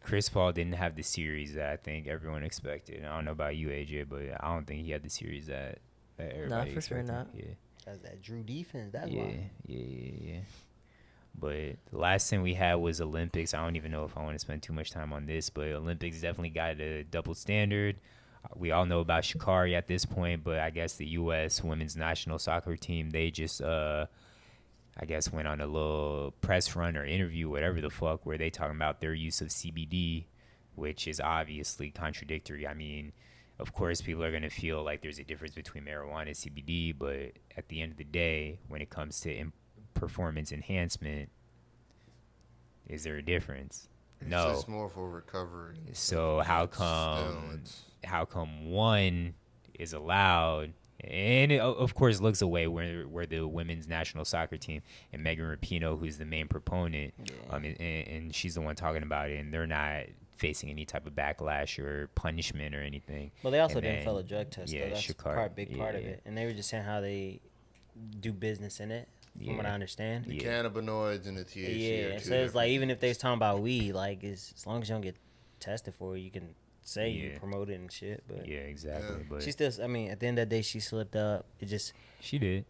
Chris Paul didn't have the series that I think everyone expected. I don't know about you, AJ, but I don't think he had the series that everybody for sure expected. not. Yeah. That's that Drew defense. That's yeah, why. yeah. But the last thing we had was Olympics. I don't even know if I want to spend too much time on this, but Olympics definitely got a double standard. We all know about Sha'Carri at this point, but I guess the U.S. women's national soccer team, they just, I guess, went on a little press run or interview, whatever the fuck, where they talking about their use of CBD, which is obviously contradictory. I mean, of course, people are going to feel like there's a difference between marijuana and CBD, but at the end of the day, when it comes to performance enhancement, is there a difference? No. It's just more for recovery. So how come one is allowed, and it, of course, looks away where the women's national soccer team and Megan Rapinoe, who's the main proponent, and she's the one talking about it, and they're not facing any type of backlash or punishment or anything. Well, they also didn't fail a drug test. Yeah, though. That's Sha'Carri, big part of it, and they were just saying how they do business in it. From what I understand, the cannabinoids and the THC. Yeah, so it's like even if they was talking about weed, like as long as you don't get tested for it, you can say you promote it and shit. But yeah, exactly. Yeah. But she still, I mean, at the end of the day, she slipped up. It just she did.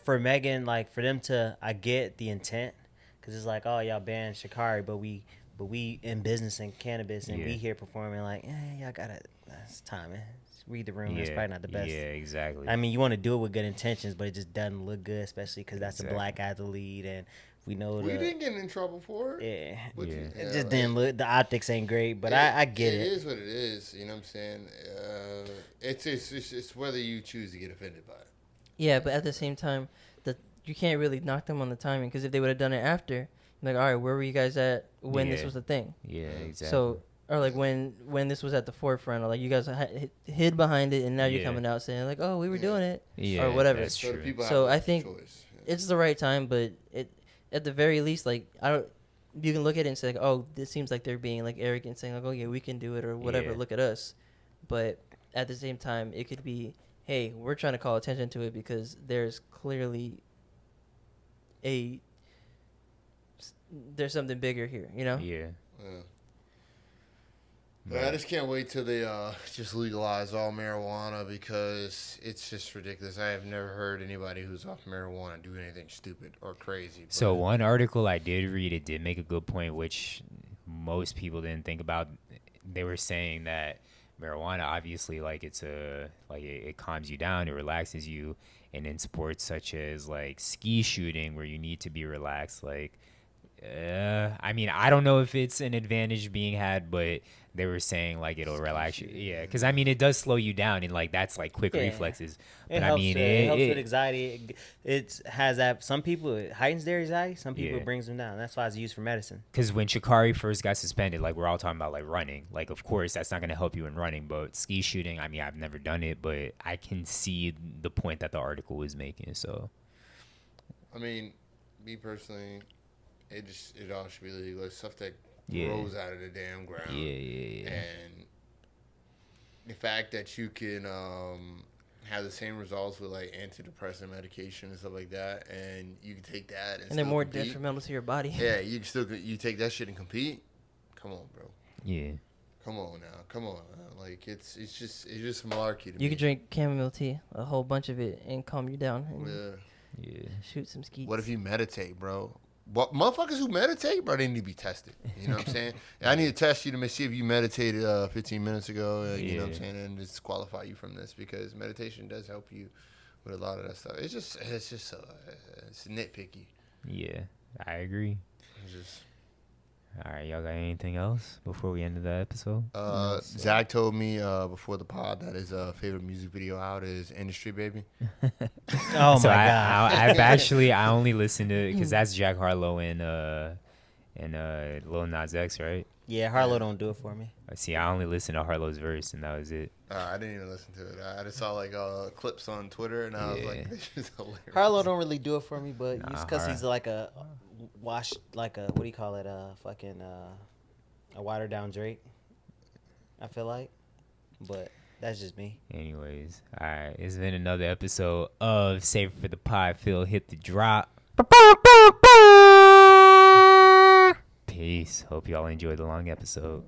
For Megan, like for them to, I get the intent, because it's like, oh y'all banned Sha'Carri, but we in business and cannabis, and we here performing like, y'all gotta, that's time, man. Read the room. That's probably not the best. Yeah, exactly. I mean, you want to do it with good intentions, but it just doesn't look good, especially because that's a black athlete, and we know we didn't get in trouble for it. It just didn't look. The optics ain't great, but I get it. It is what it is. You know what I'm saying? It's whether you choose to get offended by it. Yeah, but at the same time, you can't really knock them on the timing, because if they would have done it after, like, all right, where were you guys at when this was a thing? Yeah, exactly. So. Or like when this was at the forefront, or like you guys hid behind it, and now you're coming out saying like, "Oh, we were doing it," or whatever. That's true. So I think it's the right time, but at the very least, like you can look at it and say like, "Oh, this seems like they're being like arrogant, saying like, oh yeah, we can do it or whatever. Yeah. Look at us," but at the same time, it could be, "Hey, we're trying to call attention to it because there's clearly there's something bigger here," you know? Yeah. But I just can't wait till they just legalize all marijuana, because it's just ridiculous. I have never heard anybody who's off marijuana do anything stupid or crazy. So one article I did read, it did make a good point, which most people didn't think about. They were saying that marijuana, obviously, like it calms you down, it relaxes you, and in sports such as like ski shooting, where you need to be relaxed, like. I mean, I don't know if it's an advantage being had, but they were saying like it'll relax you. Yeah, because I mean, it does slow you down, and like that's like quick reflexes. But I mean, it helps it with anxiety. It has that. Some people it heightens their anxiety. Some people it brings them down. That's why it's used for medicine. Because when Sha'Carri first got suspended, like we're all talking about like running. Like of course that's not going to help you in running, but ski shooting. I mean, I've never done it, but I can see the point that the article was making. So, I mean, me personally. It all should be legal. It's stuff that grows out of the damn ground. Yeah. And the fact that you can have the same results with like antidepressant medication and stuff like that, and you can take that and they're more detrimental to your body. Yeah, you take that shit and compete. Come on, bro. Yeah. Come on now. Like it's just malarkey to me. You could drink chamomile tea, a whole bunch of it, and calm you down. And shoot some skeets. What if you meditate, bro? What motherfuckers who meditate, bro, they need to be tested. You know what I'm saying? I need to test you to see if you meditated 15 minutes ago. You know what I'm saying? And disqualify you from this, because meditation does help you with a lot of that stuff. It's just it's nitpicky. Yeah, I agree. All right, y'all got anything else before we end the episode? Zach told me before the pod that his favorite music video out is "Industry Baby." Oh So my god. I've actually I only listened to because that's Jack Harlow and Lil Nas X, right? Yeah, Harlow don't do it for me. See, I only listened to Harlow's verse and that was it. I didn't even listen to it. I just saw like clips on Twitter, and I was like, "This is hilarious." Harlow don't really do it for me, but Nah, it's because he's like a what do you call it? Fucking a watered down Drake. I feel like, but that's just me. Anyways, all right, it's been another episode of Save It for the Pod. Phil, hit the drop. Peace. Hope y'all enjoyed the long episode.